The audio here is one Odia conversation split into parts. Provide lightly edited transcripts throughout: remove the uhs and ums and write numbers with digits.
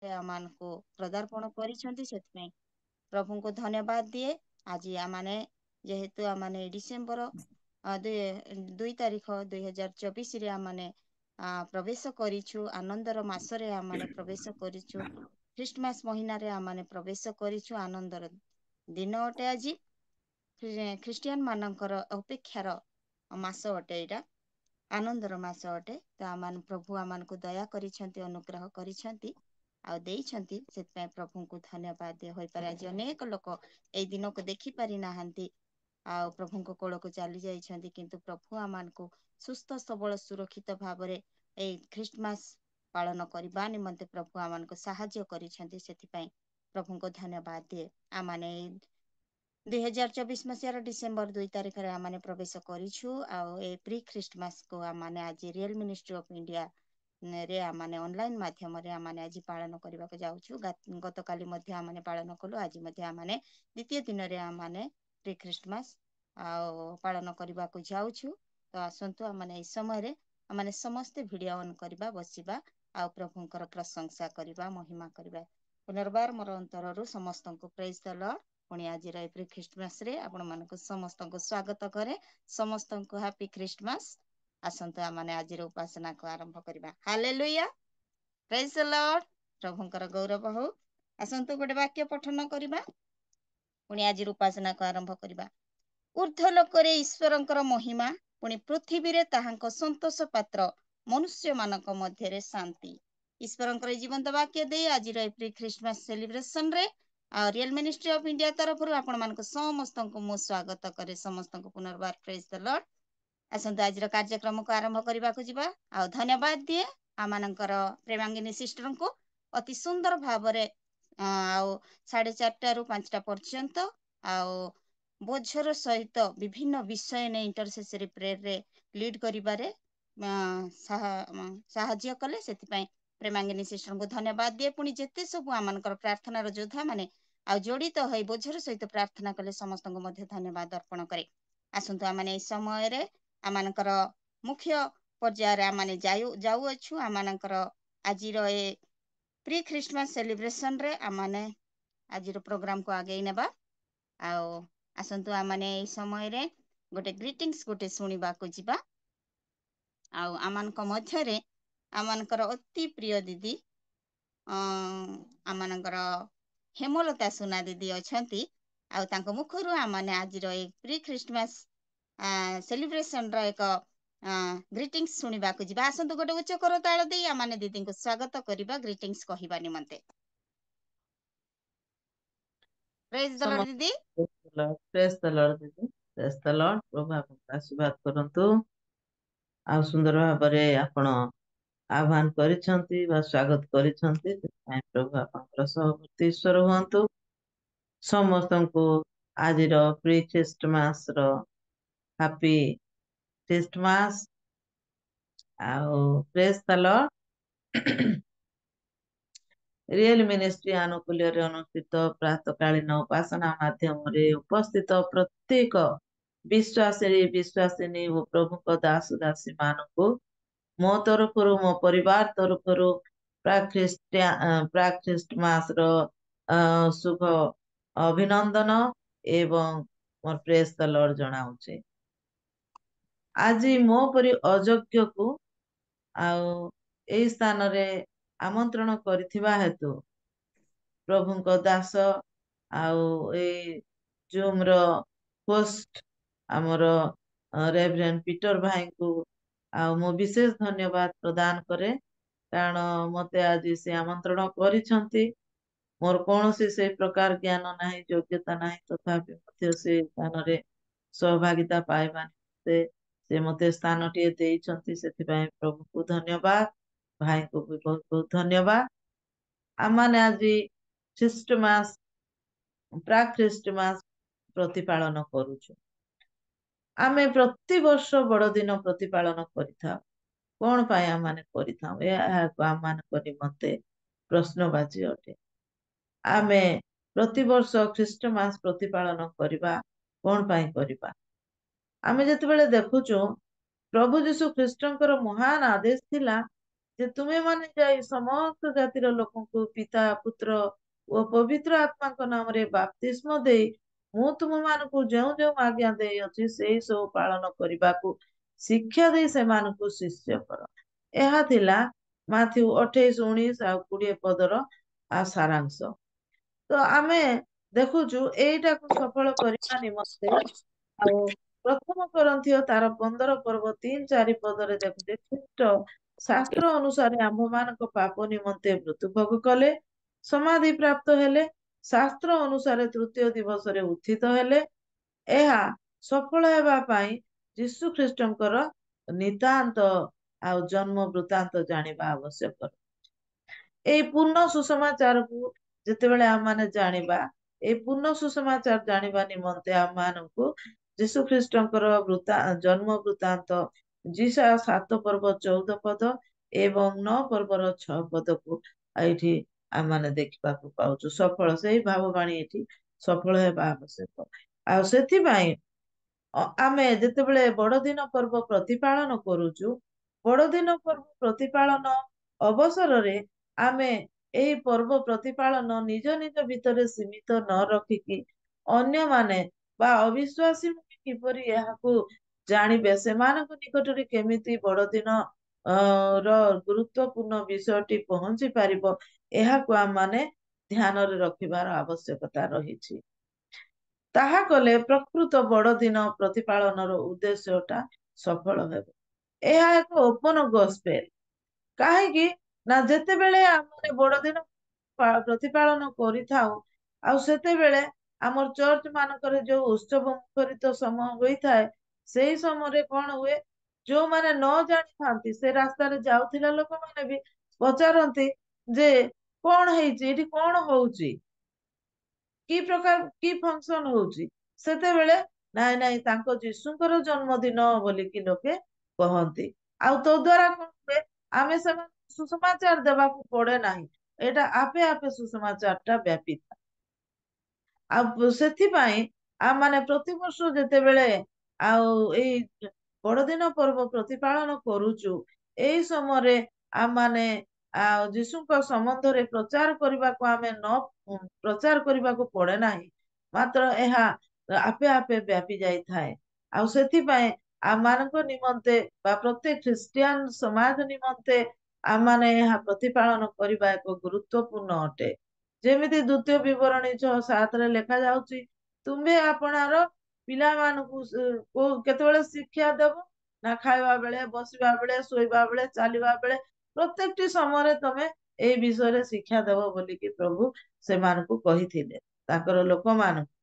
ଆମମାନଙ୍କୁ ପଦାର୍ପଣ କରିଛନ୍ତି ସେଥିପାଇଁ ପ୍ରଭୁଙ୍କୁ ଧନ୍ୟବାଦ ଦିଏ। ଆଜି ଆମମାନେ ଯେହେତୁ ଆମମାନେ ଡିସେମ୍ବର 2 ତାରିଖ 2024 ରେ ଆମମାନେ ପ୍ରବେଶ କରିଛୁ, ଆନନ୍ଦର ମାସରେ ଆମମାନେ ପ୍ରବେଶ କରିଛୁ, ଖ୍ରୀଷ୍ଟମାସ ମହିନାରେ ଆମମାନେ ପ୍ରବେଶ କରିଛୁ। ଆନନ୍ଦର ଦିନ ଅଟେ ଆଜି, ଖ୍ରୀଷ୍ଟିଆନ ମାନଙ୍କର ଅପେକ୍ଷାର ମାସ ଅଟେ ଏଇଟା, ଆନନ୍ଦର ମାସ ଅଟେ। ତ ପ୍ରଭୁ ଆମମାନଙ୍କୁ ଦୟା କରିଛନ୍ତି, ଅନୁଗ୍ରହ କରିଛନ୍ତି ଆଉ ଦେଇଛନ୍ତି, ସେଥିପାଇଁ ପ୍ରଭୁଙ୍କୁ ଧନ୍ୟବାଦ ଦିଆ ହୋଇପାରେ। ଆଜି ଅନେକ ଲୋକ ଏଇ ଦିନକୁ ଦେଖି ପାରି ନାହାନ୍ତି ଆଉ ପ୍ରଭୁଙ୍କ କୋଳକୁ ଚାଲି ଯାଇଛନ୍ତି, କିନ୍ତୁ ପ୍ରଭୁ ଆମମାନଙ୍କୁ ସୁସ୍ଥ ସବଳ ସୁରକ୍ଷିତ ଭାବରେ ଏଇ ଖ୍ରୀଷ୍ଟମାସ ପାଳନ କରିବା ନିମନ୍ତେ ପ୍ରଭୁ ଆମମାନଙ୍କୁ ସାହାଯ୍ୟ କରିଛନ୍ତି। ସେଥିପାଇଁ ପ୍ରଭୁଙ୍କୁ ଧନ୍ୟବାଦ ଦିଏ। ଆମମାନେ 2024 ମସିହାର ଡିସେମ୍ବର 2 ତାରିଖରେ ଆମମାନେ ପ୍ରବେଶ କରିଛୁ ଆଉ ଏ ପ୍ରି ଖ୍ରୀଷ୍ଟମାସକୁ ଆମମାନେ ଆଜି ରିଏଲ ମିନିଷ୍ଟ୍ରି ଅଫ ଇଣ୍ଡିଆ ରେ ଆମମାନେ ଅନଲାଇନ ମାଧ୍ୟମରେ ଆମମାନେ ଆଜି ପାଳନ କରିବାକୁ ଯାଉଛୁ। ଗତକାଲି ମଧ୍ୟ ଆମମାନେ ପାଳନ କଲୁ, ଆଜି ମଧ୍ୟ ଆମମାନେ ଦ୍ୱିତୀୟ ଦିନରେ ଆମମାନେ ପ୍ରି ଖ୍ରୀଷ୍ଟମାସ ଆଉ ପାଳନ କରିବାକୁ ଯାଉଛୁ। ତ ଆସନ୍ତୁ ଆମମାନେ ଏଇ ସମୟରେ ଆମମାନେ ସମସ୍ତେ ଭିଡିଓ ଅନ୍ କରିବା, ବସିବା ଆଉ ପ୍ରଭୁଙ୍କର ପ୍ରଶଂସା କରିବା, ମହିମା କରିବା। ପୁନର୍ବାର ମୋର ଅନ୍ତରରୁ ସମସ୍ତଙ୍କୁ ପ୍ରେଜ୍ ଦ ଲର୍ଡ। ପୁଣି ଆଜିର ଏପ୍ରି ଖ୍ରୀଷ୍ଟମାସରେ ଆପଣମାନଙ୍କୁ ସମସ୍ତଙ୍କୁ ସ୍ୱାଗତ କରେ। ସମସ୍ତଙ୍କୁ ହାପି ଖ୍ରୀଷ୍ଟମାସ। ଆସନ୍ତୁ ଆମମାନେ ଆଜିର ଉପାସନାକୁ ଆରମ୍ଭ କରିବା। ହାଲେଲୁୟା, ପ୍ରେଜ୍ ଦ ଲର୍ଡ। ପ୍ରଭୁଙ୍କର ଗୌରବ ହଉ। ଆସନ୍ତୁ ଗୋଟେ ବାକ୍ୟ ପଠନ କରିବା, ପୁଣି ଆଜିର ଉପାସନାକୁ ଆରମ୍ଭ କରିବା। ଊର୍ଦ୍ଧ୍ୱ ଲୋକରେ ଈଶ୍ୱରଙ୍କର ମହିମା, ପୁଣି ପୃଥିବୀରେ ତାହାଙ୍କ ସନ୍ତୋଷ ପାତ୍ର ମନୁଷ୍ୟମାନଙ୍କ ମଧ୍ୟରେ ଶାନ୍ତି। ଈଶ୍ୱରଙ୍କର ଏଇ ଜୀବନ୍ତ ବାକ୍ୟ ଦେଇ ଆଜିର ଏପ୍ରି ଖ୍ରୀଷ୍ଟମାସ ସେଲିବ୍ରେସନରେ ଆଉ ରିଏଲ ମିନିଷ୍ଟ୍ରି ଅଫ ଇଣ୍ଡିଆ ତରଫରୁ ଆପଣମାନଙ୍କୁ ସମସ୍ତଙ୍କୁ ମୁଁ ସ୍ୱାଗତ କରେ। ସମସ୍ତଙ୍କୁ ପୁନର୍ବାର ପ୍ରେଜ୍ ଦ ଲର୍ଡ। ଆସନ୍ତୁ ଆଜିର କାର୍ଯ୍ୟକ୍ରମକୁ ଆରମ୍ଭ କରିବାକୁ ଯିବା ଆଉ ଧନ୍ୟବାଦ ଦିଏ ଆମମାନଙ୍କର ପ୍ରେମାଙ୍ଗିନୀ ସିଷ୍ଟରଙ୍କୁ ଅତି ସୁନ୍ଦର ଭାବରେ ଆଉ 4:30ରୁ 5ଟା ପର୍ଯ୍ୟନ୍ତ ଆଉ ବୋଝର ସହିତ ବିଭିନ୍ନ ବିଷୟ ନେଇ ଇଣ୍ଟରସେସରୀ ପ୍ରେୟରରେ ଲିଡ୍ କରିବାରେ ସାହାଯ୍ୟ କଲେ। ସେଥିପାଇଁ ପ୍ରେମାଙ୍ଗିନୀ ସିଷ୍ଟରଙ୍କୁ ଧନ୍ୟବାଦ ଦିଏ। ପୁଣି ଯେତେ ସବୁ ଆମମାନଙ୍କର ପ୍ରାର୍ଥନାର ଯୋଦ୍ଧା ମାନେ ଆଉ ଜଡିତ ହୋଇ ବୋଝର ସହିତ ପ୍ରାର୍ଥନା କଲେ ସମସ୍ତଙ୍କୁ ମଧ୍ୟ ଧନ୍ୟବାଦ ଅର୍ପଣ କରେ। ଆସନ୍ତୁ ଆମମାନେ ଏଇ ସମୟରେ ଆମମାନଙ୍କର ମୁଖ୍ୟ ପର୍ଯ୍ୟାୟରେ ଆମମାନେ ଯାଉଅଛୁ। ଆମମାନଙ୍କର ଆଜିର ଏ ପ୍ରି ଖ୍ରୀଷ୍ଟମାସ ସେଲିବ୍ରେସନରେ ଆମମାନେ ଆଜିର ପ୍ରୋଗ୍ରାମକୁ ଆଗେଇ ନେବା। ଆଉ ଆସନ୍ତୁ ଆମମାନେ ଏଇ ସମୟରେ ଗୋଟେ ଗ୍ରିଟିଙ୍ଗସ ଗୋଟେ ଶୁଣିବାକୁ ଯିବା। ଆଉ ଆମମାନଙ୍କ ମଧ୍ୟରେ ଆମମାନଙ୍କର ଅତି ପ୍ରିୟ ଦିଦି ଆମମାନଙ୍କର ହେମଲତା ସୁନା ଦିଦି ଅଛନ୍ତି। ଆଉ ତାଙ୍କ ମୁଖରୁ ଆମମାନେ ଆଜିର ଏଇ ପ୍ରି ଖ୍ରୀଷ୍ଟମାସ ସେଲିବ୍ରେସନର ଏକ ଗ୍ରିଟିଙ୍ଗସ ଶୁଣିବାକୁ ଯିବା। ଆସନ୍ତୁ ଗୋଟେ ଉଚ୍ଚ କରତାଳ ଦେଇ ଆମମାନେ ଦିଦିଙ୍କୁ ସ୍ୱାଗତ କରିବା ଗ୍ରିଟିଙ୍ଗସ କହିବା ନିମନ୍ତେ। ପ୍ରେଜ୍ ଦ ଲର୍ଡ ଦିଦି। ପ୍ରେଜ୍ ଦ ଲର୍ଡ ଦିଦି, ପ୍ରେଜ୍ ଦ ଲର୍ଡ। ପ୍ରଭୁ ଆପଣଙ୍କୁ ଆଶୀର୍ବାଦ କରନ୍ତୁ। ଆଉ ସୁନ୍ଦର ଭାବରେ ଆପଣ ଆହ୍ୱାନ କରିଛନ୍ତି ବା ସ୍ୱାଗତ କରିଛନ୍ତି, ସେଥିପାଇଁ ପ୍ରଭୁ ଆପଣଙ୍କର ସହବର୍ତ୍ତୀ ଈଶ୍ୱର ହୁଅନ୍ତୁ। ସମସ୍ତଙ୍କୁ ଆଜିର ପ୍ରି ଖ୍ରୀଷ୍ଟମାସର ହାପି ଖ୍ରୀଷ୍ଟମାସ ଆଉ ପ୍ରେଜ୍ ଦ ଲର୍ଡ। ରିଏଲ ମିନିଷ୍ଟ୍ରି ଆନୁକୂଲ୍ୟରେ ଅନୁଷ୍ଠିତ ପ୍ରାତଃକାଳୀନ ଉପାସନା ମାଧ୍ୟମରେ ଉପସ୍ଥିତ ପ୍ରତ୍ୟେକ ବିଶ୍ୱାସିନୀ ଓ ପ୍ରଭୁଙ୍କ ଦାସ ଦାସୀ ମାନଙ୍କୁ ମୋ ତରଫରୁ, ମୋ ପରିବାର ତରଫରୁ ପ୍ରାକ୍ ଖ୍ରୀଷ୍ଟମାସର ଶୁଭ ଅଭିନନ୍ଦନ ଏବଂ ମୋର ପ୍ରେଜ୍ ଦ ଲର୍ଡ ଜଣାଉଛି। ଆଜି ମୋ ପରି ଅଯୋଗ୍ୟକୁ ଆଉ ଏଇ ସ୍ଥାନରେ ଆମନ୍ତ୍ରଣ କରିଥିବା ହେତୁ ପ୍ରଭୁଙ୍କ ଦାସ ଆଉ ଏଇ ଜୁମର ହୋଷ୍ଟ ଆମର ରେଭରେଣ୍ଡ ପିଟର ଭାଇଙ୍କୁ ଆଉ ମୁଁ ବିଶେଷ ଧନ୍ୟବାଦ ପ୍ରଦାନ କରେ, କାରଣ ମତେ ଆଜି ସେ ଆମନ୍ତ୍ରଣ କରିଛନ୍ତି। ମୋର କୌଣସି ସେଇ ପ୍ରକାର ଜ୍ଞାନ ନାହିଁ, ଯୋଗ୍ୟତା ନାହିଁ, ତଥାପି ମଧ୍ୟ ସେ ସ୍ଥାନରେ ସହଭାଗିତା ପାଇବା ନିମନ୍ତେ ସେ ମତେ ସ୍ଥାନଟିଏ ଦେଇଛନ୍ତି। ସେଥିପାଇଁ ପ୍ରଭୁଙ୍କୁ ଧନ୍ୟବାଦ, ଭାଇଙ୍କୁ ବି ବହୁତ ବହୁତ ଧନ୍ୟବାଦ। ଆମମାନେ ଆଜି ପ୍ରାକ୍ ଖ୍ରୀଷ୍ଟମାସ ପ୍ରତିପାଳନ କରୁଛୁ। ଆମେ ପ୍ରତିବର୍ଷ ବଡଦିନ ପ୍ରତିପାଳନ କରିଥାଉ। କଣ ପାଇଁ ଆମମାନେ କରିଥାଉ? ଏହାକୁ ଆମମାନଙ୍କ ନିମନ୍ତେ ପ୍ରଶ୍ନବାଚୀ ଅଟେ। ଆମେ ପ୍ରତିବର୍ଷ ଖ୍ରୀଷ୍ଟମାସ ପ୍ରତିପାଳନ କରିବା କଣ ପାଇଁ କରିବା? ଆମେ ଯେତେବେଳେ ଦେଖୁଛୁ ପ୍ରଭୁ ଯୀଶୁ ଖ୍ରୀଷ୍ଟଙ୍କର ମହାନ ଆଦେଶ ଥିଲା ଯେ ତୁମେ ମାନେ ଯାଇ ସମସ୍ତ ଜାତିର ଲୋକଙ୍କୁ ପିତା ପୁତ୍ର ଓ ପବିତ୍ର ଆତ୍ମାଙ୍କ ନାମରେ ବାପ୍ତିସ୍ମ ଦେଇ ମୁଁ ତୁମମାନଙ୍କୁ ଯେଉଁ ଯେଉଁ ଆଜ୍ଞା ଦେଇଅଛି ସେଇ ସବୁ ପାଳନ କରିବାକୁ ଶିକ୍ଷା ଦେଇ ସେମାନଙ୍କୁ ଶିଷ୍ୟ କର। ଏହା ଥିଲା ମାଥ୍ୟୁ 28, 19 ଆଉ 20 ପଦର ସାରାଂଶ। ତ ଆମେ ଦେଖୁଛୁ ଏଇଟାକୁ ସଫଳ କରିବା ନିମନ୍ତେ ଆଉ ପ୍ରଥମ କରନ୍ଥୀୟ ତାର 15 ପର୍ବ 3-4 ପଦରେ ଦେଖୁଛେ ଖ୍ରୀଷ୍ଟ ଶାସ୍ତ୍ର ଅନୁସାରେ ଆମ୍ଭମାନଙ୍କ ପାପ ନିମନ୍ତେ ମୃତ୍ୟୁଭୋଗ କଲେ, ସମାଧି ପ୍ରାପ୍ତ ହେଲେ, ଶାସ୍ତ୍ର ଅନୁସାରେ ତୃତୀୟ ଦିବସରେ ଉତ୍ଥିତ ହେଲେ। ଏହା ସଫଳ ହେବା ପାଇଁ ଯୀଶୁ ଖ୍ରୀଷ୍ଟଙ୍କର ନିତାନ୍ତ ଆଉ ଜନ୍ମ ବୃତ୍ତାନ୍ତ ଜାଣିବା ଆବଶ୍ୟକ। ଏଇ ପୂର୍ଣ୍ଣ ସୁସମାଚାରକୁ ଯେତେବେଳେ ଆମମାନେ ଜାଣିବା, ଏଇ ପୂର୍ଣ୍ଣ ସୁସମାଚାର ଜାଣିବା ନିମନ୍ତେ ଆମମାନଙ୍କୁ ଯୀଶୁ ଖ୍ରୀଷ୍ଟଙ୍କର ଜନ୍ମ ବୃତ୍ତାନ୍ତ ଯିଶା 7 ପର୍ବ 14 ପଦ ଏବଂ 9 ପର୍ବର 6 ପଦକୁ ଏଇଠି ଆମମାନେ ଦେଖିବାକୁ ପାଉଛୁ। ସଫଳ ସେଇ ଭାବବାଣୀ ଏଠି ସଫଳ ହେବା ଆବଶ୍ୟକ। ଆଉ ସେଥିପାଇଁ ଆମେ ଯେତେବେଳେ ବଡଦିନ ପର୍ବ ପ୍ରତିପାଳନ କରୁଛୁ, ବଡଦିନ ପର୍ବ ପ୍ରତିପାଳନ ଅବସରରେ ଆମେ ଏହି ପର୍ବ ପ୍ରତିପାଳନ ନିଜ ନିଜ ଭିତରେ ସୀମିତ ନ ରଖିକି ଅନ୍ୟମାନେ ବା ଅବିଶ୍ୱାସୀ କିପରି ଏହାକୁ ଜାଣିବେ, ସେମାନଙ୍କ ନିକଟରେ କେମିତି ବଡଦିନ ର ଗୁରୁତ୍ୱପୂର୍ଣ୍ଣ ବିଷୟଟି ପହଞ୍ଚି ପାରିବ, ଏହାକୁ ଆମମାନେ ଧ୍ୟାନରେ ରଖିବାର ଆବଶ୍ୟକତା ରହିଛି। ତାହା କଲେ ପ୍ରକୃତ ବଡଦିନ ପ୍ରତିପାଳନର ଉଦ୍ଦେଶ୍ୟଟା ସଫଳ ହେବ। ଏହା ଏକ ଓପନ ଗସ୍ପେଲ। କାହିଁକି ନା ଯେତେବେଳେ ଆମେ ବଡଦିନ ପ୍ରତିପାଳନ କରିଥାଉ, ଆଉ ସେତେବେଳେ ଆମର ଚର୍ଚ୍ଚ ମାନଙ୍କରେ ଯୋଉ ଉତ୍ସବ ମୁଖରିତ ସମୟ ହୋଇଥାଏ, ସେଇ ସମୟରେ କଣ ହୁଏ, ଯୋଉମାନେ ନ ଜାଣିଥାନ୍ତି ସେ ରାସ୍ତାରେ ଯାଉଥିବା ଲୋକମାନେ ବି ପଚାରନ୍ତି ଯେ କଣ ହେଇଛି, ଏଠି କଣ ହଉଛି, କି ପ୍ରକାର କି ଫଙ୍କସନ ହଉଛି। ସେତେବେଳେ ନାଇଁ ନାଇଁ ତାଙ୍କ ଯୀଶୁଙ୍କର ଜନ୍ମଦିନ ବୋଲିକି ଲୋକେ କହନ୍ତି। ଆଉ ତ ଦ୍ଵାରା କଣ ହୁଏ, ଆମେ ସେମାନଙ୍କୁ ସୁସମାଚାର ଦେବାକୁ ପଡେ ନାହିଁ, ଏଇଟା ଆପେ ଆପେ ସୁସମାଚାରଟା ବ୍ୟାପିଥାଏ। ଆଉ ସେଥିପାଇଁ ଆମମାନେ ପ୍ରତିବର୍ଷ ଯେତେବେଳେ ଆଉ ଏଇ ବଡଦିନ ପର୍ବ ପ୍ରତିପାଳନ କରୁଛୁ, ଏଇ ସମୟରେ ଆମମାନେ ଆଉ ଯୀଶୁଙ୍କ ସମ୍ବନ୍ଧରେ ପ୍ରଚାର କରିବାକୁ ଆମେ ପ୍ରଚାର କରିବାକୁ ପଡେ ନାହିଁ, ମାତ୍ର ଏହା ଆପେ ଆପେ ବ୍ୟାପି ଯାଇଥାଏ। ଆଉ ସେଥିପାଇଁ ଆମମାନଙ୍କ ନିମନ୍ତେ ବା ପ୍ରତ୍ୟେକ ଖ୍ରୀଷ୍ଟିଆନ ସମାଜ ନିମନ୍ତେ ଆମମାନେ ଏହା ପ୍ରତିପାଳନ କରିବା ଏକ ଗୁରୁତ୍ୱପୂର୍ଣ୍ଣ ଅଟେ। ଯେମିତି ଦ୍ୱିତୀୟ ବିବରଣୀ 6:7 ଲେଖା ଯାଉଛି, ତୁମେ ଆପଣାର ପିଲାମାନଙ୍କୁ କେତେବେଳେ ଶିକ୍ଷା ଦେବ ନା ଖାଇବା ବେଳେ, ବସିବା ବେଳେ, ଶୋଇବା ବେଳେ, ଚାଲିବା ବେଳେ, ପ୍ରତ୍ୟେକଟି ସମୟରେ ତମେ ଏଇ ବିଷୟରେ ଶିକ୍ଷା ଦେବ ବୋଲିକି ପ୍ରଭୁ ସେମାନଙ୍କୁ କହିଥିଲେ ତାଙ୍କର ଲୋକମାନଙ୍କୁ।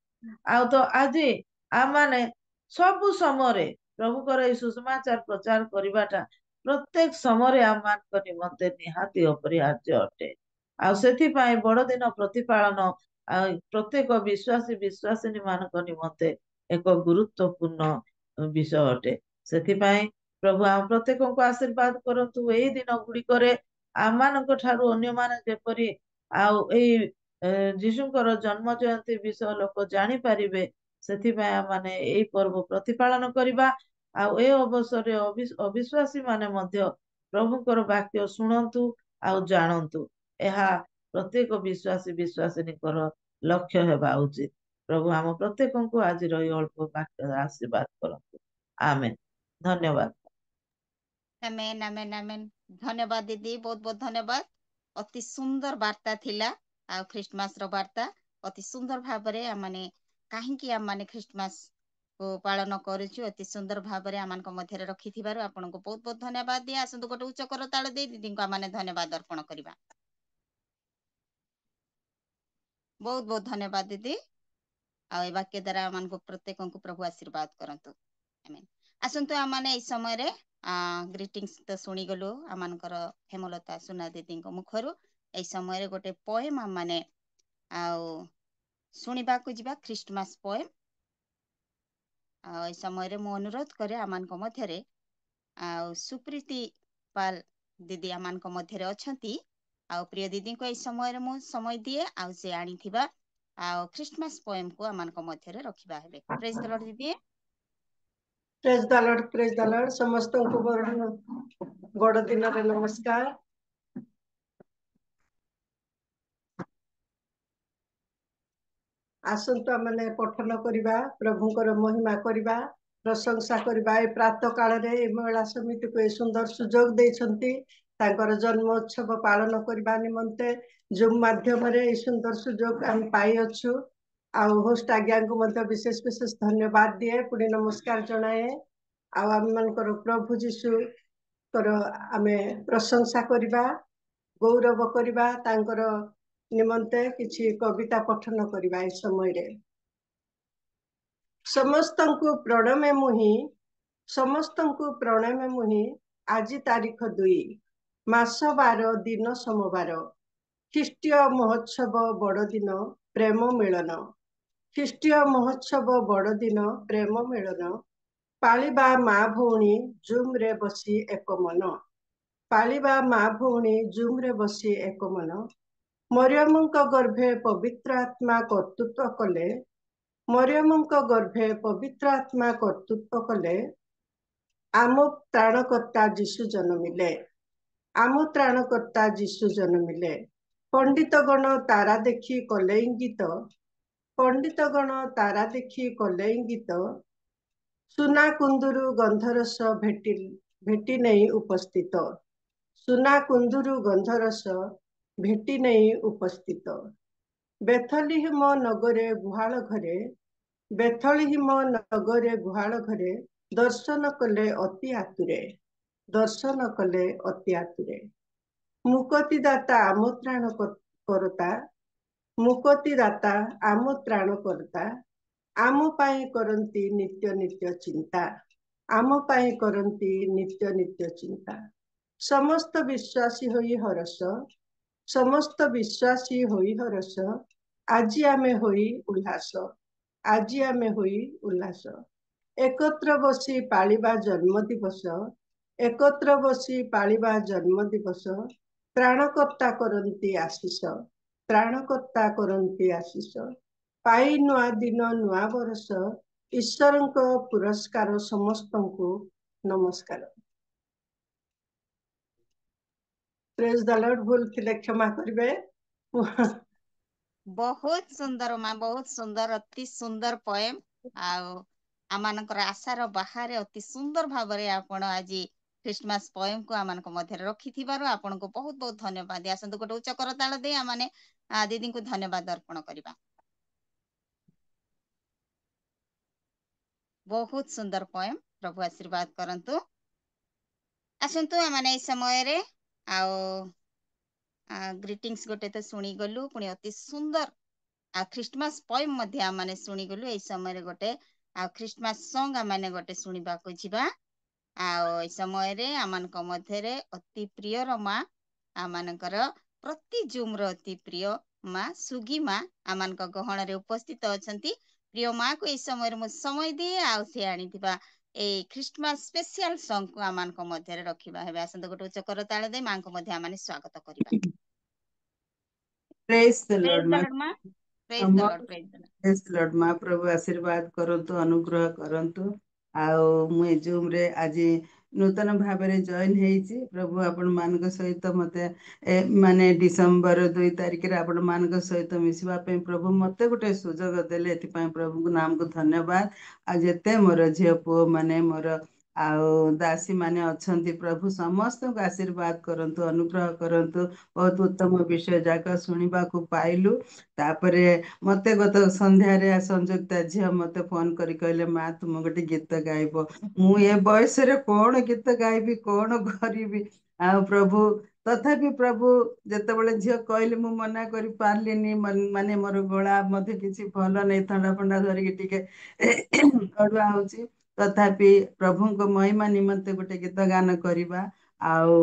ଆଉ ତ ଆଜି ଆମମାନେ ସବୁ ସମୟରେ ପ୍ରଭୁଙ୍କର ଏଇ ସୁସମାଚାର ପ୍ରଚାର କରିବାଟା ପ୍ରତ୍ୟେକ ସମୟରେ ଆମମାନଙ୍କ ନିମନ୍ତେ ନିହାତି ଅପରିହାର୍ଯ୍ୟ ଅଟେ। ଆଉ ସେଥିପାଇଁ ବଡଦିନ ପ୍ରତିପାଳନ ଆଉ ପ୍ରତ୍ୟେକ ବିଶ୍ୱାସିନୀ ମାନଙ୍କ ନିମନ୍ତେ ଏକ ଗୁରୁତ୍ୱପୂର୍ଣ୍ଣ ବିଷୟ ଅଟେ। ସେଥିପାଇଁ ପ୍ରଭୁ ଆମ ପ୍ରତ୍ୟେକଙ୍କୁ ଆଶୀର୍ବାଦ କରନ୍ତୁ। ଏଇ ଦିନ ଗୁଡିକରେ ଆମମାନଙ୍କ ଠାରୁ ଅନ୍ୟମାନେ ଯେପରି ଆଉ ଏଇ ଯୀଶୁଙ୍କର ଜନ୍ମ ଜୟନ୍ତୀ ବିଷୟ ଲୋକ ଜାଣିପାରିବେ, ସେଥିପାଇଁ ଆମମାନେ ଏଇ ପର୍ବ ପ୍ରତିପାଳନ କରିବା। ଆଉ ଏ ଅବସରରେ ଅବିଶ୍ୱାସୀ ମାନେ ମଧ୍ୟ ପ୍ରଭୁଙ୍କର ବାକ୍ୟ ଶୁଣନ୍ତୁ ଆଉ ଜାଣନ୍ତୁ। ଏହା ପ୍ରତ୍ୟେକ ବିଶ୍ୱାସିନୀଙ୍କର ଲକ୍ଷ୍ୟ ହେବା ଉଚିତ। ପ୍ରଭୁ ଆମ ପ୍ରତ୍ୟେକଙ୍କୁ ଆଜିର ଏଇ ଅଳ୍ପ ବାକ୍ୟ ଆଶୀର୍ବାଦ କରନ୍ତୁ। ଆମେନ୍। ଧନ୍ୟବାଦ। ଆମେନ୍ ଆମେନ୍ ଆମେନ୍। ଧନ୍ୟବାଦ ଦିଦି, ବହୁତ ବହୁତ ଧନ୍ୟବାଦ। ଅତି ସୁନ୍ଦର ବାର୍ତ୍ତା ଥିଲା। ଆଉ ଖ୍ରୀଷ୍ଟମାସ ର ବାର୍ତ୍ତା ଅତି ସୁନ୍ଦର ଭାବରେ ଆମମାନେ କାହିଁକି ଆମମାନେ ଖ୍ରୀଷ୍ଟମାସ କୁ ପାଳନ କରୁଛୁ ଅତି ସୁନ୍ଦର ଭାବରେ ଆମମାନଙ୍କ ମଧ୍ୟରେ ରଖିଥିବାରୁ ଆପଣଙ୍କୁ ବହୁତ ବହୁତ ଧନ୍ୟବାଦ ଦିଏ। ଆସନ୍ତୁ ଗୋଟେ ଉଚ୍ଚ କରତାଳ ଦେଇ ଦିଦିଙ୍କୁ ଆମମାନେ ଧନ୍ୟବାଦ ଅର୍ପଣ କରିବା। ବହୁତ ବହୁତ ଧନ୍ୟବାଦ ଦିଦି। ଆଉ ଏ ବାକ୍ୟ ଦ୍ୱାରା ଆମମାନଙ୍କୁ ପ୍ରତ୍ୟେକଙ୍କୁ ପ୍ରଭୁ ଆଶୀର୍ବାଦ କରନ୍ତୁ। ଆମେନ୍। ଆସନ୍ତୁ ଆମମାନେ ଏଇ ସମୟରେ ଗ୍ରିଟିଂସ୍ ତ ଶୁଣିଗଲୁ ଆମମାନଙ୍କର ହେମଲତା ସୁନା ଦିଦିଙ୍କ ମୁଖରୁ। ଏଇ ସମୟରେ ଗୋଟେ ପୋଏମ୍ ଆମମାନେ ଆଉ ଶୁଣିବାକୁ ଯିବା, ଖ୍ରୀଷ୍ଟମାସ ପୋଏମ୍। ଆଉ ଏଇ ସମୟରେ ମୁଁ ଅନୁରୋଧ କରେ ଆମମାନଙ୍କ ମଧ୍ୟରେ ଆଉ ସୁପ୍ରୀତି ପାଲ ଦିଦି ଆମମାନଙ୍କ ମଧ୍ୟରେ ଅଛନ୍ତି। ଆଉ ପ୍ରିୟ ଦିଦିଙ୍କୁ ଏଇ ସମୟରେ ମୁଁ ସମୟ ଦିଏ, ଆଉ ସେ ଆଣିଥିବା ଆଉ ଖ୍ରୀଷ୍ଟମାସ ପୋଏମ୍ କୁ ଆମମାନଙ୍କ ମଧ୍ୟରେ ରଖିବା ହେବେ। ପ୍ରେଜ୍ ଦ ଲର୍ଡ ଦିଦି। ପ୍ରେଜ୍ ଦ ଲର୍ଡ, ପ୍ରେଜ୍ ଦ ଲର୍ଡ। ସମସ୍ତଙ୍କୁ ବଡ଼ ଦିନରେ ନମସ୍କାର। ଆସନ୍ତୁ ଆମେ ପଠନ କରିବା, ପ୍ରଭୁଙ୍କର ମହିମା କରିବା, ପ୍ରଶଂସା କରିବା। ଏ ପ୍ରାତଃ କାଳରେ ଏ ମହିଳା ସମିତିକୁ ଏ ସୁନ୍ଦର ସୁଯୋଗ ଦେଇଛନ୍ତି ତାଙ୍କର ଜନ୍ମ ଉତ୍ସବ ପାଳନ କରିବା ନିମନ୍ତେ ଜୁମ୍ ମାଧ୍ୟମରେ ଏ ସୁନ୍ଦର ସୁଯୋଗ ଆମେ ପାଇଅଛୁ। ଆଉ ହୋଷ୍ଟ ଆଜ୍ଞାଙ୍କୁ ମଧ୍ୟ ବିଶେଷ ବିଶେଷ ଧନ୍ୟବାଦ ଦିଏ, ପୁଣି ନମସ୍କାର ଜଣାଏ। ଆଉ ଆମମାନଙ୍କର ପ୍ରଭୁ ଯୀଶୁଙ୍କର ଆମେ ପ୍ରଶଂସା କରିବା, ଗୌରବ କରିବା, ତାଙ୍କର ନିମନ୍ତେ କିଛି କବିତା ପଠନ କରିବା। ଏ ସମୟରେ ସମସ୍ତଙ୍କୁ ପ୍ରଣମେ ମୁହିଁ, ସମସ୍ତଙ୍କୁ ପ୍ରଣମେ ମୁହିଁ। ଆଜି ତାରିଖ 2, ମାସ 12, ଦିନ ସୋମବାର, ଖ୍ରୀଷ୍ଟୀୟ ମହୋତ୍ସବ ବଡ଼ଦିନ, ପ୍ରେମ ମିଳନ। ଖ୍ରୀଷ୍ଟୀୟ ମହୋତ୍ସବ ବଡ଼ଦିନ, ପ୍ରେମ ମିଳନ। ପାଳିବା ମା ଭଉଣୀ ଜୁମ୍ରେ ବସି ଏକ ମନ, ପାଳିବା ମା ଭଉଣୀ ଜୁମ୍ରେ ବସି ଏକ ମନ। ମରିୟମଙ୍କ ଗର୍ଭେ ପବିତ୍ର ଆତ୍ମା କର୍ତ୍ତୃତ୍ୱ କଲେ, ମରିୟମଙ୍କ ଗର୍ଭେ ପବିତ୍ର ଆତ୍ମା କର୍ତ୍ତୃତ୍ୱ କଲେ। ଆମ ତ୍ରାଣକର୍ତ୍ତା ଯୀଶୁ ଜନ୍ମିଲେ, ଆମ ତ୍ରାଣକର୍ତ୍ତା ଯୀଶୁ ଜନ୍ମିଲେ। ପଣ୍ଡିତଗଣ ତାରା ଦେଖି କଲେ ଇଙ୍ଗିତ, ପଣ୍ଡିତଗଣ ତାରା ଦେଖି କଲେ ଇଙ୍ଗିତ। ସୁନା କୁନ୍ଦୁରୁ ଗନ୍ଧରସ ଭେଟି ନେଇ ଉପସ୍ଥିତ, ସୁନା କୁନ୍ଦୁରୁ ଗନ୍ଧରସ ଭେଟି ନେଇ ଉପସ୍ଥିତ। ବେଥଲିହିମ ନଗରେ ଗୁହାଳ ଘରେ, ବେଥଲିହିମ ନଗରେ ଗୁହାଳ ଘରେ, ଦର୍ଶନ କଲେ ଅତି ଆତୁରେ, ଦର୍ଶନ କଲେ ଅତି ଆତୁରେ। ମୁକତି ଦାତା ଆମ ତ୍ରାଣ କରତା, ମୁକତି ଦାତା ଆମ ତ୍ରାଣ କରତା। ଆମ ପାଇଁ କରନ୍ତି ନିତ୍ୟ ନିତ୍ୟ ଚିନ୍ତା, ଆମ ପାଇଁ କରନ୍ତି ନିତ୍ୟ ନିତ୍ୟ ଚିନ୍ତା। ସମସ୍ତ ବିଶ୍ୱାସୀ ହୋଇ ହରସ, ସମସ୍ତ ବିଶ୍ୱାସୀ ହୋଇ ହରସ। ଆଜି ଆମେ ହୋଇ ଉଲ୍ଲାସ, ଆଜି ଆମେ ହୋଇ ଉଲ୍ଲାସ। ଏକତ୍ର ବସି ପାଳିବା ଜନ୍ମ ଦିବସ, ଏକତ୍ର ବସି ପାଳିବା ଜନ୍ମ ଦିବସ। ତ୍ରାଣକର୍ତ୍ତା କରନ୍ତି ଆଶିଷ, ତ୍ରାଣକର୍ତ୍ତା କରନ୍ତି ଆଶିଷ। ପାଇ ନୂଆ ଦିନ ନୂଆ ବର୍ଷ, ଈଶ୍ୱରଙ୍କ ପୁରସ୍କାର ସମସ୍ତଙ୍କୁ ନମସ୍କାର। ପ୍ରେଜ ଦ ଲର୍ଡ, ଭୁଲ ଥିଲେ କ୍ଷମା କରିବେ। ବହୁତ ସୁନ୍ଦର ମା, ବହୁତ ସୁନ୍ଦର, ଅତି ସୁନ୍ଦର ପଏମ୍। ଆଉ ଆମମାନଙ୍କର ଆଶାର ବାହାରେ ଅତି ସୁନ୍ଦର ଭାବରେ ଆପଣ ଆଜି ଖ୍ରୀଷ୍ଟମାସ ପଏମ୍ କୁ ଆମମାନଙ୍କ ମଧ୍ୟରେ ରଖିଥିବାରୁ ଆପଣଙ୍କୁ ବହୁତ ବହୁତ ଧନ୍ୟବାଦ। ଆସନ୍ତୁ ଗୋଟେ ଉଚ୍ଚ କରତାଳ ଦେଇ ଆମମାନେ ଦିଦିଙ୍କୁ ଧନ୍ୟବାଦ ଅର୍ପଣ କରିବା। ବହୁତ ସୁନ୍ଦର ପଏମ୍, ପ୍ରଭୁ ଆଶୀର୍ବାଦ କରନ୍ତୁ। ଆସନ୍ତୁ ଆମମାନେ ଏଇ ସମୟରେ ଆଉ ଗ୍ରିଟିଙ୍ଗସ ଗୋଟେ ତ ଶୁଣିଗଲୁ, ପୁଣି ଅତି ସୁନ୍ଦର ଆଉ ଖ୍ରୀଷ୍ଟମାସ ପଏମ୍ ମଧ୍ୟ ଆମମାନେ ଶୁଣିଗଲୁ। ଏଇ ସମୟରେ ଗୋଟେ ଆଉ ଖ୍ରୀଷ୍ଟମାସ ସଙ୍ଗ ଆମମାନେ ଗୋଟେ ଶୁଣିବାକୁ ଯିବା। ଆଉ ଏଇ ସମୟରେ ଆମମାନଙ୍କ ମଧ୍ୟରେ ଅତି ପ୍ରିୟର ମା, ଆମମାନଙ୍କର ପ୍ରତି ଜୁମ୍ ର ଅତି ପ୍ରିୟ ମା ସୁଗି ମା ଆମମାନଙ୍କ ଗହଣରେ ଉପସ୍ଥିତ ଅଛନ୍ତି। ପ୍ରିୟ ମା କୁ ଏଇ ସମୟରେ ମୁଁ ସମୟ ଦିଏ, ଆଉ ସେ ଆଣିଥିବା ଏଇ ଖ୍ରୀଷ୍ଟମାସ ସ୍ପେଶିଆଲ ସଙ୍ଗ କୁ ଆମମାନଙ୍କ ମଧ୍ୟରେ ରଖିବା। ହେବେ ଆସନ୍ତୁ ଗୋଟେ ଉଚ୍ଚ କରତାଳ ଦେଇ ମାଙ୍କୁ ମଧ୍ୟ ଆମମାନେ ସ୍ୱାଗତ କରିବା। ପ୍ରେଜ ଦ ପ୍ରେଜ ଲର୍ଡ ଦ ମା, ଲର୍ଡ ମା, ପ୍ରେଜ ଦ ଲର୍ଡ, ପ୍ରେଜ ଦ ଲର୍ଡ। ପ୍ରେଜ ଦ ଲର୍ଡ ମା। ପ୍ରଭୁ ଆଶୀର୍ବାଦ କରନ୍ତୁ, ଅନୁଗ୍ରହ କରନ୍ତୁ। ଆଉ ମୁଁ ଏ ଜୁମ୍ ରେ ଆଜି ନୂତନ ଭାବରେ ଜଏନ୍ ହେଇଛି। ପ୍ରଭୁ ଆପଣ ମାନଙ୍କ ସହିତ ମତେ ମାନେ ଡିସେମ୍ବର 2 ତାରିଖରେ ଆପଣ ମାନଙ୍କ ସହିତ ମିଶିବା ପାଇଁ ପ୍ରଭୁ ମତେ ଗୋଟେ ସୁଯୋଗ ଦେଲେ, ଏଥିପାଇଁ ପ୍ରଭୁଙ୍କ ନାମକୁ ଧନ୍ୟବାଦ। ଆଉ ଯେତେ ମୋର ଝିଅ ପୁଅ ମାନେ, ମୋର ଆଉ ଦାସୀ ମାନେ ଅଛନ୍ତି, ପ୍ରଭୁ ସମସ୍ତଙ୍କୁ ଆଶୀର୍ବାଦ କରନ୍ତୁ, ଅନୁଗ୍ରହ କରନ୍ତୁ। ବହୁତ ଉତ୍ତମ ବିଷୟ ଯାକ ଶୁଣିବାକୁ ପାଇଲୁ। ତାପରେ ମତେ ଗତ ସନ୍ଧ୍ୟାରେ ସଂଯୁକ୍ତା ଝିଅ ମତେ ଫୋନ କରି କହିଲେ, ମା ତୁମ ଗୋଟେ ଗୀତ ଗାଇବ। ମୁଁ ଏ ବୟସରେ କଣ ଗୀତ ଗାଇବି, କଣ କରିବି? ଆଉ ପ୍ରଭୁ ତଥାପି ପ୍ରଭୁ ଯେତେବେଳେ ଝିଅ କହିଲେ ମୁଁ ମନା କରି ପାରିଲିନି। ମାନେ ମୋର ଗଳା ମଧ୍ୟ କିଛି ଭଲ ନାହିଁ, ଥଣ୍ଡା ଫଣ୍ଡା ଧରିକି ଟିକେ ଅଡୁଆ ହଉଛି। ତଥାପି ପ୍ରଭୁଙ୍କ ମହିମା ନିମନ୍ତେ ଗୋଟେ ଗୀତ ଗାନ କରିବା। ଆଉ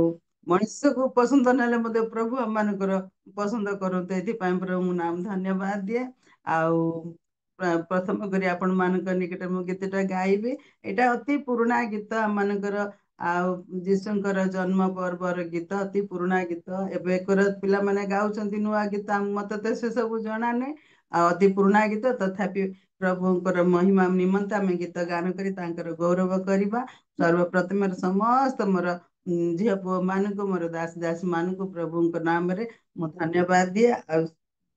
ମଣିଷକୁ ପସନ୍ଦ ନେଲେ ମଧ୍ୟ ପ୍ରଭୁ ଆମମାନଙ୍କର ପସନ୍ଦ କରନ୍ତୁ, ଏଥିପାଇଁ ପ୍ରଭୁ ମୁଁ ନାମ ଧନ୍ୟବାଦ ଦିଏ। ଆଉ ପ୍ରଥମ କରି ଆପଣ ମାନଙ୍କ ନିକଟରେ ମୁଁ ଗୀତଟା ଗାଇବି। ଏଇଟା ଅତି ପୁରୁଣା ଗୀତ ଆମମାନଙ୍କର, ଆଉ ଯୀଶୁଙ୍କର ଜନ୍ମ ପର୍ବର ଗୀତ, ଅତି ପୁରୁଣା ଗୀତ। ଏବେକାର ପିଲାମାନେ ଗାଉଛନ୍ତି ନୂଆ ଗୀତ, ମତେ ତ ସେ ସବୁ ଜଣା ନାହିଁ। ଆଉ ଅତି ପୁରୁଣା ଗୀତ, ତଥାପି ପ୍ରଭୁଙ୍କର ମହିମା ନିମନ୍ତେ ଆମେ ଗୀତ ଗାନ କରି ତାଙ୍କର ଗୌରବ କରିବା। ସର୍ବପ୍ରଥମେ ସମସ୍ତ ମୋର ଝିଅ ପୁଅ ମାନଙ୍କୁ, ମୋର ଦାସ ଦାସୀ ମାନଙ୍କୁ ପ୍ରଭୁଙ୍କ ନାମରେ ମୁଁ ଧନ୍ୟବାଦ ଦିଏ। ଆଉ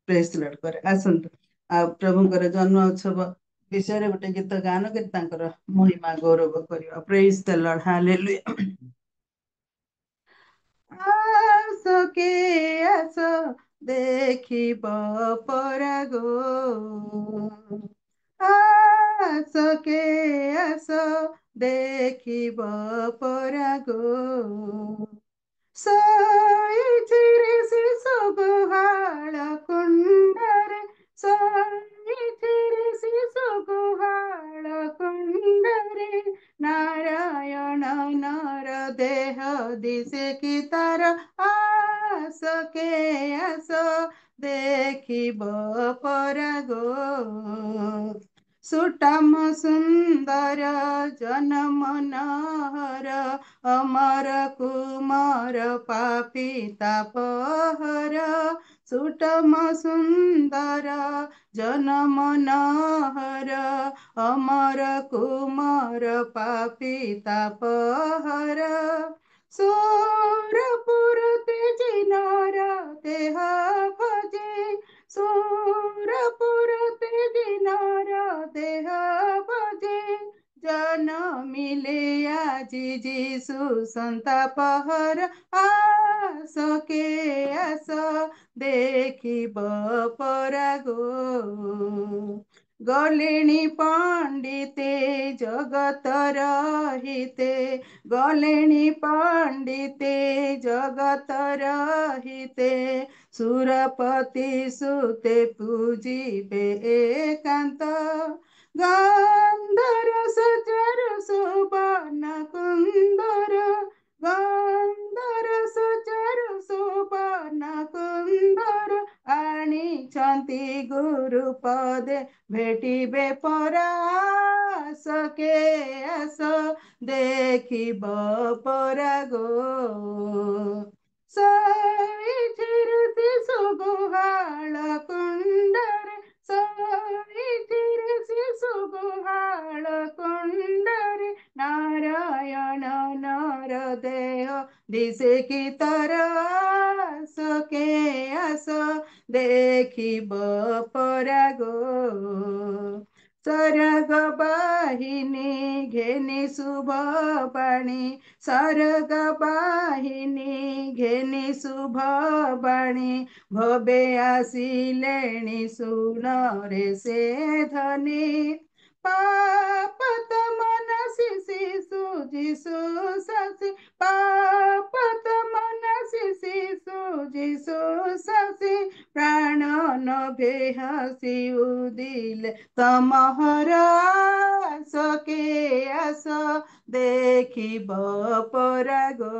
ପ୍ରେଜ ଦ ଲର୍ଡ କରେ। ଆସନ୍ତୁ ଆଉ ପ୍ରଭୁଙ୍କର ଜନ୍ମ ଉତ୍ସବ ବିଷୟରେ ଗୋଟେ ଗୀତ ଗାନ କରି ତାଙ୍କର ମହିମା ଗୌରବ କରିବା। ପ୍ରେଜ୍ ଦ ଲର୍ଡ, ହାଲେଲୁୟା। ଆସ କେ ଆସ ଦେଖିବ ପରାଗ, ଆସ କେ ଆସ ଦେଖିବ ପରାଗ, ଶୋଇଥିରେ ଶିଶୁ ଗୁହାଳ କୁଣ୍ଡରେ, ଶୋଇଥିରେ ଶିଶୁ ଗୁହାଳ କୁଣ୍ଡରେ, ନାରାୟଣ ନର ଦେହ ଦିଶେ କି ତାର, ଆସ କେ ଆସ ଦେଖିବ ପରାଗ, ସୁଟାମ ସୁନ୍ଦର ଜନମ ନହର, ଅମର କୁମାର ପାପୀ ତାପହର, ସୁଟମ ସୁନ୍ଦର ଜନମ ନହର, ଅମର କୁମାର ପାପୀ ତାପହର, ସୁରପୁର ତେଜି ନର ଦେହ ଭଜେ, ସୁରପୁର ତେଜି ନର ଦେହ ଭଜେ, ଜନମିଲେ ଆଜି ଯିଶୁ ସନ୍ତାପହର, ଆସ କେ ଆସ ଦେଖିବ ପରାଗ, ଗଲେଣି ପଣ୍ଡିତେ ଜଗତର ହିତେ, ଗଲେଣି ପଣ୍ଡିତେ ଜଗତର ହିତେ, ସୁରପତି ସୁତେ ପୂଜିବେ ଏକାନ୍ତ, ଗନ୍ଧର ସଚାରୁ ସୁବର୍ଣ୍ଣ କୁନ୍ଦର, ଗନ୍ଧର ସଚାରୁ ସୁବର୍ଣ୍ଣ କୁନ୍ଦର, ଆଣିଛନ୍ତି ଗୁରୁ ପଦେ ଭେଟିବେ ପରା, ଆସ କେ ଆସ ଦେଖିବ ପରାଗ, ଶୋଇଥିରେ ଶିଶୁ ଗୁହାଳ କୁଣ୍ଡରେ, ଶୋଇଥିରେ ଶିଶୁ ଗୁହାଳ କୁଣ୍ଡରେ, ନାରାୟଣ ନର ଦେହ ଦିଶେ କି ତର, ଆସ କେ ଆସ ଦେଖିବ ପରାଗ, ସରଗ ବାହିନୀ ଘେନି ଶୁଭ ବାଣୀ, ସରଗ ବାହିନୀ ଘେନି ଶୁଭ ବାଣୀ, ଭବେ ଆସିଲେଣି ଶୁଣରେ ସେ ଧ୍ୱନି, ପାପ ତମନାସି ଶିଶୁ ଯିଶୁ ଶାସୀ, ପାପ ତମନାସି ଶିଶୁ ଯିଶୁ ଶାସୀ, ପ୍ରାଣ ନଭେ ହସି ଉଦିଲେ ତମହର, ଆସ କେ ଆସ ଦେଖିବ ପରାଗ,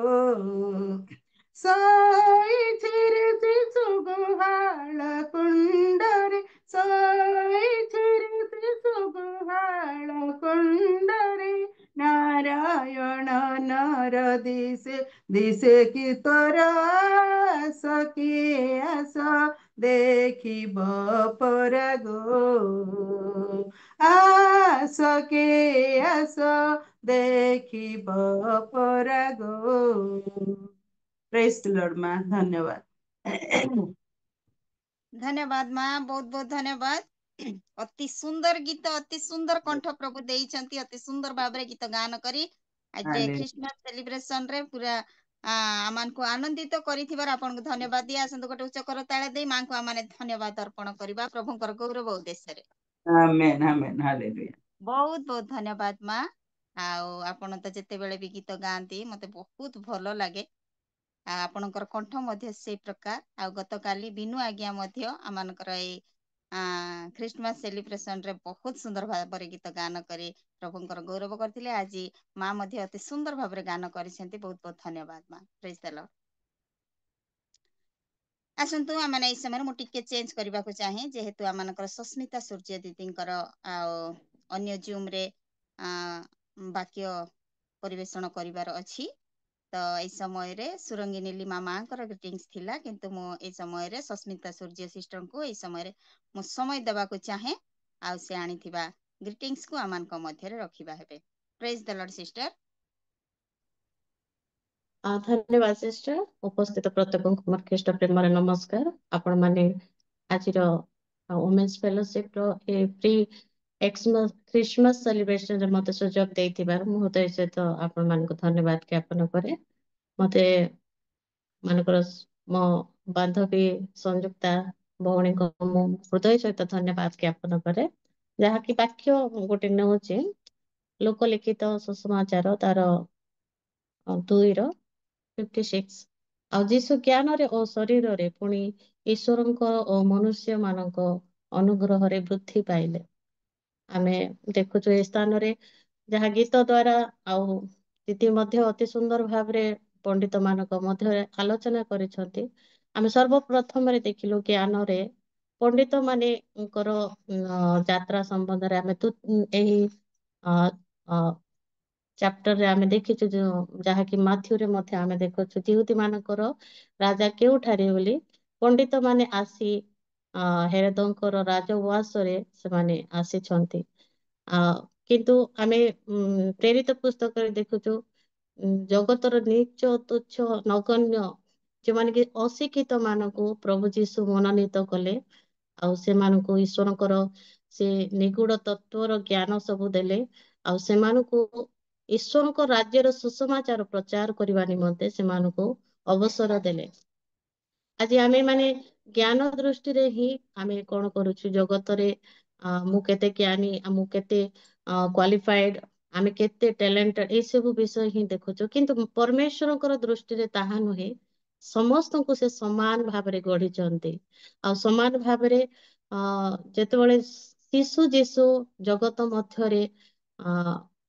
ଶୋଇଥିରେ ଶିଶୁ ଗୁହାଳ କୁଣ୍ଡରେ, ଶୋଇଥିରେ ଶିଶୁ ଗୁହାଳ କୁଣ୍ଡରେ, ନାରାୟଣ ନର ଦିଶେ କି ତୋର, ଆସ କେ ଆସ ଦେଖିବ ପରାଗ, ଆସ କେ ଆସ ଦେଖିବ ପରାଗ। ପ୍ରେଜ୍ ଦି ଲର୍ଡ ମା, ଧନ୍ୟବାଦ। ଧନ୍ୟବାଦ ମା, ବହୁତ ବହୁତ ଧନ୍ୟବାଦ। ଅତି ସୁନ୍ଦର ଗୀତ, ଅତି ସୁନ୍ଦର କଣ୍ଠ ପ୍ରଭୁ ଦେଇଛନ୍ତି, ଅତି ସୁନ୍ଦର ଭାବରେ ଗୀତ ଗାନ କରି ଆଜି ହାଲେ ଖ୍ରୀଷ୍ଟମାସ ସେଲିବ୍ରେସନ ରେ ପୁରା ଆମମାନଙ୍କୁ ଆନନ୍ଦିତ କରିଥିବାର ଆପଣଙ୍କୁ ଧନ୍ୟବାଦ ଦିଏ। ଆସନ୍ତୁ ଗୋଟେ ଉଚ୍ଚ କରତାଳ ଦେଇ ମାଙ୍କୁ ଆମମାନେ ଧନ୍ୟବାଦ ଅର୍ପଣ କରିବା ପ୍ରଭୁଙ୍କର ଗୌରବ ଉଦ୍ଦେଶ୍ୟରେ। ଆମେନ୍ ଆମେନ୍ ହାଲେଲୁୟା। ବହୁତ ବହୁତ ଧନ୍ୟବାଦ ମା। ଆଉ ଆପଣ ତ ଯେତେବେଳେ ବି ଗୀତ ଗାଆନ୍ତି ମତେ ବହୁତ ଭଲ ଲାଗେ। ଆଉ ଆପଣଙ୍କର କଣ୍ଠ ମଧ୍ୟ ସେଇ ପ୍ରକାର। ଆଉ ଗତକାଲି ବିନୁ ଆଜ୍ଞା ମଧ୍ୟ ଆମମାନଙ୍କର ଏଇ ଖ୍ରୀଷ୍ଟମାସ ସେଲିବ୍ରେସନ ରେ ବହୁତ ସୁନ୍ଦର ଭାବରେ ଗୀତ ଗାନ କରି ପ୍ରଭୁଙ୍କର ଗୌରବ କରିଥିଲେ। ଆଜି ମା ମଧ୍ୟ ଅତି ସୁନ୍ଦର ଭାବରେ ଗାନ କରିଛନ୍ତି। ବହୁତ ବହୁତ ଧନ୍ୟବାଦ ମା। ପ୍ରେଜ୍ ଦ ଲର୍ଡ। ଆସନ୍ତୁ ଆମମାନେ ଏଇ ସମୟରେ ମୁଁ ଟିକେ ଚେଞ୍ଜ କରିବାକୁ ଚାହେଁ, ଯେହେତୁ ଆମମାନଙ୍କର ସସ୍ମିତା ସୂର୍ଯ୍ୟ ଦିଦିଙ୍କର ଆଉ ଅନ୍ୟ ଜୁମ୍ ରେ ବାକ୍ୟ ପରିବେଷଣ କରିବାର ଅଛି। ତ ଏଇ ସମୟରେ ସୁରଙ୍ଗିନୀ ଲିମା ମାଙ୍କର ଗ୍ରିଟିଂସ୍ ଥିଲା, କିନ୍ତୁ ମୁଁ ଏଇ ସମୟରେ ସସ୍ମିତା ସୂର୍ଯ୍ୟ ସିଷ୍ଟରଙ୍କୁ ଏଇ ସମୟରେ ମୁଁ ସମୟ ଦେବାକୁ ଚାହେଁ। ଆଉ ସେ ଆଣିଥିବା ଗ୍ରିଟିଂସ୍କୁ ଆମମାନଙ୍କ ମଧ୍ୟରେ ରଖିବା ହେବେ। ପ୍ରେଜ୍ ଦ ଲର୍ଡ ସିଷ୍ଟର। ଧନ୍ୟବାଦ ସିଷ୍ଟର। ଉପସ୍ଥିତ ପ୍ରତ୍ୟେକଙ୍କୁ ମୋର ଖ୍ରୀଷ୍ଟ ପ୍ରେମରେ ନମସ୍କାର। ଆପଣମାନେ ଆଜିର ଓମେନ୍ସ ଫେଲୋସିପ ର ଏ ପ୍ରି ଖ୍ରୀଷ୍ଟମାସ ସେଲିବ୍ରେସନ ରେ ମତେ ସୁଯୋଗ ଦେଇଥିବାରୁ ମୁଁ ହୃଦୟ ସହିତ ଆପଣମାନଙ୍କୁ ଧନ୍ୟବାଦ ଜ୍ଞାପନ କରେ। ମତେ ମାନଙ୍କର ମୋ ବାନ୍ଧବୀ ସଂଯୁକ୍ତା ଭଉଣୀଙ୍କ ମୁଁ ହୃଦୟ ସହିତ ଧନ୍ୟବାଦ ଜ୍ଞାପନ କରେ। ଯାହାକି ବାକ୍ୟ ଗୋଟେ ନେଉଛି ଲୋକଲିଖିତ ସୁସମାଚାର ତାର 2:56। ଆଉ ଯୀଶୁ ଜ୍ଞାନରେ ଓ ଶରୀରରେ ପୁଣି ଈଶ୍ୱରଙ୍କ ଓ ମନୁଷ୍ୟ ମାନଙ୍କ ଅନୁଗ୍ରହରେ ବୃଦ୍ଧି ପାଇଲେ। ଆମେ ଦେଖୁଛୁ ଏ ସ୍ଥାନରେ ଯାହା ଗୀତ ଦ୍ଵାରା ଆଉ ଦିଦି ମଧ୍ୟ ଅତି ସୁନ୍ଦର ଭାବରେ ପଣ୍ଡିତ ମାନଙ୍କ ମଧ୍ୟରେ ଆଲୋଚନା କରିଛନ୍ତି। ଆମେ ସର୍ବପ୍ରଥମରେ ଦେଖିଲୁ ଜ୍ଞାନରେ ପଣ୍ଡିତ ମାନଙ୍କର ଯାତ୍ରା ସମ୍ବନ୍ଧରେ ଆମେ ଏହି ଚାପ୍ଟରରେ ଆମେ ଦେଖିଛୁ ଯାହାକି ମାଥ୍ୟୁରେ ମଧ୍ୟ ଆମେ ଦେଖୁଛୁ ଯିହୁଦୀ ମାନଙ୍କର ରାଜା କେଉଁଠାରେ ବୋଲି ପଣ୍ଡିତ ମାନେ ଆସି ହେରୋଦଙ୍କର ରାଜଉଆସରେ ସେମାନେ ଆସିଛନ୍ତି। କିନ୍ତୁ ଆମେ ପ୍ରେରିତ ପୁସ୍ତକରେ ଦେଖୁଛୁ ଜଗତର ନୀଚ ତୁଚ୍ଛ ନଗଣ୍ୟ ଯୋଉମାନେ କି ଅଶିକ୍ଷିତ ମାନଙ୍କୁ ପ୍ରଭୁ ଯୀଶୁ ମନୋନୀତ କଲେ। ଆଉ ସେମାନଙ୍କୁ ଈଶ୍ୱରଙ୍କର ସେ ନିଗୁଡ ତତ୍ଵର ଜ୍ଞାନ ସବୁ ଦେଲେ। ଆଉ ସେମାନଙ୍କୁ ଈଶ୍ୱରଙ୍କ ରାଜ୍ୟର ସୁସମାଚାର ପ୍ରଚାର କରିବା ନିମନ୍ତେ ସେମାନଙ୍କୁ ଅବସର ଦେଲେ। ଆଜି ଆମେ ମାନେ ଜ୍ଞାନ ଦୃଷ୍ଟିରେ ହିଁ ଆମେ କଣ କରୁଛୁ ଜଗତରେ ମୁଁ କେତେ ଜ୍ଞାନୀ, ମୁଁ କେତେ କ୍ୱାଲିଫାଏଡ, ଆମେ କେତେ ଟ୍ୟାଲେଣ୍ଟେଡ, ଏଇ ସବୁ ବିଷୟ ହିଁ ଦେଖୁଛୁ। କିନ୍ତୁ ପରମେଶ୍ୱରଙ୍କର ଦୃଷ୍ଟିରେ ତାହା ନୁହେଁ। ସମସ୍ତଙ୍କୁ ସେ ସମାନ ଭାବରେ ଗଢିଛନ୍ତି। ଆଉ ସମାନ ଭାବରେ ଯେତେବେଳେ ଶିଶୁ ଯୀଶୁ ଜଗତ ମଧ୍ୟରେ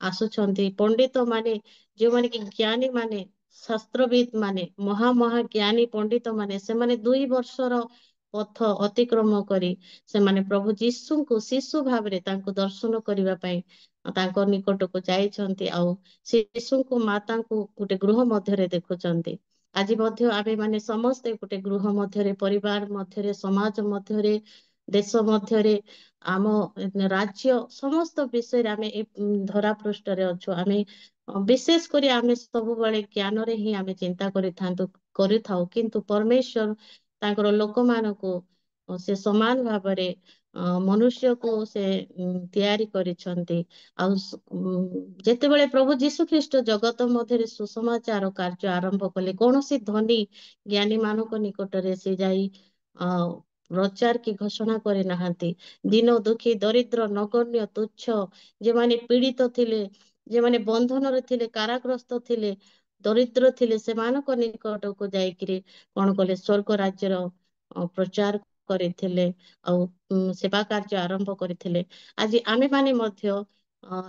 ଆସୁଛନ୍ତି, ପଣ୍ଡିତ ମାନେ ଯୋଉମାନେ କି ଜ୍ଞାନୀ ମାନେ ଶାସ୍ତ୍ରବିଦ ମାନେ ମହା ଜ୍ଞାନୀ ମାନେ ସେମାନେ 2 ବର୍ଷର ପଥ ଅତିକ୍ରମ କରି ସେମାନେ ପ୍ରଭୁ ଯୀଶୁଙ୍କୁ ଶିଶୁ ଭାବରେ ତାଙ୍କୁ ଦର୍ଶନ କରିବା ପାଇଁ ତାଙ୍କ ନିକଟକୁ ଯାଇଛନ୍ତି। ଆଉ ଶିଶୁଙ୍କୁ ମାତାଙ୍କୁ ଗୋଟେ ଗୃହ ମଧ୍ୟରେ ଦେଖୁଛନ୍ତି। ଆଜି ମଧ୍ୟ ଆମେ ମାନେ ସମସ୍ତେ ଗୋଟେ ଗୃହ ମଧ୍ୟରେ, ପରିବାର ମଧ୍ୟରେ, ସମାଜ ମଧ୍ୟରେ, ଦେଶ ମଧ୍ୟରେ, ଆମ ରାଜ୍ୟ ସମସ୍ତ ବିଷୟରେ ଆମେ ଏ ଧରା ପୃଷ୍ଠରେ ଅଛୁ। ଆମେ ବିଶେଷ କରି ଆମେ ସବୁବେଳେ ଜ୍ଞାନରେ ହିଁ ଆମେ ଚିନ୍ତା କରିଥାଉ। କିନ୍ତୁ ପରମେଶ୍ୱର ତାଙ୍କର ଲୋକମାନଙ୍କୁ ସେ ସମାନ ଭାବରେ ମନୁଷ୍ୟକୁ ସେ ତିଆରି କରିଛନ୍ତି। ଆଉ ଯେତେବେଳେ ପ୍ରଭୁ ଯୀଶୁ ଖ୍ରୀଷ୍ଟ ଜଗତ ମଧ୍ୟରେ ସୁସମାଚାର କାର୍ଯ୍ୟ ଆରମ୍ଭ କଲେ, କୌଣସି ଧନୀ ଜ୍ଞାନୀ ମାନଙ୍କ ନିକଟରେ ସେ ଯାଇ ପ୍ରଚାର କି ଘୋଷଣା କରିନାହାନ୍ତି। ଦିନ ଦୁଃଖୀ, ଦରିଦ୍ର, ନଗଣ୍ୟ, ତୁଚ୍ଛ, ଯେମାନେ ପୀଡିତ ଥିଲେ, ଯେମାନେ ବନ୍ଧନରେ ଥିଲେ, କାରାଗ୍ରସ୍ତ ଥିଲେ, ଦରିଦ୍ର ଥିଲେ, ସେମାନଙ୍କ ନିକଟକୁ ଯାଇକିରି କଣ କଲେ, ସ୍ୱର୍ଗ ରାଜ୍ୟର ପ୍ରଚାର କରିଥିଲେ। ଆଉ ସେବା କାର୍ଯ୍ୟ ଆରମ୍ଭ କରିଥିଲେ। ଆଜି ଆମେ ମାନେ ମଧ୍ୟ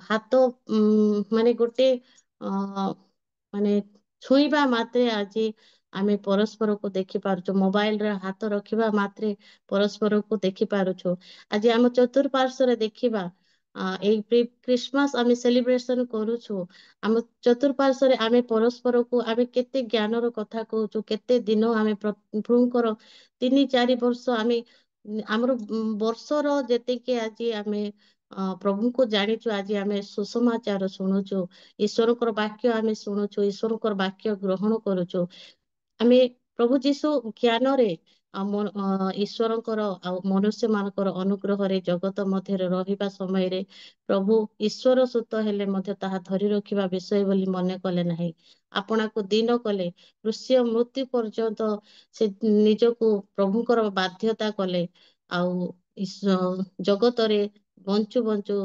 ହାତ ମାନେ ଗୋଟେ ମାନେ ଛୁଇଁବା ମାତ୍ରେ ଆଜି ଆମେ ପରସ୍ପରକୁ ଦେଖି ପାରୁଛୁ। ମୋବାଇଲରେ ହାତ ରଖିବା ମାତ୍ରେ ପରସ୍ପରକୁ ଦେଖି ପାରୁଛୁ। ଆଜି ଆମ ଚତୁଃପାର୍ଶ୍ଵରେ ଦେଖିବା ଏଇ ଖ୍ରୀଷ୍ଟମାସ ଆମେ ସେଲିବ୍ରେସନ କରୁଛୁ। ଆମ ଚତୁଃପାର୍ଶ୍ଵରେ ଆମେ ପରସ୍ପରକୁ ଆମେ କେତେ ଜ୍ଞାନର କଥା କହୁଛୁ। କେତେ ଦିନ ଆମେ ପ୍ରଭୁଙ୍କର 3-4 ବର୍ଷ ଆମେ ଆମର ବର୍ଷର ଯେତିକି ଆଜି ଆମେ ପ୍ରଭୁଙ୍କୁ ଜାଣିଛୁ, ଆଜି ଆମେ ସୁସମାଚାର ଶୁଣୁଛୁ, ଈଶ୍ୱରଙ୍କର ବାକ୍ୟ ଆମେ ଶୁଣୁଛୁ, ଈଶ୍ୱରଙ୍କର ବାକ୍ୟ ଗ୍ରହଣ କରୁଛୁ। ଆମେ ପ୍ରଭୁ ଯୀଶୁ ଜ୍ଞାନରେ ଈଶ୍ୱରଙ୍କର ଆଉ ମନୁଷ୍ୟ ମାନଙ୍କର ଅନୁଗ୍ରହରେ ଜଗତ ମଧ୍ୟରେ ରହିବା ସମୟରେ ପ୍ରଭୁ ଈଶ୍ୱର ସୁତ ହେଲେ ମଧ୍ୟ ତାହା ଧରି ରଖିବା ବିଷୟ ବୋଲି ମନେ କଲେ ନାହିଁ। ଆପଣାକୁ ଦିନ କଲେ, କୃଷ୍ୟ ମୃତ୍ୟୁ ପର୍ଯ୍ୟନ୍ତ ସେ ନିଜକୁ ପ୍ରଭୁଙ୍କର ବାଧ୍ୟତା କଲେ। ଆଉ ଜଗତରେ ବଞ୍ଚୁ ବଞ୍ଚୁ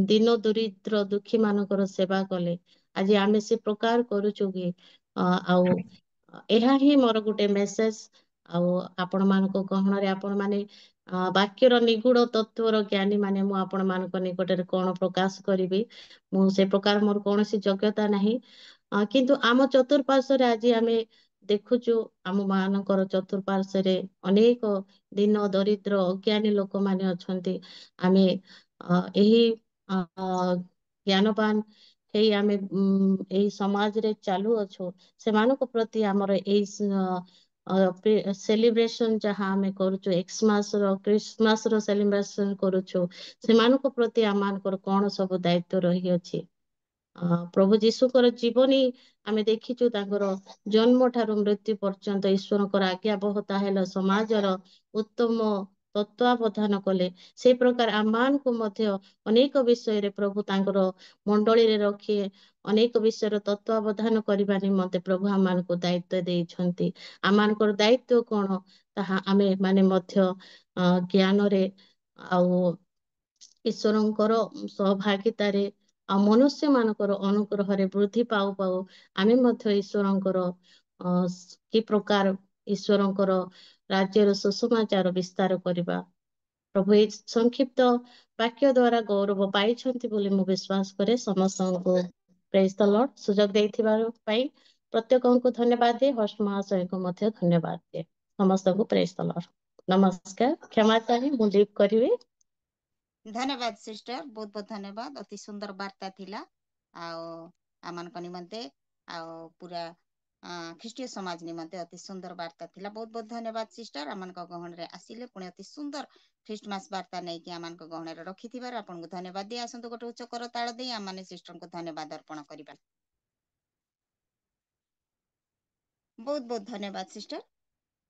ଦିନ ଦରିଦ୍ର ଦୁଃଖୀ ମାନଙ୍କର ସେବା କଲେ। ଆଜି ଆମେ ସେ ପ୍ରକାର କରୁଛୁ କି? ଆଉ ଏହା ହିଁ ମୋର ଗୋଟେ ମେସେଜ। ଆଉ ଆପଣ ମାନଙ୍କ ଗହଣରେ ଆପଣ ମାନେ ବାକ୍ୟର ନିଗୁଡ ତତ୍ଵର ଜ୍ଞାନୀ ମାନେ ମୁଁ ଆପଣ ମାନଙ୍କ ନିକଟରେ କଣ ପ୍ରକାଶ କରିବି। ମୁଁ ସେ ପ୍ରକାର ମୋର କୌଣସି ଯୋଗ୍ୟତା ନାହିଁ। କିନ୍ତୁ ଆମ ଚତୁଃପାର୍ଶ୍ଵରେ ଆଜି ଆମେ ଦେଖୁଛୁ, ଆମ ମାନଙ୍କର ଚତୁଃପାର୍ଶ୍ଵରେ ଅନେକ ଦୀନ ଦରିଦ୍ର ଅଜ୍ଞାନୀ ଲୋକମାନେ ଅଛନ୍ତି। ଆମେ ଏହି ଜ୍ଞାନବାନ ହେଇ ଆମେ ଏଇ ସମାଜରେ ଚାଲୁଅଛୁ। ସେମାନଙ୍କ ପ୍ରତି ଆମର ଏଇ ସେଲିବ୍ରେସନ ଯାହା ଆମେ କରୁଛୁ, ଖ୍ରୀଷ୍ଟମାସ ର ସେଲିବ୍ରେସନ କରୁଛୁ, ସେମାନଙ୍କ ପ୍ରତି ଆମମାନଙ୍କର କଣ ସବୁ ଦାୟିତ୍ଵ ରହିଅଛି। ପ୍ରଭୁ ଯୀଶୁଙ୍କର ଜୀବନୀ ଆମେ ଦେଖିଛୁ। ତାଙ୍କର ଜନ୍ମ ଠାରୁ ମୃତ୍ୟୁ ପର୍ଯ୍ୟନ୍ତ ଈଶ୍ୱରଙ୍କର ଆଜ୍ଞାବହତା ହେଲା ସମାଜର ଉତ୍ତମ ତତ୍ତ୍ୱାବଧାନ କଲେ ସେଇ ପ୍ରକାର ଆମମାନଙ୍କୁ ମଧ୍ୟ ଅନେକ ବିଷୟରେ ପ୍ରଭୁ ତାଙ୍କର ମଣ୍ଡଳୀରେ ରଖି ଅନେକ ବିଷୟର ତତ୍ତ୍ୱାବଧାନ କରିବା ନିମନ୍ତେ ପ୍ରଭୁ ଆମମାନଙ୍କୁ ଦାୟିତ୍ୱ ଦେଇଛନ୍ତି। ଆମମାନଙ୍କର ଦାୟିତ୍ୱ କଣ ତାହା ଆମେ ମାନେ ମଧ୍ୟ ଜ୍ଞାନରେ ଆଉ ଈଶ୍ୱରଙ୍କର ସହଭାଗିତାରେ ଆଉ ମନୁଷ୍ୟ ମାନଙ୍କର ଅନୁଗ୍ରହରେ ବୃଦ୍ଧି ପାଉ ପାଉ ଆମେ ମଧ୍ୟ ଈଶ୍ୱରଙ୍କର କି ପ୍ରକାର ଈଶ୍ୱରଙ୍କର ରାଜ୍ୟର ସୁସମାଚାର ବିସ୍ତାର କରିବା। ପ୍ରଭୁ ଏଇ ସଂକ୍ଷିପ୍ତ ବାକ୍ୟ ଦ୍ୱାରା ଗୌରବ ପାଇଛନ୍ତି ବୋଲି ମୁଁ ବିଶ୍ୱାସ କରେ। ସମସ୍ତଙ୍କୁ ପ୍ରେଜ୍ ଦ ଲର୍ଡ। ସୁଯୋଗ ଦେଇଥିବାର ପାଇଁ ପ୍ରତ୍ୟେକଙ୍କୁ ଧନ୍ୟବାଦ ଦିଏ। ହୋଷ୍ଟ ମହାଶୟଙ୍କୁ ମଧ୍ୟ ଧନ୍ୟବାଦ ଦିଏ। ସମସ୍ତଙ୍କୁ ପ୍ରେଜ୍ ଦ ଲର୍ଡ। ନମସ୍କାର। କ୍ଷମା ଚାହିଁ ମୁଁ ଲିଭ୍ କରିବି। ଧନ୍ୟବାଦ ସିଷ୍ଟର, ବହୁତ ବହୁତ ଧନ୍ୟବାଦ। ଅତି ସୁନ୍ଦର ବାର୍ତ୍ତା ଥିଲା ଆଉ ଆମମାନଙ୍କ ନିମନ୍ତେ ଆଉ ପୁରା ଖ୍ରୀଷ୍ଟୀୟ ସମାଜ ନିମନ୍ତେ ଅତି ସୁନ୍ଦର ବାର୍ତ୍ତା ଥିଲା। ବହୁତ ବହୁତ ଧନ୍ୟବାଦ ସିଷ୍ଟର। ଆମମାନଙ୍କ ଗହଣରେ ଆସିଲେ ପୁଣି ଅତି ସୁନ୍ଦର ଖ୍ରୀଷ୍ଟମାସ ବାର୍ତ୍ତା ନେଇକି ଆମମାନଙ୍କ ଗହଣରେ ରଖିଥିବାର ଆପଣଙ୍କୁ ଧନ୍ୟବାଦ ଦେଇ ଆସନ୍ତୁ ଗୋଟେ ଉଚ୍ଚ କରତାଳ ଦେଇ ଆମମାନେ ସିଷ୍ଟରଙ୍କୁ ଧନ୍ୟବାଦ ଅର୍ପଣ କରିବା। ବହୁତ ବହୁତ ଧନ୍ୟବାଦ ସିଷ୍ଟର।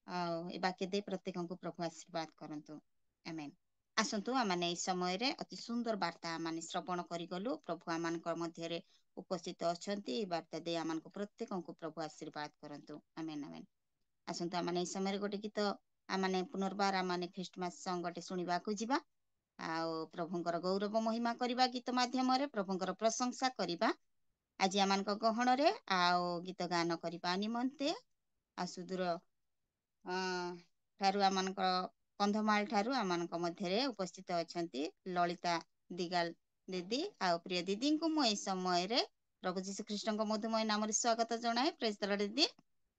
ଆଉ ଏ ବାକ୍ୟ ଦେଇ ପ୍ରତ୍ୟେକଙ୍କୁ ପ୍ରଭୁ ଆଶୀର୍ବାଦ କରନ୍ତୁ। ଆମେନ୍। ଆସନ୍ତୁ ଆମମାନେ ଏଇ ସମୟରେ ଅତି ସୁନ୍ଦର ବାର୍ତ୍ତା ଆମମାନେ ଶ୍ରବଣ କରିଗଲୁ। ପ୍ରଭୁ ଆମମାନଙ୍କ ମଧ୍ୟରେ ଉପସ୍ଥିତ ଅଛନ୍ତି। ଏହି ବାର୍ତ୍ତା ଦେଇ ଆମମାନଙ୍କୁ ପ୍ରତ୍ୟେକଙ୍କୁ ପ୍ରଭୁ ଆଶୀର୍ବାଦ କରନ୍ତୁ। ଆମେନ୍ ଆମେନ୍। ଆସନ୍ତୁ ଆମମାନେ ଏଇ ସମୟରେ ଗୋଟେ ଗୀତ ଆମମାନେ ପୁନର୍ବାର ଆମମାନେ ଖ୍ରୀଷ୍ଟମାସ ସଙ୍ଗ ଗୋଟେ ଶୁଣିବାକୁ ଯିବା ଆଉ ପ୍ରଭୁଙ୍କର ଗୌରବ ମହିମା କରିବା ଗୀତ ମାଧ୍ୟମରେ ପ୍ରଭୁଙ୍କର ପ୍ରଶଂସା କରିବା ଆଜି ଆମମାନଙ୍କ ଗହଣରେ ଆଉ ଗୀତ ଗାନ କରିବା ନିମନ୍ତେ ସୁଦୂର ଠାରୁ ଆମମାନଙ୍କ କନ୍ଧମାଳ ଠାରୁ ଆମମାନଙ୍କ ମଧ୍ୟରେ ଉପସ୍ଥିତ ଅଛନ୍ତି ଲଳିତା ଦିଗାଲ ଦିଦି ଆଉ ପ୍ରିୟ ଦିଦିଙ୍କୁ ମୁଁ ଏଇ ସମୟରେ ପ୍ରଭୁ ଯୀଶୁ ଖ୍ରୀଷ୍ଟଙ୍କ ମଧୁମୟ ନାମରେ ସ୍ୱାଗତ ଜଣାଏ। ପ୍ରେଜ୍ ଦ ଲର୍ଡ ଦିଦି।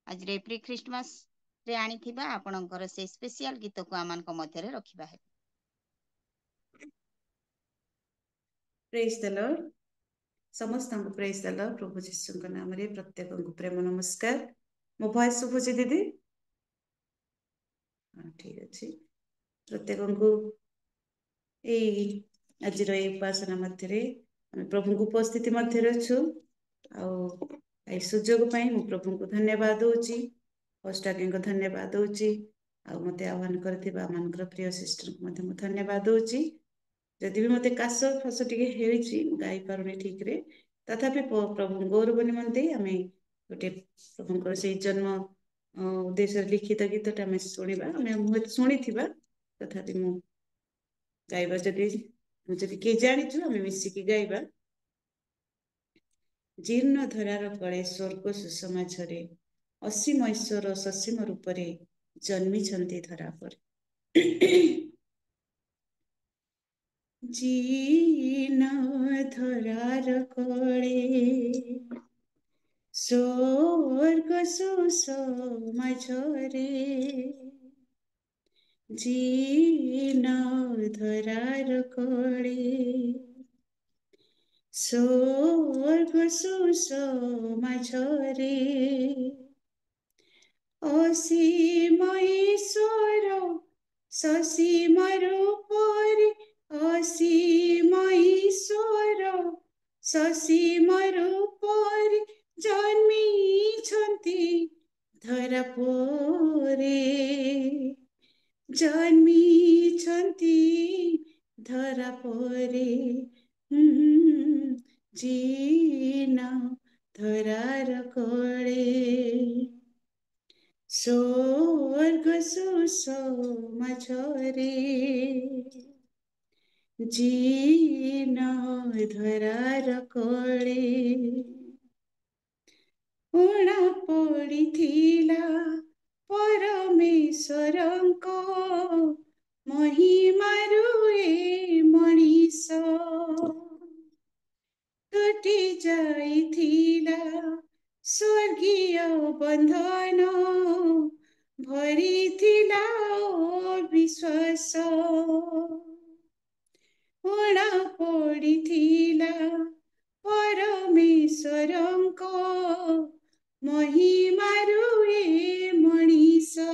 ଆଜିର ପ୍ରି ଖ୍ରୀଷ୍ଟମାସ ରେ ଆଣିଥିବା ଆପଣଙ୍କର ସେଇ ସ୍ପେଶିଆଲ ଗୀତକୁ ଆମମାନଙ୍କ ମଧ୍ୟରେ ରଖିବା ହେବ। ପ୍ରେଜ୍ ଦ ଲର୍ଡ। ସମସ୍ତଙ୍କୁ ପ୍ରେଜ୍ ଦ ଲର୍ଡ। ପ୍ରଭୁ ଯୀଶୁଙ୍କ ନାମରେ ପ୍ରତ୍ୟେକଙ୍କୁ ପ୍ରେମ ନମସ୍କାର। ମୋ ଭଏସ ଶୁଭୁଛି ଦିଦି? ଠିକ ଅଛି। ପ୍ରତ୍ୟେକଙ୍କୁ ଏଇ ଆଜିର ଏଇ ଉପାସନା ମଧ୍ୟରେ ଆମେ ପ୍ରଭୁଙ୍କ ଉପସ୍ଥିତି ମଧ୍ୟରେ ଅଛୁ ଆଉ ଏଇ ସୁଯୋଗ ପାଇଁ ମୁଁ ପ୍ରଭୁଙ୍କୁ ଧନ୍ୟବାଦ ଦଉଛି। ହୋଷ୍ଟାଲଙ୍କୁ ଧନ୍ୟବାଦ ଦଉଛି ଆଉ ମତେ ଆହ୍ୱାନ କରିଥିବା ଆମମାନଙ୍କର ପ୍ରିୟ ସିଷ୍ଟରଙ୍କୁ ମଧ୍ୟ ମୁଁ ଧନ୍ୟବାଦ ଦଉଛି। ଯଦି ବି ମତେ କାଶ ଫାସ ଟିକେ ହେଇଛି ଗାଇ ପାରୁନି ଠିକ ରେ ତଥାପି ପ୍ରଭୁ ଗୌରବ ନିମନ୍ତେ ଆମେ ଗୋଟେ ପ୍ରଭୁଙ୍କର ସେଇ ଜନ୍ମ ଉଦ୍ଦେଶ୍ୟରେ ଲିଖିତ ଗୀତଟା ଆମେ ଶୁଣିବା। ଆମେ ହୁଏତ ଶୁଣିଥିବା ତଥାପି ମୁଁ ଗାଇବା ଯଦି କିଏ ଜାଣିଛୁ ଆମେ ମିଶିକି ଗାଇବା। ଜୀର୍ଣ୍ଣ ଧରାର କଳେ ସ୍ୱର୍ଗ ସୁଷମାଝରେ ଅସୀମ ଐଶ୍ୱର ସସୀମ ରୂପରେ ଜନ୍ମିଛନ୍ତି ଧରା ପରେ। ଜୀର୍ଣ୍ଣ ଧରାର କଳେ ସ୍ୱର୍ଗ ସୁଷମାଝରେ ଜୀର୍ଣ୍ଣ ଧରାର କଳେ ସ୍ୱର୍ଗ ସୁଷମାଝରେ ଅସୀମ ଈଶ୍ୱର ସସୀମ ରୂପରେ ଅସୀମ ଈଶ୍ୱର ସସୀମ ରୂପରେ ଜନ୍ମିଛନ୍ତି ଧରା ପରେ ଜନ୍ମିଛନ୍ତି ଧରା ପରେ ଜୀର୍ଣ୍ଣ ଧରାର କଳେ ସ୍ୱର୍ଗ ସୁଷମାଝରେ ଜୀର୍ଣ୍ଣ ଧରାର କଳେ ଊଣା ପଡ଼ିଥିଲା ପରମେଶ୍ୱରଙ୍କ ମହିମାରୁ ଏ ମଣିଷ ତୁଟି ଯାଇଥିଲା ସ୍ୱର୍ଗୀୟ ବନ୍ଧନ ଭରିଥିଲା ବିଶ୍ୱାସ ଊଣା ପଡ଼ିଥିଲା ପରମେଶ୍ୱରଙ୍କ ମହିମାରୁ ଏ ମଣିଷ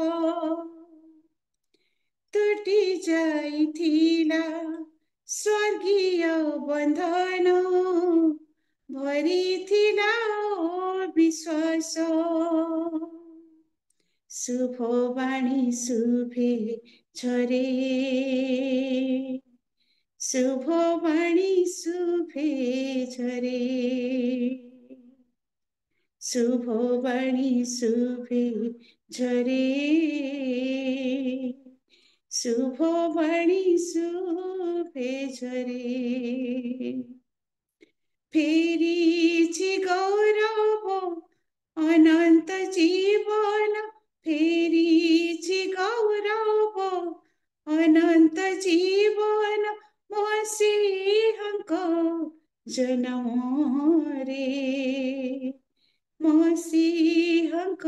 ତୁଟି ଯାଇଥିଲା ସ୍ୱର୍ଗୀୟ ବନ୍ଧନ ଭରିଥିଲା ବିଶ୍ୱାସ শুভবাণী শুভে ঝরে, শুভবাণী শুভে ঝরে, শুভবাণী শুভে ঝরে, শুভবাণী শুভে ঝরে। ফেরিছি গৌরব অনন্ত জীবন, ফেরিছি গৌরব অনন্ত জীবন, মসিহଙ୍କ জনমରେ, ମସିହଙ୍କ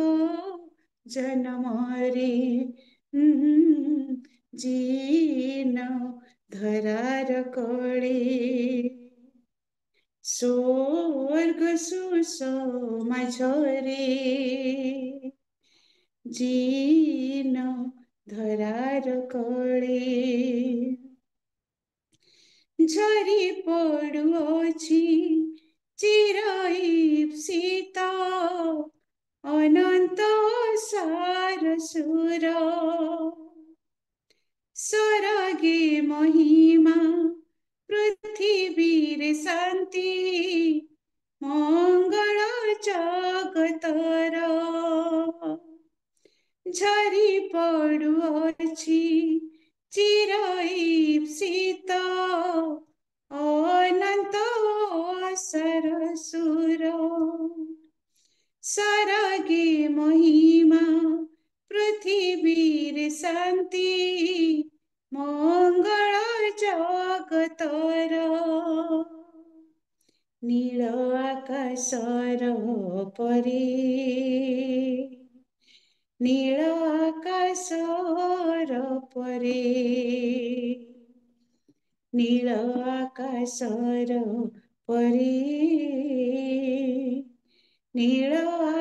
ଜନମରେ ଜିନ ଧରାର କଳେ, ସ୍ୱର୍ଗ ସୁଷମାଝରେ ଜିନ ଧରାର କଳେ। ঝরি পড়ুଅଛି চিର ঈপ্ସିତ ଅନନ୍ତ ସାର ସୁର, ସ୍ୱର୍ଗେ ମହିମା ପୃଥିବୀରେ ଶାନ୍ତି, ମଙ୍ଗଳ ଜଗତର। ঝরি পড়ুଅଛି চির ঈপ্ସିତ ଅନନ୍ତ ସାର ସୁର, ସ୍ୱର୍ଗେ ମହିମା ପୃଥିବୀରେ ଶାନ୍ତି, ମଙ୍ଗଳ ଜଗତର। ନୀଳ ଆକାଶର ପରି, ନୀଳ ଆକାଶର ପରି, ନୀଳ ଆକାଶର ପରି, ନୀଳ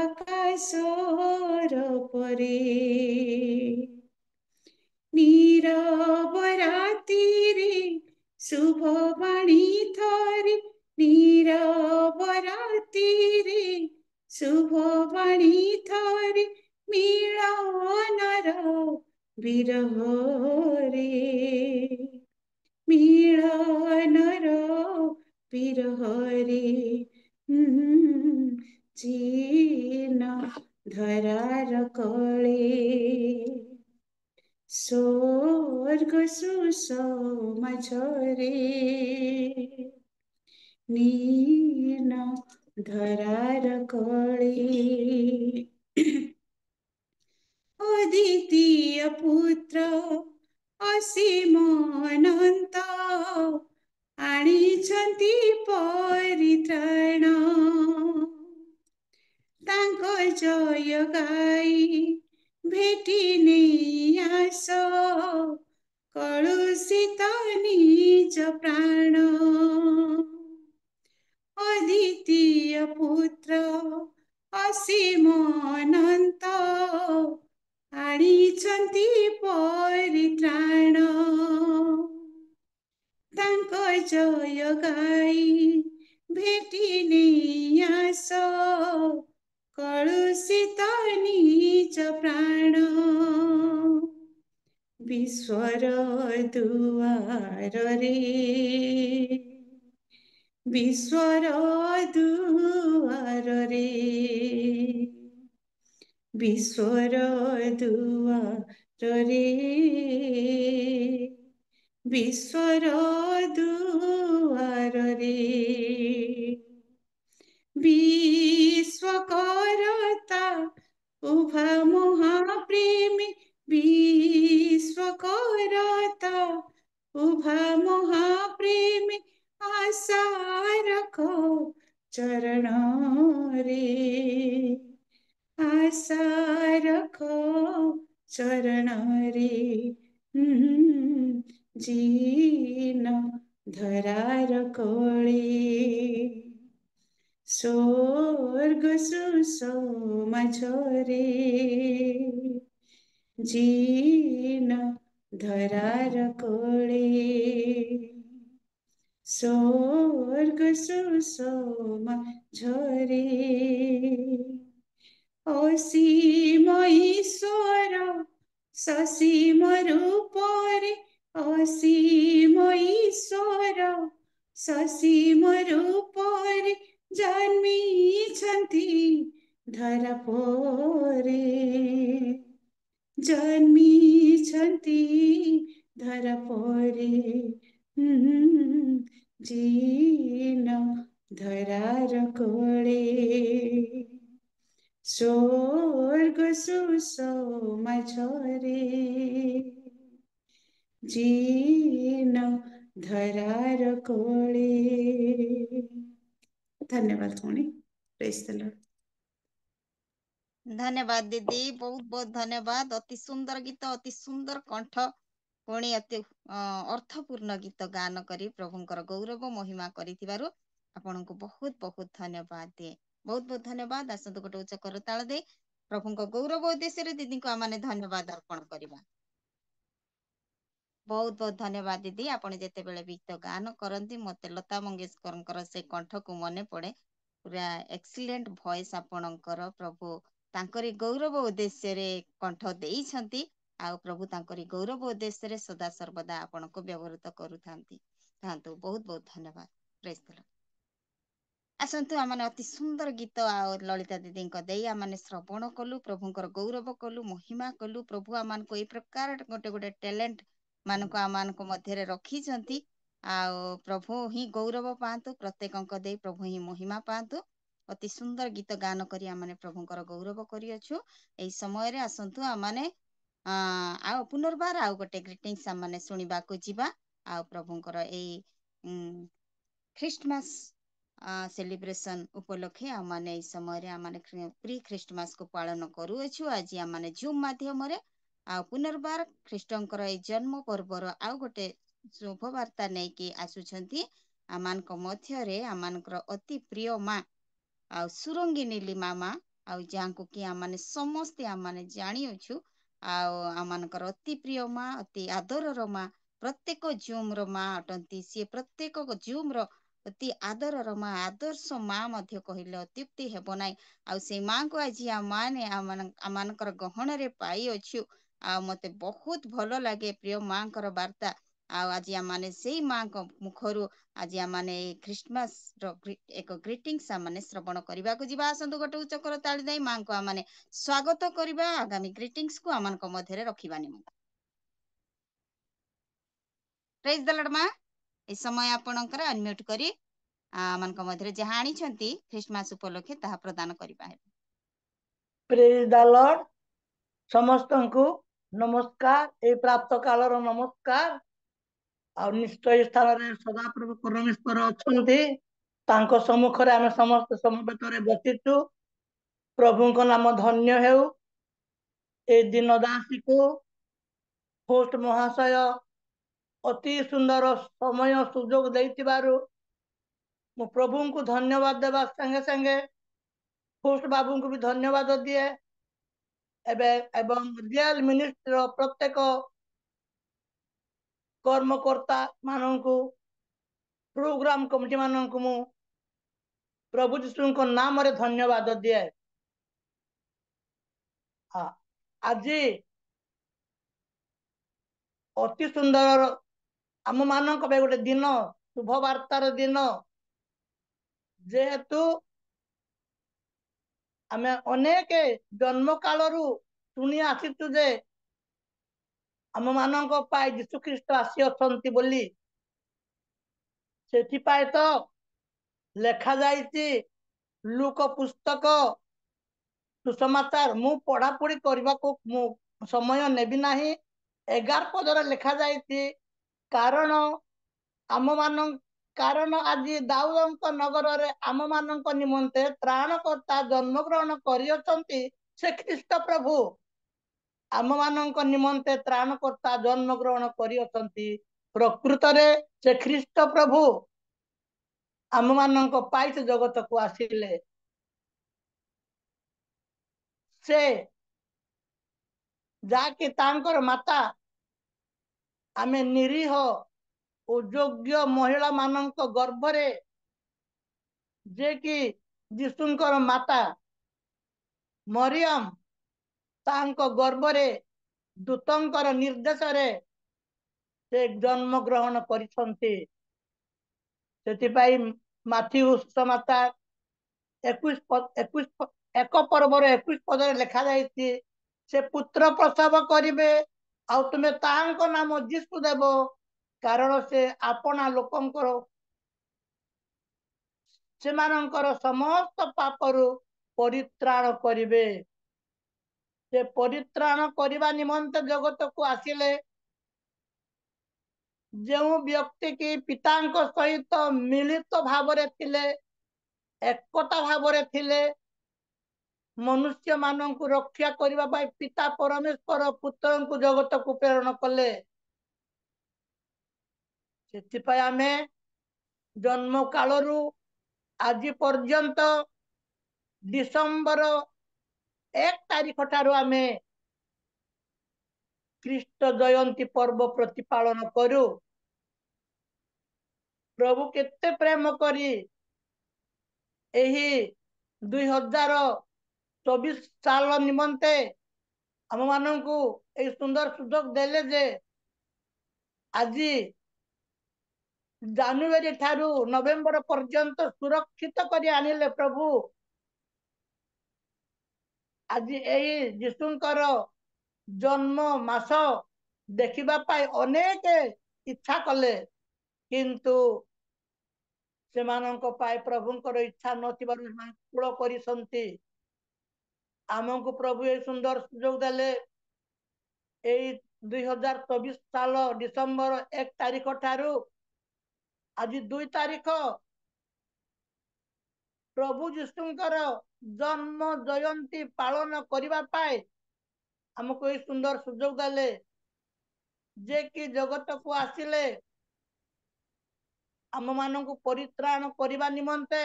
ଆକାଶର ପରି। নীরব রাতিরে শুভবাণী ধরে, নীরব রাতিরে শুভবাণী ধরে, মিলনর বিরহরে, মিলনর বিরহরে জিন ধরার কଳେ, স্বর্গ সুষমাঝরে নীন ধরার কଳେ। অদ্বিতীয় পুত্র অসীମ ଅନନ୍ତ, ଆଣିଛନ୍ତି ପରିତ୍ରାଣ, ତାଙ୍କ ଜୟ ଗାଇ ଭେଟି ନେଇ ଆସ, କଳୁଷିତ ନିଜ ପ୍ରାଣ। ଅଦ୍ୱିତୀୟ ପୁତ୍ର ଅସୀମ ଅନନ୍ତ, ଆଣିଛନ୍ତି ପରିତ୍ରାଣ, ତାଙ୍କ ଜୟ ଗାଇ ଭେଟି ନେଇ ଆସ, କଳୁଷିତ ନିଜ ପ୍ରାଣ। ବିଶ୍ୱର ଦୁଆରରେ, ବିଶ୍ୱର ଦୁଆରରେ, ବିଶ୍ୱର ଦୁଆରରେ, ବିଶ୍ୱର ଦୁଆରରେ, ବିଶ୍ୱକର୍ତ୍ତା ଉଭା ମହାପ୍ରେମୀ, ବିଶ୍ୱକର୍ତ୍ତା ଉଭା ମହାପ୍ରେମୀ, ଆଶା ରଖ ଚରଣରେ, ଆଶା ରଖ ଚରଣରେ ଜିନ ଧରାର କଳେ, ସ୍ୱର୍ଗ ସୁଷମାଝରେ ଜିନ ଧରାର କଳେ, ସ୍ୱର୍ଗ ସୁଷମାଝରେ ଅସୀମ ଈଶ୍ୱର ସସୀମ ରୂପରେ, ଅସୀମ ଈଶ୍ୱର ସସୀମ ରୂପରେ ଜନ୍ମିଛନ୍ତି ଧରା ପରେ, ଜନ୍ମିଛନ୍ତି ଧରା ପରେ। ଜିନ ଧରାର କୋଳେ, ସ୍ୱର୍ଗ ସୁଷମାଝରେ, ଜିନ ଧରାର କୋଳେ। ଧନ୍ୟବାଦ ଭଉଣୀ। ପ୍ରେଜ୍ ଦ ଲର୍ଡ। ଧନ୍ୟବାଦ ଦିଦି, ବହୁତ ବହୁତ ଧନ୍ୟବାଦ। ଅତି ସୁନ୍ଦର ଗୀତ, ଅତି ସୁନ୍ଦର କଣ୍ଠ, ପୁଣି ଅତି ଅର୍ଥପୂର୍ଣ୍ଣ ଗୀତ ଗାନ କରି ପ୍ରଭୁଙ୍କର ଗୌରବ ମହିମା କରିଥିବାରୁ ଆପଣଙ୍କୁ ବହୁତ ବହୁତ ଧନ୍ୟବାଦ ଦିଏ। ବହୁତ ବହୁତ ଧନ୍ୟବାଦ। ଆସନ୍ତୁ ଗୋଟେ ଉଚ୍ଚ କରତାଳ ଦେଇ ପ୍ରଭୁଙ୍କ ଗୌରବ ଉଦ୍ଦେଶ୍ୟରେ ଦିଦିଙ୍କୁ ଆମେ ଧନ୍ୟବାଦ ଅର୍ପଣ କରିବା। ବହୁତ ବହୁତ ଧନ୍ୟବାଦ ଦିଦି। ଆପଣ ଯେତେବେଳେ ଗୀତ ଗାନ କରନ୍ତି ମତେ ଲତା ମଙ୍ଗେଶକରଙ୍କର ସେ କଣ୍ଠକୁ ମନେ ପଡେ। ପୁରା ଏକ୍ସିଲେଣ୍ଟ ଭଏସ ଆପଣଙ୍କର। ପ୍ରଭୁ ତାଙ୍କରି ଗୌରବ ଉଦ୍ଦେଶ୍ୟରେ କଣ୍ଠ ଦେଇଛନ୍ତି, ଆଉ ପ୍ରଭୁ ତାଙ୍କରି ଗୌରବ ଉଦ୍ଦେଶ୍ୟରେ ସଦା ସର୍ବଦା ଆପଣଙ୍କୁ ବ୍ୟବହୃତ କରୁଥାନ୍ତି। ବହୁତ ବହୁତ ଧନ୍ୟବାଦ। ପ୍ରେଜ୍ ଦ ଲର୍ଡ। ଆସନ୍ତୁ ଆମେ ଅତି ସୁନ୍ଦର ଗୀତ ଆଉ ଲଳିତା ଦିଦିଙ୍କ ଦେଇ ଆମେ ଶ୍ରବଣ କଲୁ, ପ୍ରଭୁଙ୍କର ଗୌରବ କଲୁ, ମହିମା କଲୁ। ପ୍ରଭୁ ଆମମାନଙ୍କୁ ଏଇ ପ୍ରକାର ଗୋଟେ ଗୋଟେ ଟ୍ୟାଲେଣ୍ଟ ମାନଙ୍କୁ ଆମମାନଙ୍କ ମଧ୍ୟରେ ରଖିଛନ୍ତି, ଆଉ ପ୍ରଭୁ ହିଁ ଗୌରବ ପାଆନ୍ତୁ, ପ୍ରତ୍ୟେକଙ୍କ ଦେଇ ପ୍ରଭୁ ହିଁ ମହିମା ପାଆନ୍ତୁ। ଅତି ସୁନ୍ଦର ଗୀତ ଗାନ କରି ଆମେ ପ୍ରଭୁଙ୍କର ଗୌରବ କରିଅଛୁ। ଏଇ ସମୟରେ ଆସନ୍ତୁ ଆମମାନେ ଆଉ ପୁନର୍ବାର ଆଉ ଗୋଟେ ଗ୍ରିଟିଂସ୍ ଆମେ ଶୁଣିବାକୁ ଯିବା। ଆଉ ପ୍ରଭୁଙ୍କର ଏଇ ଖ୍ରୀଷ୍ଟମାସ ସେଲିବ୍ରେସନ ଉପଲକ୍ଷେ ଆମେ ଏଇ ସମୟରେ ଆମେ ପ୍ରି ଖ୍ରୀଷ୍ଟମାସକୁ ପାଳନ କରୁଅଛୁ ଆଜି ଆମେ ଜୁମ୍ ମାଧ୍ୟମରେ। ଆଉ ପୁନର୍ବାର ଖ୍ରୀଷ୍ଟଙ୍କର ଏଇ ଜନ୍ମ ପର୍ବର ଆଉ ଗୋଟେ ଶୁଭବାର୍ତ୍ତା ନେଇକି ଆସୁଛନ୍ତି ଆମମାନଙ୍କ ମଧ୍ୟରେ। ଆମମାନଙ୍କର ଅତି ପ୍ରିୟ ମା ଆଉ ସୁରଙ୍ଗିନୀ ଲିମା ମା, ଆଉ ଯାହାଙ୍କୁ କି ଆମେ ସମସ୍ତେ ଆମେ ଜାଣିଅଛୁ, ଆଉ ଆମମାନଙ୍କର ଅତି ପ୍ରିୟ ମା, ଅତି ଆଦରର ମା, ପ୍ରତ୍ୟେକ ଜୁମ୍ ର ମା ଅଟନ୍ତି। ସିଏ ପ୍ରତ୍ୟେକ ଜୁମ୍ ର ଅତି ଆଦରର ମା, ଆଦର୍ଶ ମା ମଧ୍ୟ କହିଲେ ଅତ୍ୟୁକ୍ତି ହେବ ନାହିଁ। ଆଉ ସେଇ ମାଙ୍କୁ ଆଜି ଆମମାନଙ୍କର ଗହଣରେ ପାଇଅଛୁ। ଆଉ ମତେ ବହୁତ ଭଲ ଲାଗେ ପ୍ରିୟ ମାଙ୍କର ବାର୍ତ୍ତା। ଆଉ ଆଜି ଆମେ ସେଇ ମାଙ୍କ ମୁଖରୁ ଆଜି ଆମେ ଖ୍ରୀଷ୍ଟମାସ ର ଏକ ଗ୍ରିଟିଂସ୍ ଆମେ ଶ୍ରବଣ କରିବାକୁ ଯିବା। ଆସନ୍ତୁ ଗୋଟେ ଉଚ୍ଚ କରତାଳି ଦେଇ ମାଙ୍କୁ ଆମେ ସ୍ୱାଗତ କରିବା, ଆଗାମୀ ଗ୍ରିଟିଂସ୍ କୁ ଆମମାନଙ୍କ ମଧ୍ୟରେ ରଖିବା ନିମନ୍ତେ। ପ୍ରେଜ୍ ଦ ଲର୍ଡ। ମା ଏ ସମୟ ଆପଣଙ୍କର ଅନମ୍ୟୁଟ୍ କରି ଆମମାନଙ୍କ ମଧ୍ୟରେ ଯାହା ଆଣିଛନ୍ତି ଖ୍ରୀଷ୍ଟମାସ ଉପଲକ୍ଷେ ତାହା ପ୍ରଦାନ କରିବା ହେବ। ପ୍ରେଜ୍ ଦ ଲର୍ଡ। ସମସ୍ତଙ୍କୁ ନମସ୍କାର, ଏଇ ପ୍ରାପ୍ତ କାଳର ନମସ୍କାର। ଆଉ ନିଶ୍ଚୟ ସ୍ଥାନରେ ସଦାପ୍ରଭୁ ପରମେଶ୍ୱର ଅଛନ୍ତି, ତାଙ୍କ ସମ୍ମୁଖରେ ଆମେ ସମସ୍ତେ ସମବେତରେ ବସିଛୁ। ପ୍ରଭୁଙ୍କ ନାମ ଧନ୍ୟ ହେଉ। ଏ ଦିନ ଦାସୀକୁ ହୋଷ୍ଟ ମହାଶୟ ଅତି ସୁନ୍ଦର ସମୟ ସୁଯୋଗ ଦେଇଥିବାରୁ ମୁଁ ପ୍ରଭୁଙ୍କୁ ଧନ୍ୟବାଦ ଦେବା ସାଙ୍ଗେ ସାଙ୍ଗେ ହୋଷ୍ଟ ବାବୁଙ୍କୁ ବି ଧନ୍ୟବାଦ ଦିଏ। ଏବଂ ରିଏଲ ମିନିଷ୍ଟ୍ରିର ପ୍ରତ୍ୟେକ କର୍ମକର୍ତ୍ତା ମାନଙ୍କୁ, ପ୍ରୋଗ୍ରାମ କମିଟି ମାନଙ୍କୁ ମୁଁ ପ୍ରଭୁ ଯୀଶୁଙ୍କ ନାମରେ ଧନ୍ୟବାଦ ଦିଏ। ଆଜି ଅତି ସୁନ୍ଦର ଆମ ମାନଙ୍କ ପାଇଁ ଗୋଟେ ଦିନ, ଶୁଭ ବାର୍ତ୍ତାର ଦିନ। ଯେହେତୁ ଆମେ ଅନେକ ଜନ୍ମ କାଳରୁ ଶୁଣି ଆସିଛୁ ଯେ ଆମ ମାନଙ୍କ ପାଇଁ ଯୀଶୁ ଖ୍ରୀଷ୍ଟ ଆସିଅଛନ୍ତି ବୋଲି, ସେଥିପାଇଁ ତ ଲେଖା ଯାଇଛି ଲୁକ ପୁସ୍ତକ ସୁସମାଚାର। ମୁଁ ପଢାପଢି କରିବାକୁ ମୁଁ ସମୟ ନେବି ନାହିଁ। 11 ପଦରେ ଲେଖା ଯାଇଛି, କାରଣ ଆଜି ଦାଉଦଙ୍କ ନଗରରେ ଆମ ମାନଙ୍କ ନିମନ୍ତେ ତ୍ରାଣକର୍ତ୍ତା ଜନ୍ମଗ୍ରହଣ କରିଅଛନ୍ତି। ସେ ଖ୍ରୀଷ୍ଟ ପ୍ରଭୁ ଆମ ମାନଙ୍କ ନିମନ୍ତେ ତ୍ରାଣକର୍ତ୍ତା ଜନ୍ମଗ୍ରହଣ କରିଅଛନ୍ତି। ପ୍ରକୃତରେ ସେ ଖ୍ରୀଷ୍ଟ ପ୍ରଭୁ ଆମ ମାନଙ୍କ ପାଇଁ ସେ ଜଗତକୁ ଆସିଲେ। ସେ ଯାହାକି ତାଙ୍କର ମାତା ଆମେ ନିରୀହ ଓ ଯୋଗ୍ୟ ମହିଳା ମାନଙ୍କ ଗର୍ଭରେ, ଯେ କି ଯୀଶୁଙ୍କର ମାତା ମରିୟମ ତାଙ୍କ ଗର୍ଭରେ ଦୂତଙ୍କର ନିର୍ଦ୍ଦେଶରେ ସେ ଜନ୍ମ ଗ୍ରହଣ କରିଛନ୍ତି। ସେଥିପାଇଁ ମାଥିଉ ସୁସମାଚାର 1 ପର୍ବର 21 ପଦରେ ଲେଖାଯାଇଛି, ସେ ପୁତ୍ର ପ୍ରସବ କରିବେ ଆଉ ତୁମେ ତାଙ୍କ ନାମ ଯୀଶୁ ଦେବ, କାରଣ ସେ ଆପଣା ଲୋକଙ୍କର ସେମାନଙ୍କର ସମସ୍ତ ପାପରୁ ପରିତ୍ରାଣ କରିବେ। ସେ ପରିତ୍ରାଣ କରିବା ନିମନ୍ତେ ଜଗତକୁ ଆସିଲେ। ଯେଉଁ ବ୍ୟକ୍ତି କି ପିତାଙ୍କ ସହିତ ମିଳିତ ଭାବରେ ଥିଲେ, ଏକତା ଭାବରେ ଥିଲେ, ମନୁଷ୍ୟ ମାନଙ୍କୁ ରକ୍ଷା କରିବା ପାଇଁ ପିତା ପରମେଶ୍ୱର ପୁତ୍ରଙ୍କୁ ଜଗତକୁ ପ୍ରେରଣ କଲେ। ସେଥିପାଇଁ ଆମେ ଜନ୍ମ କାଳରୁ ଆଜି ପର୍ଯ୍ୟନ୍ତ ଡିସେମ୍ବର 1 ତାରିଖ ଠାରୁ ଆମେ ଖ୍ରୀଷ୍ଟ ଜୟନ୍ତୀ ପର୍ବ ପ୍ରତିପାଳନ କରୁ। ପ୍ରଭୁ କେତେ ପ୍ରେମ କରି ଏହି 2024 ସାଲ ନିମନ୍ତେ ଆମ ମାନଙ୍କୁ ଏହି ସୁନ୍ଦର ସୁଯୋଗ ଦେଲେ ଯେ ଆଜି ଜାନୁଆରୀ ଠାରୁ ନଭେମ୍ବର ପର୍ଯ୍ୟନ୍ତ ସୁରକ୍ଷିତ କରି ଆଣିଲେ। ପ୍ରଭୁ ଆଜି ଏହି ଯୀଶୁଙ୍କର ଜନ୍ମ ମାସ ଦେଖିବା ପାଇଁ ଅନେକ ଇଚ୍ଛା କଲେ, କିନ୍ତୁ ସେମାନଙ୍କ ପାଇଁ ପ୍ରଭୁଙ୍କର ଇଚ୍ଛା ନଥିବାରୁ ସେମାନେ କୂଳ କରିଛନ୍ତି। ଆମକୁ ପ୍ରଭୁ ଏହି ସୁନ୍ଦର ସୁଯୋଗ ଦେଲେ। ଏହି 2024 ସାଲ ଡିସେମ୍ବର 1 ତାରିଖ ଠାରୁ ଆଜି 2 ତାରିଖ ପ୍ରଭୁ ଯୀଶୁଙ୍କର ଜନ୍ମ ଜୟନ୍ତୀ ପାଳନ କରିବା ପାଇଁ ଆମକୁ ଏହି ସୁନ୍ଦର ସୁଯୋଗ ଦେଲେ, ଯେ କି ଜଗତକୁ ଆସିଲେ ଆମ ମାନଙ୍କୁ ପରିତ୍ରାଣ କରିବା ନିମନ୍ତେ,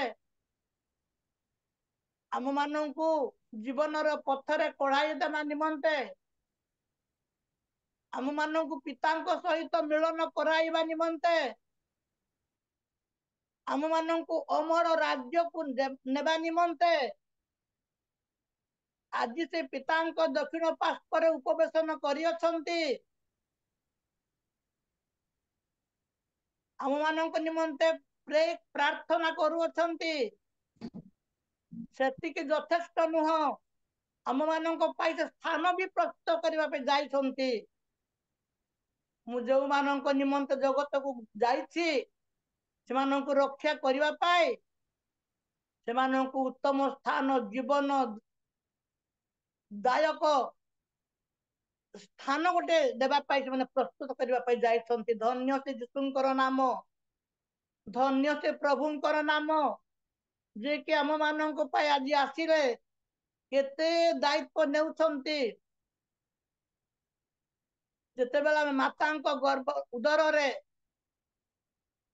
ଆମ ମାନଙ୍କୁ ଜୀବନର ପଥରେ କଢାଇ ଦେବା ନିମନ୍ତେ, ଆମ ମାନଙ୍କୁ ପିତାଙ୍କ ସହିତ ମିଳନ କରାଇବା ନିମନ୍ତେ, ଆମ ମାନଙ୍କୁ ଅମର ରାଜ୍ୟକୁ ନେବା ନିମନ୍ତେ ଆଜି ସେ ପିତାଙ୍କ ଦକ୍ଷିଣ ପାର୍ଶ୍ୱରେ ଉପବେଶନ କରିଅଛନ୍ତି। ଆମ ମାନଙ୍କ ନିମନ୍ତେ ପ୍ରାର୍ଥନା କରୁଅଛନ୍ତି। ସେତିକି ଯଥେଷ୍ଟ ନୁହଁ, ଆମ ମାନଙ୍କ ପାଇଁ ସେ ସ୍ଥାନ ବି ପ୍ରସ୍ତୁତ କରିବା ପାଇଁ ଯାଇଛନ୍ତି। ମୁଁ ଯେଉଁମାନଙ୍କ ନିମନ୍ତେ ଜଗତକୁ ଯାଇଛି ସେମାନଙ୍କୁ ରକ୍ଷା କରିବା ପାଇଁ, ସେମାନଙ୍କୁ ଉତ୍ତମ ସ୍ଥାନ ଜୀବନ ଦାୟକ ସ୍ଥାନ ଗୋଟେ ଦେବା ପାଇଁ ସେମାନେ ପ୍ରସ୍ତୁତ କରିବା ପାଇଁ ଯାଇଛନ୍ତି। ଧନ୍ୟ ସେ ଯୀଶୁଙ୍କର ନାମ, ଧନ୍ୟ ସେ ପ୍ରଭୁଙ୍କର ନାମ, ଯେ କି ଆମ ମାନଙ୍କ ପାଇଁ ଆଜି ଆସିଲେ କେତେ ଦାୟିତ୍ୱ ନେଉଛନ୍ତି। ଯେତେବେଳେ ଆମେ ମାତାଙ୍କ ଗର୍ଭ ଉଦରରେ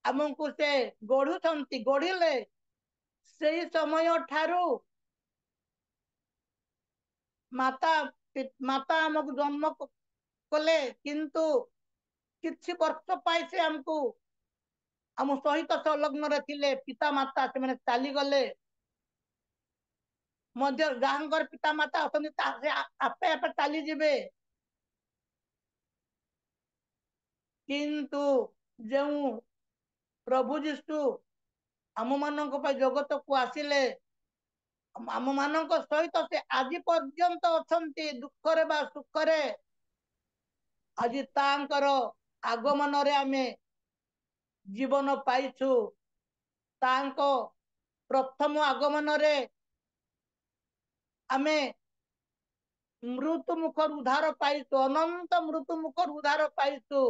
ଆମକୁ ସେ ଗଢୁଛନ୍ତି, ଗଢିଲେ, ସେଇ ସମୟ ଠାରୁ ମାତା ଆମକୁ ଜନ୍ମ କଲେ, କିନ୍ତୁ କିଛି ବର୍ଷ ପାଇଁ ସେ ଆମକୁ ଆମ ସହିତ ସଂଲଗ୍ନରେ ଥିଲେ। ପିତା ମାତା ସେମାନେ ଚାଲିଗଲେ ମଧ୍ୟ, ଯାହାଙ୍କର ପିତା ମାତା ଅଛନ୍ତି ସେ ଆପେ ଆପେ ଚାଲିଯିବେ, କିନ୍ତୁ ଯେଉଁ ପ୍ରଭୁ ଯୀଶୁ ଆମ ମାନଙ୍କ ପାଇଁ ଜଗତକୁ ଆସିଲେ, ଆମ ମାନଙ୍କ ସହିତ ସେ ଆଜି ପର୍ଯ୍ୟନ୍ତ ଅଛନ୍ତି। ଦୁଃଖରେ ବା ସୁଖରେ ଆଜି ତାଙ୍କର ଆଗମନରେ ଆମେ ଜୀବନ ପାଇଛୁ। ତାଙ୍କ ପ୍ରଥମ ଆଗମନରେ ଆମେ ମୃତ୍ୟୁ ମୁଖରୁ ଉଦ୍ଧାର ପାଇଛୁ, ଅନନ୍ତ ମୃତ୍ୟୁ ମୁଖରୁ ଉଦ୍ଧାର ପାଇଛୁ।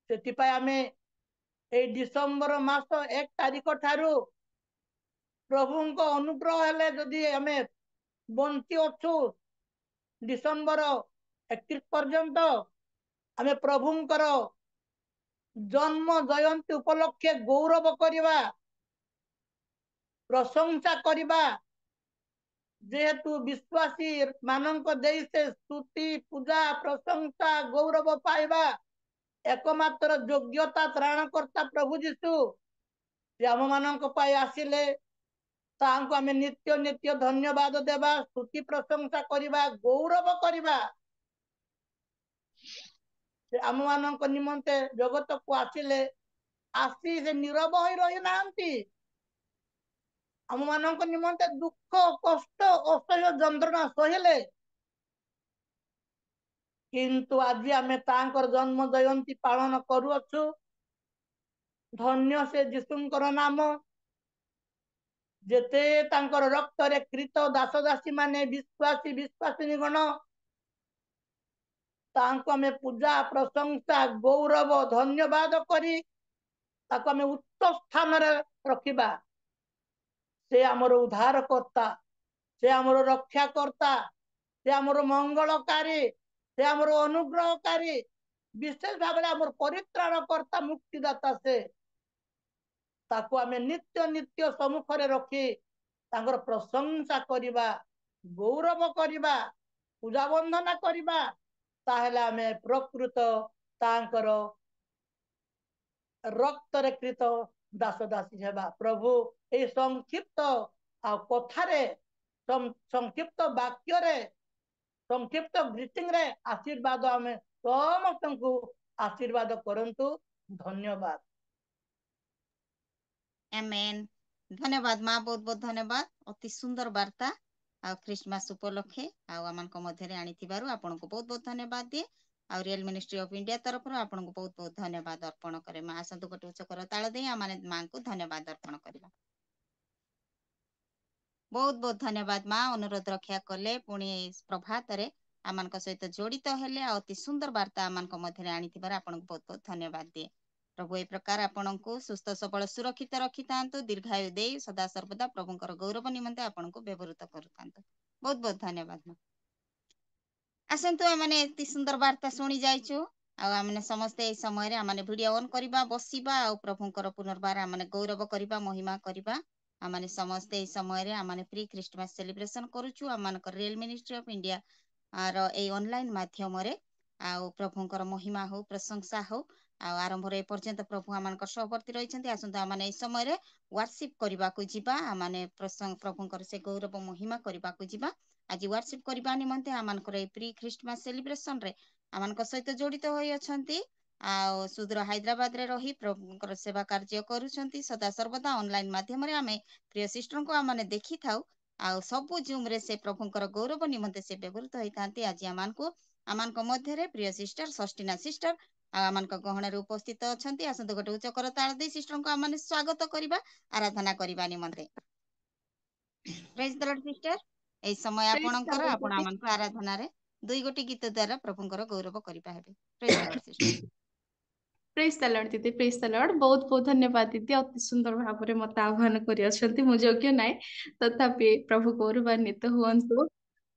ସେଥିପାଇଁ ଆମେ ଏଇ ଡିସେମ୍ବର ମାସ 1 ତାରିଖ ଠାରୁ ପ୍ରଭୁଙ୍କ ଅନୁଗ୍ରହ ହେଲେ ଯଦି ଆମେ ବଞ୍ଚି ଅଛୁ ଡିସେମ୍ବର 31 ପର୍ଯ୍ୟନ୍ତ, ଆମେ ପ୍ରଭୁଙ୍କର ଜନ୍ମ ଜୟନ୍ତୀ ଉପଲକ୍ଷେ ଗୌରବ କରିବା, ପ୍ରଶଂସା କରିବା। ଯେହେତୁ ବିଶ୍ୱାସୀ ମାନଙ୍କ ଦେଇ ସେ ସ୍ତୁତି, ପୂଜା, ପ୍ରଶଂସା, ଗୌରବ ପାଇବା ଏକମାତ୍ର ଯୋଗ୍ୟତା ତ୍ରାଣକର୍ତ୍ତା ପ୍ରଭୁ ଯୀଶୁ, ସେ ଆମ ମାନଙ୍କ ପାଇଁ ଆସିଲେ, ତାଙ୍କୁ ଆମେ ନିତ୍ୟ ନିତ୍ୟ ଧନ୍ୟବାଦ ଦେବା, ସ୍ତୁତି ପ୍ରଶଂସା କରିବା, ଗୌରବ କରିବା। ସେ ଆମମାନଙ୍କ ନିମନ୍ତେ ଜଗତକୁ ଆସିଲେ, ଆସି ସେ ନୀରବ ହୋଇ ରହିନାହାନ୍ତି। ଆମମାନଙ୍କ ନିମନ୍ତେ ଦୁଃଖ, କଷ୍ଟ, ଅସହ୍ୟ ଯନ୍ତ୍ରଣା ସହିଲେ, କିନ୍ତୁ ଆଜି ଆମେ ତାଙ୍କର ଜନ୍ମ ଜୟନ୍ତୀ ପାଳନ କରୁଅଛୁ। ଧନ୍ୟ ସେ ଯୀଶୁଙ୍କର ନାମ। ଯେତେ ତାଙ୍କର ରକ୍ତରେ କ୍ରୀତ ଦାସ ଦାସୀ ମାନେ, ବିଶ୍ୱାସୀ ବିଶ୍ୱାସିନୀ ଗଣ, ତାଙ୍କୁ ଆମେ ପୂଜା ପ୍ରଶଂସା ଗୌରବ ଧନ୍ୟବାଦ କରି ତାକୁ ଆମେ ଉଚ୍ଚ ସ୍ଥାନରେ ରଖିବା। ସେ ଆମର ଉଦ୍ଧାରକର୍ତ୍ତା, ସେ ଆମର ରକ୍ଷାକର୍ତ୍ତା, ସେ ଆମର ମଙ୍ଗଳକାରୀ, ସେ ଆମର ଅନୁଗ୍ରହକାରୀ, ବିଶେଷ ଭାବରେ ଆମର ପରିତ୍ରାଣକର୍ତ୍ତା, ମୁକ୍ତିଦାତା। ସେ ତାକୁ ଆମେ ନିତ୍ୟ ନିତ୍ୟ ସମ୍ମୁଖରେ ରଖି ତାଙ୍କର ପ୍ରଶଂସା କରିବା, ଗୌରବ କରିବା, ପୂଜା ବନ୍ଦନା କରିବା। ତାହେଲେ ଆମେ ପ୍ରକୃତ ତାଙ୍କର ରକ୍ତରେ କ୍ରୀତ ଦାସ ଦାସୀ ହେବା। ପ୍ରଭୁ ଏହି ସଂକ୍ଷିପ୍ତ ଆଉ କଥାରେ, ସଂକ୍ଷିପ୍ତ ବାକ୍ୟରେ, ସଂକ୍ଷିପ୍ତ ଗ୍ରୀଟିଂରେ ଆଶୀର୍ବାଦ ଆମେ ସମସ୍ତଙ୍କୁ ଆଶୀର୍ବାଦ କରନ୍ତୁ। ଧନ୍ୟବାଦ। ଆମେନ୍। ଧନ୍ୟବାଦ ମା, ବହୁତ ବହୁତ ଧନ୍ୟବାଦ। ଅତି ସୁନ୍ଦର ବାର୍ତ୍ତା ଆଉ ଖ୍ରୀଷ୍ଟମାସ ଉପଲକ୍ଷେ ଆଉ ଆମମାନଙ୍କ ମଧ୍ୟରେ ଆଣିଥିବାରୁ ଆପଣଙ୍କୁ ବହୁତ ବହୁତ ଧନ୍ୟବାଦ ଦିଏ। ଆଉ ରିଏଲ ମିନିଷ୍ଟ୍ରି ଅଫ ଇଣ୍ଡିଆ ତରଫରୁ ଆପଣଙ୍କୁ ବହୁତ ବହୁତ ଧନ୍ୟବାଦ ଅର୍ପଣ କରେ। ମା ଆସନ୍ତୁ ଗୋଟେ ଉଚ୍ଚ କରତାଳ ଦେଇ ଆମେ ମାଙ୍କୁ ଧନ୍ୟବାଦ ଅର୍ପଣ କରିବା। ବହୁତ ବହୁତ ଧନ୍ୟବାଦ ମା, ଅନୁରୋଧ ରକ୍ଷା କଲେ, ପୁଣି ପ୍ରଭାତରେ ଆମମାନଙ୍କ ସହିତ ଜଡିତ ହେଲେ, ଆଉ ଅତି ସୁନ୍ଦର ବାର୍ତ୍ତା ଆମମାନଙ୍କ ମଧ୍ୟରେ ଆଣିଥିବାରୁ ଆପଣଙ୍କୁ ବହୁତ ବହୁତ ଧନ୍ୟବାଦ ଦିଏ। ପ୍ରଭୁ ଏ ପ୍ରକାର ଆପଣଙ୍କୁ ସୁସ୍ଥ ସବଳ ସୁରକ୍ଷିତ ରଖିଥାନ୍ତୁ, ଦୀର୍ଘାୟୁ ଦେଇ ସଦା ସର୍ବଦା ପ୍ରଭୁଙ୍କର ଗୌରବ ନିମନ୍ତେ ଆପଣଙ୍କୁ ବ୍ୟବହୃତ କରୁଥାନ୍ତୁ। ବହୁତ ବହୁତ ଧନ୍ୟବାଦ ମା। ଆସନ୍ତୁ, ଆମେ ଏତେ ସୁନ୍ଦର ବାର୍ତ୍ତା ଶୁଣି ଯାଇଛୁ, ଆଉ ଆମେ ସମସ୍ତେ ଏଇ ସମୟରେ ଆମେ ଭିଡିଓ ଅନ୍ କରିବା, ବସିବା, ଆଉ ପ୍ରଭୁଙ୍କର ପୁନର୍ବାର ଆମେ ଗୌରବ କରିବା, ମହିମା କରିବା। ଆମେ ସମସ୍ତେ ଏଇ ସମୟରେ ଆମେ ପ୍ରି ଖ୍ରୀଷ୍ଟମାସ ସେଲିବ୍ରେସନ କରୁଛୁ ଆମମାନଙ୍କର ରିଏଲ ମିନିଷ୍ଟ୍ରି ଅଫ ଇଣ୍ଡିଆ ର ଏଇ ଅନଲାଇନ ମାଧ୍ୟମରେ। ଆଉ ପ୍ରଭୁଙ୍କର ମହିମା ହଉ, ପ୍ରଶଂସା ହଉ। ଆଉ ଆରମ୍ଭରୁ ଏ ପର୍ଯ୍ୟନ୍ତ ପ୍ରଭୁ ଆମମାନଙ୍କ ସହବର୍ତ୍ତୀ ରହିଛନ୍ତି। ଆସନ୍ତୁ ଆମେ ଏଇ ସମୟରେ ୱାର୍ସିପ କରିବାକୁ ଯିବା, ଆମେ ପ୍ରଭୁଙ୍କର ସେ ଗୌରବ ମହିମା କରିବାକୁ ଯିବା। ଆଜି ୱାର୍ସିପ କରିବା ନିମନ୍ତେ ଆମମାନଙ୍କର ଏଇ ପ୍ରି ଖ୍ରୀଷ୍ଟମାସ ସେଲିବ୍ରେସନ ରେ ଆମମାନଙ୍କ ସହିତ ଜଡିତ ହୋଇ ଅଛନ୍ତି, ଆଉ ସୁଦୂର ହାଇଦ୍ରାବାଦରେ ରହି ପ୍ରଭୁଙ୍କର ସେବା କାର୍ଯ୍ୟ କରୁଛନ୍ତି। ସଦା ସର୍ବଦା ଅନଲାଇନ ମାଧ୍ୟମରେ ଆମେ ପ୍ରିୟ ସିଷ୍ଟରଙ୍କୁ ଆମେ ଦେଖିଥାଉ, ଆଉ ସବୁ ଜୁମରେ ସେ ପ୍ରଭୁଙ୍କର ଗୌରବ ନିମନ୍ତେ ସେ ବ୍ୟବହୃତ ହୋଇଥାନ୍ତି। ଆଜି ଆମମାନଙ୍କ ମଧ୍ୟରେ ପ୍ରିୟ ସିଷ୍ଟର ଷଷ୍ଠୀନା ସିଷ୍ଟର ଆଉ ଆମମାନଙ୍କ ଗହଣରେ ଉପସ୍ଥିତ ଅଛନ୍ତି। ଆସନ୍ତୁ ଗୋଟେ ଉଚ୍ଚ କରତାଳ ଦେଇ ସିଷ୍ଟରଙ୍କୁ ଆମେ ସ୍ୱାଗତ କରିବା, ଆରାଧନା କରିବା ନିମନ୍ତେ। ପ୍ରେଜ ଦ ଲର୍ଡ ସିଷ୍ଟର, ଏଇ ସମୟ ପ୍ରେଜ ଦ ଆପଣଙ୍କର, ଲର୍ଡ ଆପଣ ଦିଦି। ଆମମାନଙ୍କୁ ଆରାଧନାରେ 2 ଗୋଟି ଗୀତ ଦ୍ୱାରା ପ୍ରଭୁଙ୍କର ଗୌରବ କରିବା ହେବେ। ପ୍ରେଜ ଦ ଲର୍ଡ ସିଷ୍ଟର। ପ୍ରେଜ ଦ ଲର୍ଡ ଦିଦି, ପ୍ରେଜ ଦ ଲର୍ଡ। ବହୁତ ବହୁତ ଧନ୍ୟବାଦ ଦିଦି, ଅତି ସୁନ୍ଦର ଭାବରେ ମତେ ଆହ୍ୱାନ କରିଅଛନ୍ତି। ମୁଁ ଯୋଗ୍ୟ ନାହିଁ, ତଥାପି ପ୍ରଭୁ ଗୌରବାନ୍ୱିତ ହୁଅନ୍ତୁ।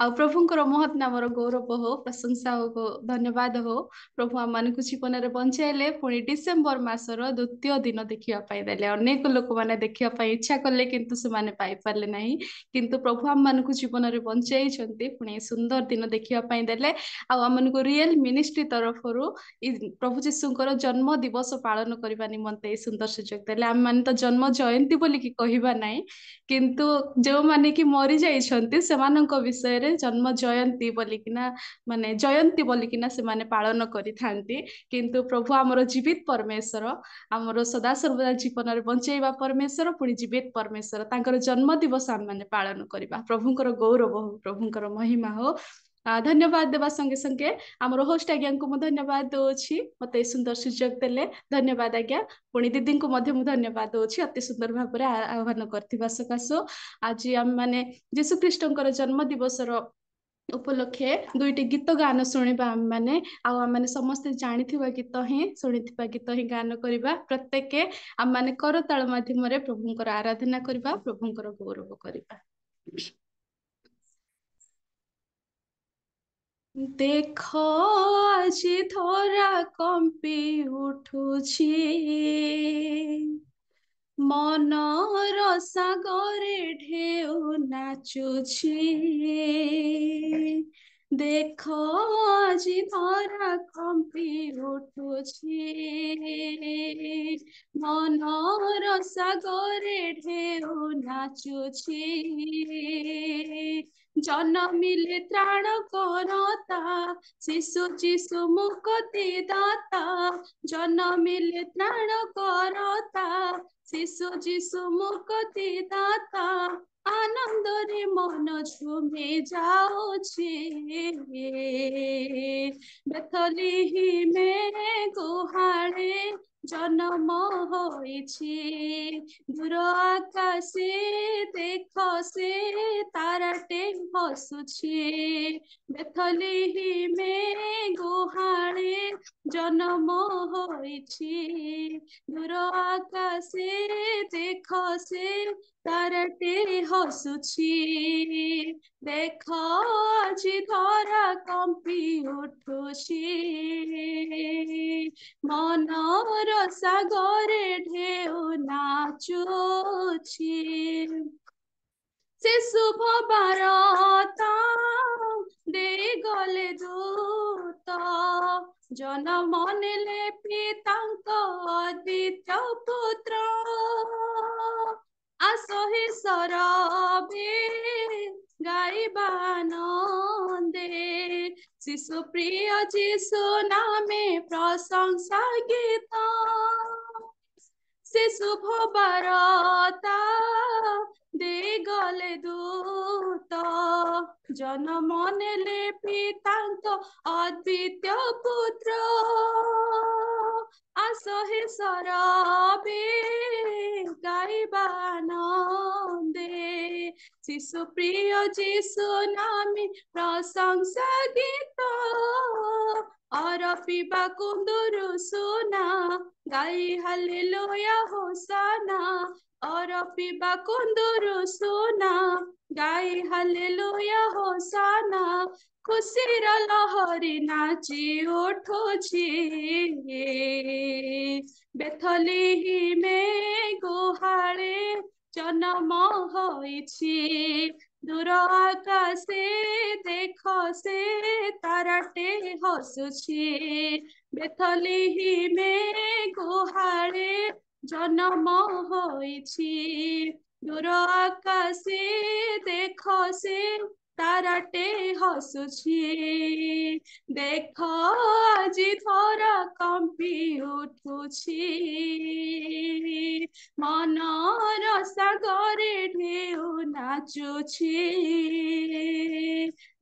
ଆଉ ପ୍ରଭୁଙ୍କର ମହତ୍ ନାମର ଗୌରବ ହଉ, ପ୍ରଶଂସା ହଉ, ଧନ୍ୟବାଦ ହଉ। ପ୍ରଭୁ ଆମମାନଙ୍କୁ ଜୀବନରେ ବଞ୍ଚାଇଲେ, ପୁଣି ଡିସେମ୍ବର ମାସର 2ୟ ଦିନ ଦେଖିବା ପାଇଁ ଦେଲେ। ଅନେକ ଲୋକମାନେ ଦେଖିବା ପାଇଁ ଇଚ୍ଛା କଲେ, କିନ୍ତୁ ସେମାନେ ପାଇପାରିଲେ ନାହିଁ। କିନ୍ତୁ ପ୍ରଭୁ ଆମମାନଙ୍କୁ ଜୀବନରେ ବଞ୍ଚାଇଛନ୍ତି, ପୁଣି ସୁନ୍ଦର ଦିନ ଦେଖିବା ପାଇଁ ଦେଲେ। ଆଉ ଆମମାନଙ୍କୁ ରିଏଲ ମିନିଷ୍ଟ୍ରି ତରଫରୁ ପ୍ରଭୁ ଯୀଶୁଙ୍କର ଜନ୍ମ ଦିବସ ପାଳନ କରିବା ନିମନ୍ତେ ଏଇ ସୁନ୍ଦର ସୁଯୋଗ ଦେଲେ। ଆମେ ମାନେ ତ ଜନ୍ମ ଜୟନ୍ତୀ ବୋଲିକି କହିବା ନାହିଁ, କିନ୍ତୁ ଯେଉଁମାନେ କି ମରି ଯାଇଛନ୍ତି ସେମାନଙ୍କ ବିଷୟରେ ଜନ୍ମ ଜୟନ୍ତୀ ବୋଲିକିନା, ମାନେ ଜୟନ୍ତୀ ବୋଲିକିନା ସେମାନେ ପାଳନ କରିଥାନ୍ତି। କିନ୍ତୁ ପ୍ରଭୁ ଆମର ଜୀବିତ ପରମେଶ୍ୱର, ଆମର ସଦାସର୍ବଦା ଜୀବନରେ ବଞ୍ଚେଇବା ପରମେଶ୍ୱର, ପୁଣି ଜୀବିତ ପରମେଶ୍ୱର, ତାଙ୍କର ଜନ୍ମ ଦିବସ ଆମେ ମାନେ ପାଳନ କରିବା। ପ୍ରଭୁଙ୍କର ଗୌରବ ହଉ, ପ୍ରଭୁଙ୍କର ମହିମା ହଉ। ଧନ୍ୟବାଦ ଦେବା ସଙ୍ଗେ ସଙ୍ଗେ ଆମର ହୋଷ୍ଟ ଆଜ୍ଞାଙ୍କୁ ମୁଁ ଧନ୍ୟବାଦ ଦଉଛି, ମତେ ଏ ସୁନ୍ଦର ସୁଯୋଗ ଦେଲେ। ଧନ୍ୟବାଦ ଆଜ୍ଞା। ପୁଣି ଦିଦିଙ୍କୁ ମଧ୍ୟ ମୁଁ ଧନ୍ୟବାଦ ଦଉଛି, ଅତି ସୁନ୍ଦର ଭାବରେ ଆହ୍ୱାନ କରିଥିବା ସକାଶୁ। ଆଜି ଆମେ ମାନେ ଯୀଶୁ ଖ୍ରୀଷ୍ଟଙ୍କର ଜନ୍ମ ଦିବସର ଉପଲକ୍ଷେ 2ଟି ଗୀତ ଗାନ ଶୁଣିବା ଆମେ ମାନେ। ଆଉ ଆମେ ମାନେ ସମସ୍ତେ ଜାଣିଥିବା ଗୀତ ହିଁ, ଶୁଣିଥିବା ଗୀତ ହିଁ ଗାନ କରିବା। ପ୍ରତ୍ୟେକ ଆମେ ମାନେ କରତାଳ ମାଧ୍ୟମରେ ପ୍ରଭୁଙ୍କର ଆରାଧନା କରିବା, ପ୍ରଭୁଙ୍କର ଗୌରବ କରିବା। ଦେଖ ଆଜି ଧରା କମ୍ପି ଉଠୁଛି, ମନର ସାଗରେ ଢେଉ ନାଚୁଛି। ଦେଖ ଆଜି ଧରା କମ୍ପି ଉଠୁଛି, ମନର ସାଗରେ ଢେଉ ନାଚୁଛି ଜନମିଲେ ତ୍ରାଣ କରତା ଶିଶୁ ଯିଶୁ ମୁକ୍ତି ଦାତା ଜନମିଲେ ତ୍ରାଣ କରତା ଶିଶୁ ଯିଶୁ ମୁକ୍ତି ଦାତା ଆନନ୍ଦରେ ମନ ଝୁମି ଯାଉଛି ବେଥଲିହିମେ ଗୁହାଳେ ଜନ୍ମ ହୋଇଛି ଦୂର ଆକାଶେ ଦେଖ ସେ ତାରାଟେ ହସୁଛି ବେଥଲିହିମେ ଗୁହାଳେ ଜନ୍ମ ହୋଇଛି ଦୂର ଆକାଶେ ଦେଖ ସେ ତାରାଟେ ହସୁଛି ଦେଖ ଆଜି ଧରା କମ୍ପି ଉଠୁଛି ମନର ସାଗରେ ଢେଉ ନାଚୁଛି ସେ ଶୁଭ ବାରତା ଦେଇଗଲେ ଦୂତ ଜନମ ନେଲେ ପିତାଙ୍କ ଅଦ୍ୱିତୀୟ ପୁତ୍ର ଆସହି ସରବେ ଗାଇବା ଆନନ୍ଦେ ଶିଶୁ ପ୍ରିୟ ଯିଶୁ ନାମେ ପ୍ରଶଂସା ଗୀତ ସେ ଶୁଭ ବାରତା ଦେଇଗଲେ ଦୂତ ଜନମ ନେଲେ ପିତାଙ୍କ ଅଦ୍ୱିତୀୟ ପୁତ୍ର ଆସହି ସରବେ ଗାଇବା ଆନନ୍ଦେ ଶିଶୁ ପ୍ରିୟ ଯିଶୁ ନାମେ ପ୍ରଶଂସା ଗୀତ ଅରପିବା କୁନ୍ଦୁରୁ ସୁନା ଗାଇ ହାଲେଲୁୟା ହୋସାନା ଅରପିବା କୁନ୍ଦୁରୁ ସୁନା ଗାଇ ହାଲେଲୁୟା ହୋସାନା ଖୁସିର ଲହରୀ ନାଚି ଉଠୁଛି ବେଥଲିହିମେ ଗୁହାଳେ ଜନ୍ମ ହୋଇଛି ଦୂର ଆକାଶେ ଦେଖ ସେ ତାରାଟେ ହସୁଛି ବେଥଲିହିମେ ଗୁହାଳେ ଜନ୍ମ ହୋଇଛି ଦୂର ଆକାଶେ ଦେଖ ସେ ତାରାଟେ ହସୁଛି ଦେଖ ଆଜି ଧରା କମ୍ପି ଉଠୁଛି ମନର ସାଗରେ ଢେଉ ନାଚୁଛି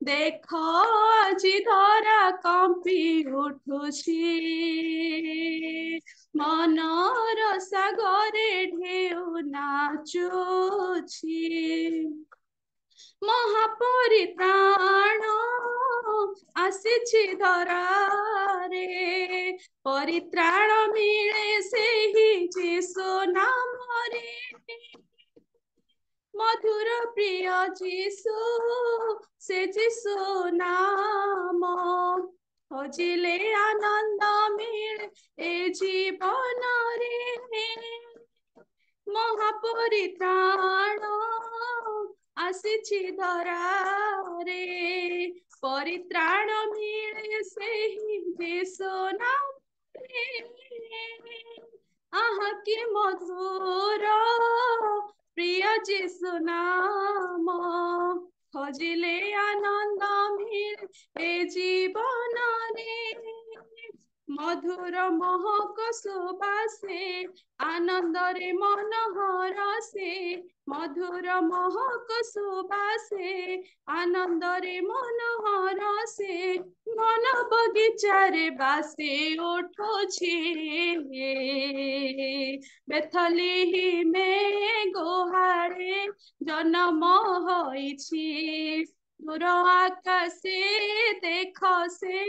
ଦେଖ ଆଜି ଧରା କମ୍ପି ଉଠୁଛି ମନର ସାଗରେ ଢେଉ ନାଚୁଛି ମହାପରିତ୍ରାଣ ଆସିଛି ଧରାରେ ପରିତ୍ରାଣ ମିଳେ ସେହି ଯୀଶୁ ନାମରେ ମଧୁର ପ୍ରିୟ ଯୀଶୁ ସେ ଯୀଶୁ ନାମ ଖୋଜିଲେ ଆନନ୍ଦ ମିଳେ ଏ ଜୀବନରେ ମହାପରିତ୍ରାଣ ଆସିଛି ଧରାରେ ପରିତ୍ରାଣ ମିଳେ ସେହି ଯୀଶୁ ନାମରେ ଆହା କି ମଧୁର ପ୍ରିୟ ଯୀଶୁ ନାମ ଖୋଜିଲେ ଆନନ୍ଦ ମିଳେ ଏ ଜୀବନରେ ମଧୁର ମହକ ସୁବାସେ ଆନନ୍ଦରେ ମନ ହରସେ ମଧୁର ମହକ ସୁବାସେ ଆନନ୍ଦରେ ମନ ହରସେ ମନ ବଗିଚାରେ ବାସି ଉଠୁଛି ବେଥଲିହିମେ ଗୁହାଳେ ଜନ୍ମ ହୋଇଛି ଦୂର ଆକାଶେ ଦେଖ ସେ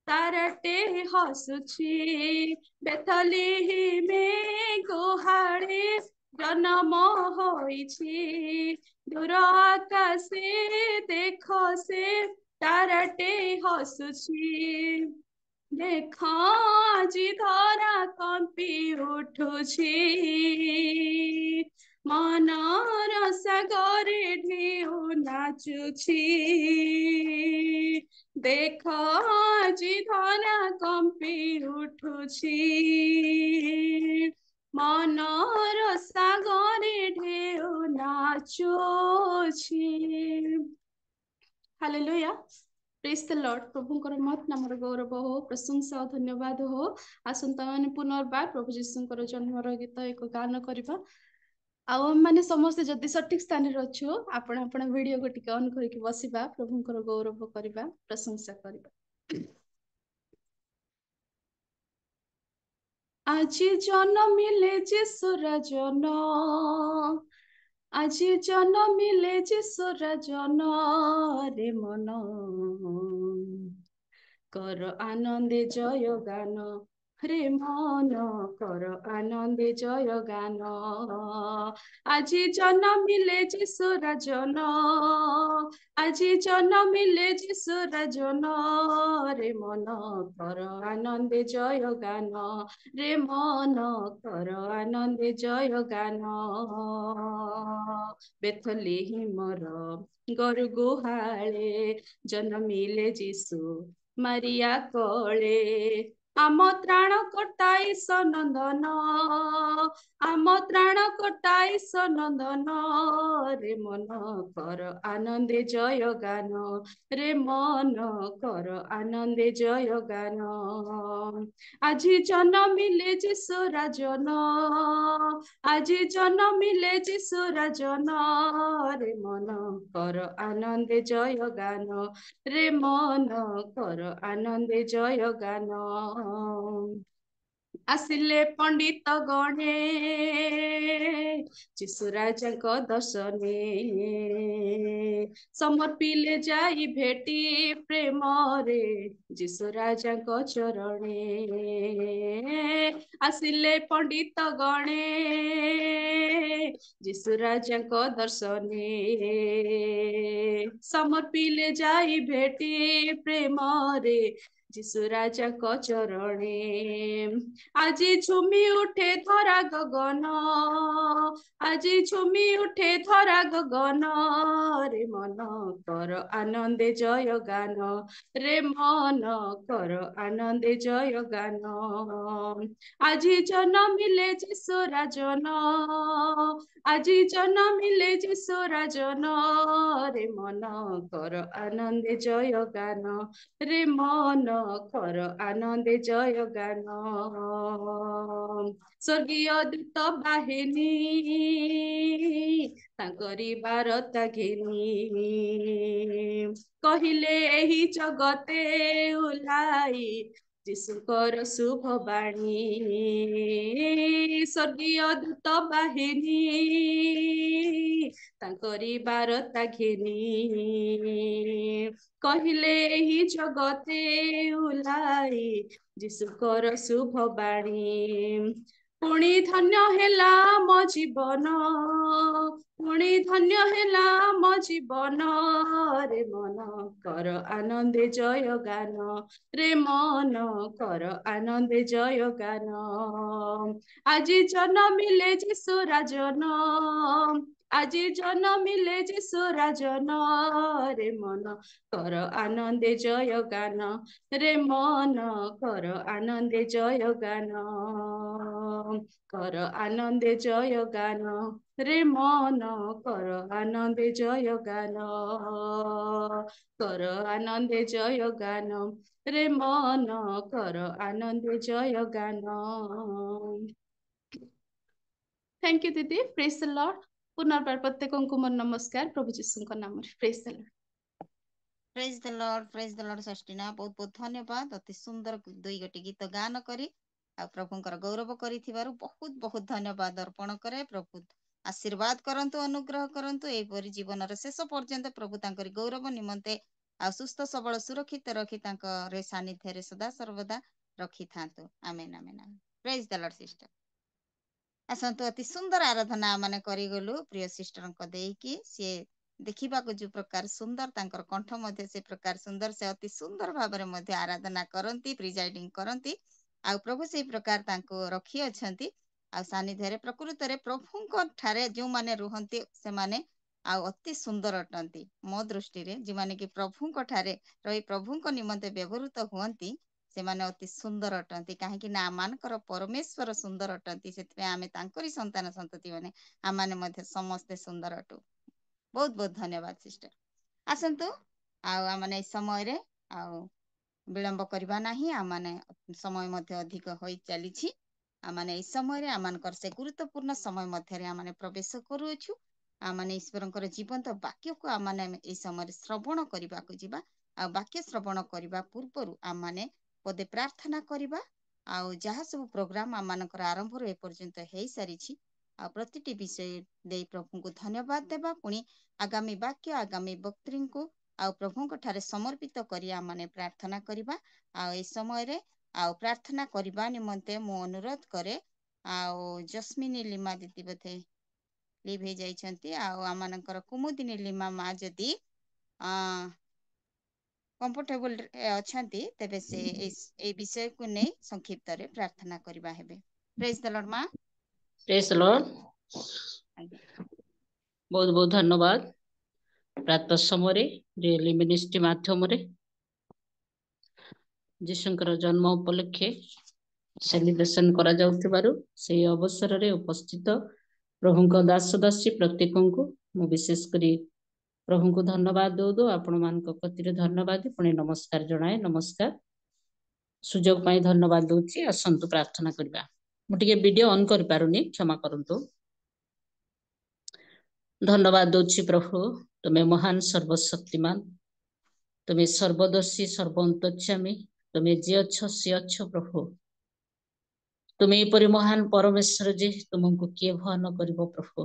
ତାରାଟେ ହସୁଛି ବେଥଲିହିମେ ଗୁହାଳେ ଜନ୍ମ ହୋଇଛି ଦୂର ଆକାଶେ ଦେଖ ସେ ତାରାଟେ ହସୁଛି ଦେଖ ଆଜି ଧରା କମ୍ପି ଉଠୁଛି ମନର ସାଗରେ ଢେଉ ନାଚୁଛି ଦେଖ ଆଜି ଧରା କମ୍ପି ଉଠୁଛି ମନର ସାଗରେ ଢେଉ ନାଚୁଛି। ହାଲେଲୁୟା। ପ୍ରେଜ୍ ଦ ଲର୍ଡ। ପ୍ରଭୁଙ୍କର ମହତ୍ ନାମର ଗୌରବ ହଉ, ପ୍ରଶଂସା ଓ ଧନ୍ୟବାଦ ହଉ। ଆସନ୍ତା ମାନେ ପୁନର୍ବାର ପ୍ରଭୁ ଯୀଶୁଙ୍କର ଜନ୍ମର ଗୀତ ଏକ ଗାନ କରିବା। ଆଉ ଆମମାନେ ସମସ୍ତେ ଯଦି ସଠିକ ସ୍ଥାନରେ ଅଛୁ, ଆପଣ ଆପଣ ଭିଡିଓକୁ ଟିକେ ଅନ୍ କରିକି ବସିବା, ପ୍ରଭୁଙ୍କର ଗୌରବ କରିବା, ପ୍ରଶଂସା କରିବା। আজি জনমিলে যিশুর জন, আজি জনমিলে যিশুর জন, রে মন কর আনন্দে জয় গান, রে মন কর আনন্দে জয় গান। আজি জনমিলে যিশুর জন, আজি জনমিলে যিশুর জন, রে মন কর আনন্দে জয় গান, রে মন কর আনন্দে জয় গান। বেথলেহিমর গরু গুহালে জন্মিলে যিশু মারিয়া কোলে, আম ত্রাণ কর্তা ঈশ নন্দন, আম ত্রাণ কর্তা ঈশ নন্দন, রে মন কর আনন্দে জয় গান, রে মন কর আনন্দে জয় গান। আজি জনমিলে যিশু রাজন, আজি জনমিলে যিশু রাজন, রে মন কর আনন্দে জয় গান, রে মন কর আনন্দে জয় গান। ଆସିଲେ ପଣ୍ଡିତ ଗଣେ ଯୀଶୁ ରାଜାଙ୍କ ଦର୍ଶନେ, ସମର୍ପିଲେ ଯାଇ ଭେଟି ପ୍ରେମରେ ଯୀଶୁ ରାଜାଙ୍କ ଚରଣେ। ଆସିଲେ ପଣ୍ଡିତ ଗଣେ ଯୀଶୁ ରାଜାଙ୍କ ଦର୍ଶନେ, ସମର୍ପିଲେ ଯାଇ ଭେଟି ପ୍ରେମରେ ଯୀଶୁ ରାଜାଙ୍କ ଚରଣେ। আজি ঝুমি উঠে ধরা গগন, আজি ঝুমি উঠে ধরা গগন, রে মন কর আনন্দে জয় গান, রে মন কর আনন্দে জয় গান। আজি জনমিলে যিশু রাজন, আজি জনমিলে যিশু রাজন, রে মন কর আনন্দে জয় গান, রে মন কর আনন্দে জয় গান। স্বর্গীয় দূত বাহিনী ତାଙ୍କରି ବାରତା ଘେନି, କହିଲେ ଏହି ଜଗତେ ଓହ୍ଲାଇ ଯୀଶୁଙ୍କର ଶୁଭ ବାଣୀ। ସ୍ୱର୍ଗୀୟ ଦୂତ ବାହିନୀ ତାଙ୍କରି ବାରତା ଘେନି, କହିଲେ ଏହି ଜଗତେ ଓହ୍ଲାଇ ଯୀଶୁଙ୍କର ଶୁଭ ବାଣୀ। ପୁଣି ଧନ୍ୟ ହେଲା ମୋ ଜୀବନ, ପୁଣି ଧନ୍ୟ ହେଲା ମୋ ଜୀବନ, ରେ ମନ କର ଆନନ୍ଦେ ଜୟ ଗାନ, ରେ ମନ କର ଆନନ୍ଦେ ଜୟ ଗାନ। ଆଜି ଜନମିଲେ ଯୀଶୁ ରାଜନ, আজি জনমিলে যিশু রাজন, রে মন কর আনন্দে জয় গান, রে মন কর আনন্দে জয় গান, কর আনন্দে জয় গান, রে মন কর আনন্দে জয় গান, কর আনন্দে জয় গান, রে মন কর আনন্দে জয় গান। থ্যাংক ইউ দিদি। প্রেজ দ লর্ড। পুনର୍ବାର ପ୍ରତ୍ୟେକଙ୍କୁ ମୋର ନମସ୍କାର ପ୍ରଭୁ ଯୀଶୁଙ୍କ ନାମରେ। ପ୍ରେଜ ଦ ଲର୍ଡ। ପ୍ରେଜ ଦ ଲର୍ଡ, ପ୍ରେଜ ଦ ଲର୍ଡ। ଷଷ୍ଠୀନା ବହୁତ ବହୁତ ଧନ୍ୟବାଦ, ଅତି ସୁନ୍ଦର ଦୁଇ ଗୋଟି ଗୀତ ଗାନ କରି ଆଉ ପ୍ରଭୁଙ୍କର ଗୌରବ କରିଥିବାରୁ ବହୁତ ବହୁତ ଧନ୍ୟବାଦ ଅର୍ପଣ କରେ। ପ୍ରଭୁ ଆଶୀର୍ବାଦ କରନ୍ତୁ, ଅନୁଗ୍ରହ କରନ୍ତୁ, ଏହିପରି ଜୀବନର ଶେଷ ପର୍ଯ୍ୟନ୍ତ ପ୍ରଭୁ ତାଙ୍କରି ଗୌରବ ନିମନ୍ତେ ଆଉ ସୁସ୍ଥ ସବଳ ସୁରକ୍ଷିତ ରଖି ତାଙ୍କର ସାନ୍ନିଧ୍ୟରେ ସଦା ସର୍ବଦା ରଖିଥାନ୍ତୁ। ଆମେନ୍ ଆମେନ୍ ଆମେନ୍। ପ୍ରେଜ ଦ ଲର୍ଡ ସିଷ୍ଟର। ଆସନ୍ତୁ, ଅତି ସୁନ୍ଦର ଆରାଧନା ମାନେ କରିଗଲୁ ପ୍ରିୟ ସିଷ୍ଟରଙ୍କ ଦେଇକି। ସିଏ ଦେଖିବାକୁ ଯୋଉ ପ୍ରକାର ସୁନ୍ଦର, ତାଙ୍କର କଣ୍ଠ ମଧ୍ୟ ସେ ପ୍ରକାର ସୁନ୍ଦର, ସେ ଅତି ସୁନ୍ଦର ଭାବରେ ମଧ୍ୟ ଆରାଧନା କରନ୍ତି, ପ୍ରିଜାଇଡିଂ କରନ୍ତି। ଆଉ ପ୍ରଭୁ ସେଇ ପ୍ରକାର ତାଙ୍କୁ ରଖି ଅଛନ୍ତି। ଆଉ ସାନ୍ନିଧ୍ୟରେ ପ୍ରକୃତରେ ପ୍ରଭୁଙ୍କ ଠାରେ ଯୋଉମାନେ ରୁହନ୍ତି ସେମାନେ ଆଉ ଅତି ସୁନ୍ଦର ଅଟନ୍ତି ମୋ ଦୃଷ୍ଟିରେ। ଯୋଉମାନେ କି ପ୍ରଭୁଙ୍କ ଠାରେ ରହି ପ୍ରଭୁଙ୍କ ନିମନ୍ତେ ବ୍ୟବହୃତ ହୁଅନ୍ତି ସେମାନେ ଅତି ସୁନ୍ଦର ଅଟନ୍ତି କାହିଁକି ନା ଆମମାନଙ୍କର ପରମେଶ୍ୱର ସୁନ୍ଦର ଅଟନ୍ତି ସେଥିପାଇଁ ଆମେ ତାଙ୍କରି ସନ୍ତାନ ସନ୍ତତି ମାନେ ଆମମାନେ ମଧ୍ୟ ସମସ୍ତେ ସୁନ୍ଦର ଅଟୁ। ବହୁତ ବହୁତ ଧନ୍ୟବାଦ ସିଷ୍ଟର। ଆସନ୍ତୁ ଆଉ ଆମମାନେ ଏଇ ସମୟରେ ଆଉ ବିଳମ୍ବ କରିବା ନାହିଁ। ଆମମାନେ ସମୟ ମଧ୍ୟ ଅଧିକ ହୋଇ ଚାଲିଛି। ଆମମାନେ ଏଇ ସମୟରେ ଆମମାନଙ୍କର ସେ ଗୁରୁତ୍ୱପୂର୍ଣ୍ଣ ସମୟ ମଧ୍ୟରେ ଆମମାନେ ପ୍ରବେଶ କରୁଅଛୁ। ଆମମାନେ ଈଶ୍ୱରଙ୍କର ଜୀବନ୍ତ ବାକ୍ୟକୁ ଆମମାନେ ଏଇ ସମୟରେ ଶ୍ରବଣ କରିବାକୁ ଯିବା। ଆଉ ବାକ୍ୟ ଶ୍ରବଣ କରିବା ପୂର୍ବରୁ ଆମମାନେ ପଦେ ପ୍ରାର୍ଥନା କରିବା। ଆଉ ଯାହା ସବୁ ପ୍ରୋଗ୍ରାମ ଆମମାନଙ୍କର ଆରମ୍ଭରୁ ଏପର୍ଯ୍ୟନ୍ତ ହେଇସାରିଛି ଆଉ ପ୍ରତିଟି ବିଷୟ ଦେଇ ପ୍ରଭୁଙ୍କୁ ଧନ୍ୟବାଦ ଦେବା। ପୁଣି ଆଗାମୀ ବାକ୍ୟ ଆଗାମୀ ବକ୍ତ୍ରୀଙ୍କୁ ଆଉ ପ୍ରଭୁଙ୍କ ଠାରେ ସମର୍ପିତ କରି ଆମମାନେ ପ୍ରାର୍ଥନା କରିବା। ଆଉ ଏଇ ସମୟରେ ଆଉ ପ୍ରାର୍ଥନା କରିବା ନିମନ୍ତେ ମୁଁ ଅନୁରୋଧ କରେ ଆଉ ଜସ୍ମିନୀ ଲିମା ଦିଦି ବୋଧେ ଲିଭ୍ ହେଇଯାଇଛନ୍ତି। ଆଉ ଆମମାନଙ୍କର କୁମୁଦିନୀ ଲିମା ମା ଯଦି କମ୍ଫର୍ଟେବଲ ଅଛନ୍ତି ତେବେ ସେ ଏଇ ବିଷୟକୁ ନେଇ ସଂକ୍ଷିପ୍ତରେ ପ୍ରାର୍ଥନା କରିବା ହେବେ। ପ୍ରେଜ୍ ଦ ଲର୍ଡ ମା। ପ୍ରେଜ୍ ଦ ଲର୍ଡ। ଆଜ୍ଞା। ବହୁତ ବହୁତ ଧନ୍ୟବାଦ। ପ୍ରାତଃ ସମୟରେ ରିଏଲି ମିନିଷ୍ଟ୍ରି ମାଧ୍ୟମରେ ଯୀଶୁଙ୍କର ଜନ୍ମ ଉପଲକ୍ଷେ ସେଲିବ୍ରେସନ କରାଯାଉଥିବାରୁ ସେହି ଅବସରରେ ଉପସ୍ଥିତ ପ୍ରଭୁଙ୍କ ଦାସ ଦାସୀ ପ୍ରତ୍ୟେକଙ୍କୁ ମୁଁ ବିଶେଷ କରି ପ୍ରଭୁଙ୍କୁ ଧନ୍ୟବାଦ ଦଉ ଆପଣମାନଙ୍କ କତିରେ ଧନ୍ୟବାଦ ପୁଣି ନମସ୍କାର ଜଣାଏ। ନମସ୍କାର। ସୁଯୋଗ ପାଇଁ ଧନ୍ୟବାଦ ଦଉଛି। ଆସନ୍ତୁ ପ୍ରାର୍ଥନା କରିବା। ମୁଁ ଟିକେ ଭିଡିଓ ଅନ୍ କରିପାରୁନି, କ୍ଷମା କରନ୍ତୁ। ଧନ୍ୟବାଦ ଦଉଛି ପ୍ରଭୁ, ତୁମେ ମହାନ ସର୍ବଶକ୍ତିମାନ, ତୁମେ ସର୍ବଦର୍ଶୀ ସର୍ବ ଅନ୍ତର୍ଯ୍ୟାମୀ, ତୁମେ ଯିଏ ଅଛ ସିଏ ଅଛ ପ୍ରଭୁ। ତୁମେ ଏପରି ମହାନ ପରମେଶ୍ୱର ଯେ ତୁମକୁ କିଏ ଭୟ କରିବ ପ୍ରଭୁ।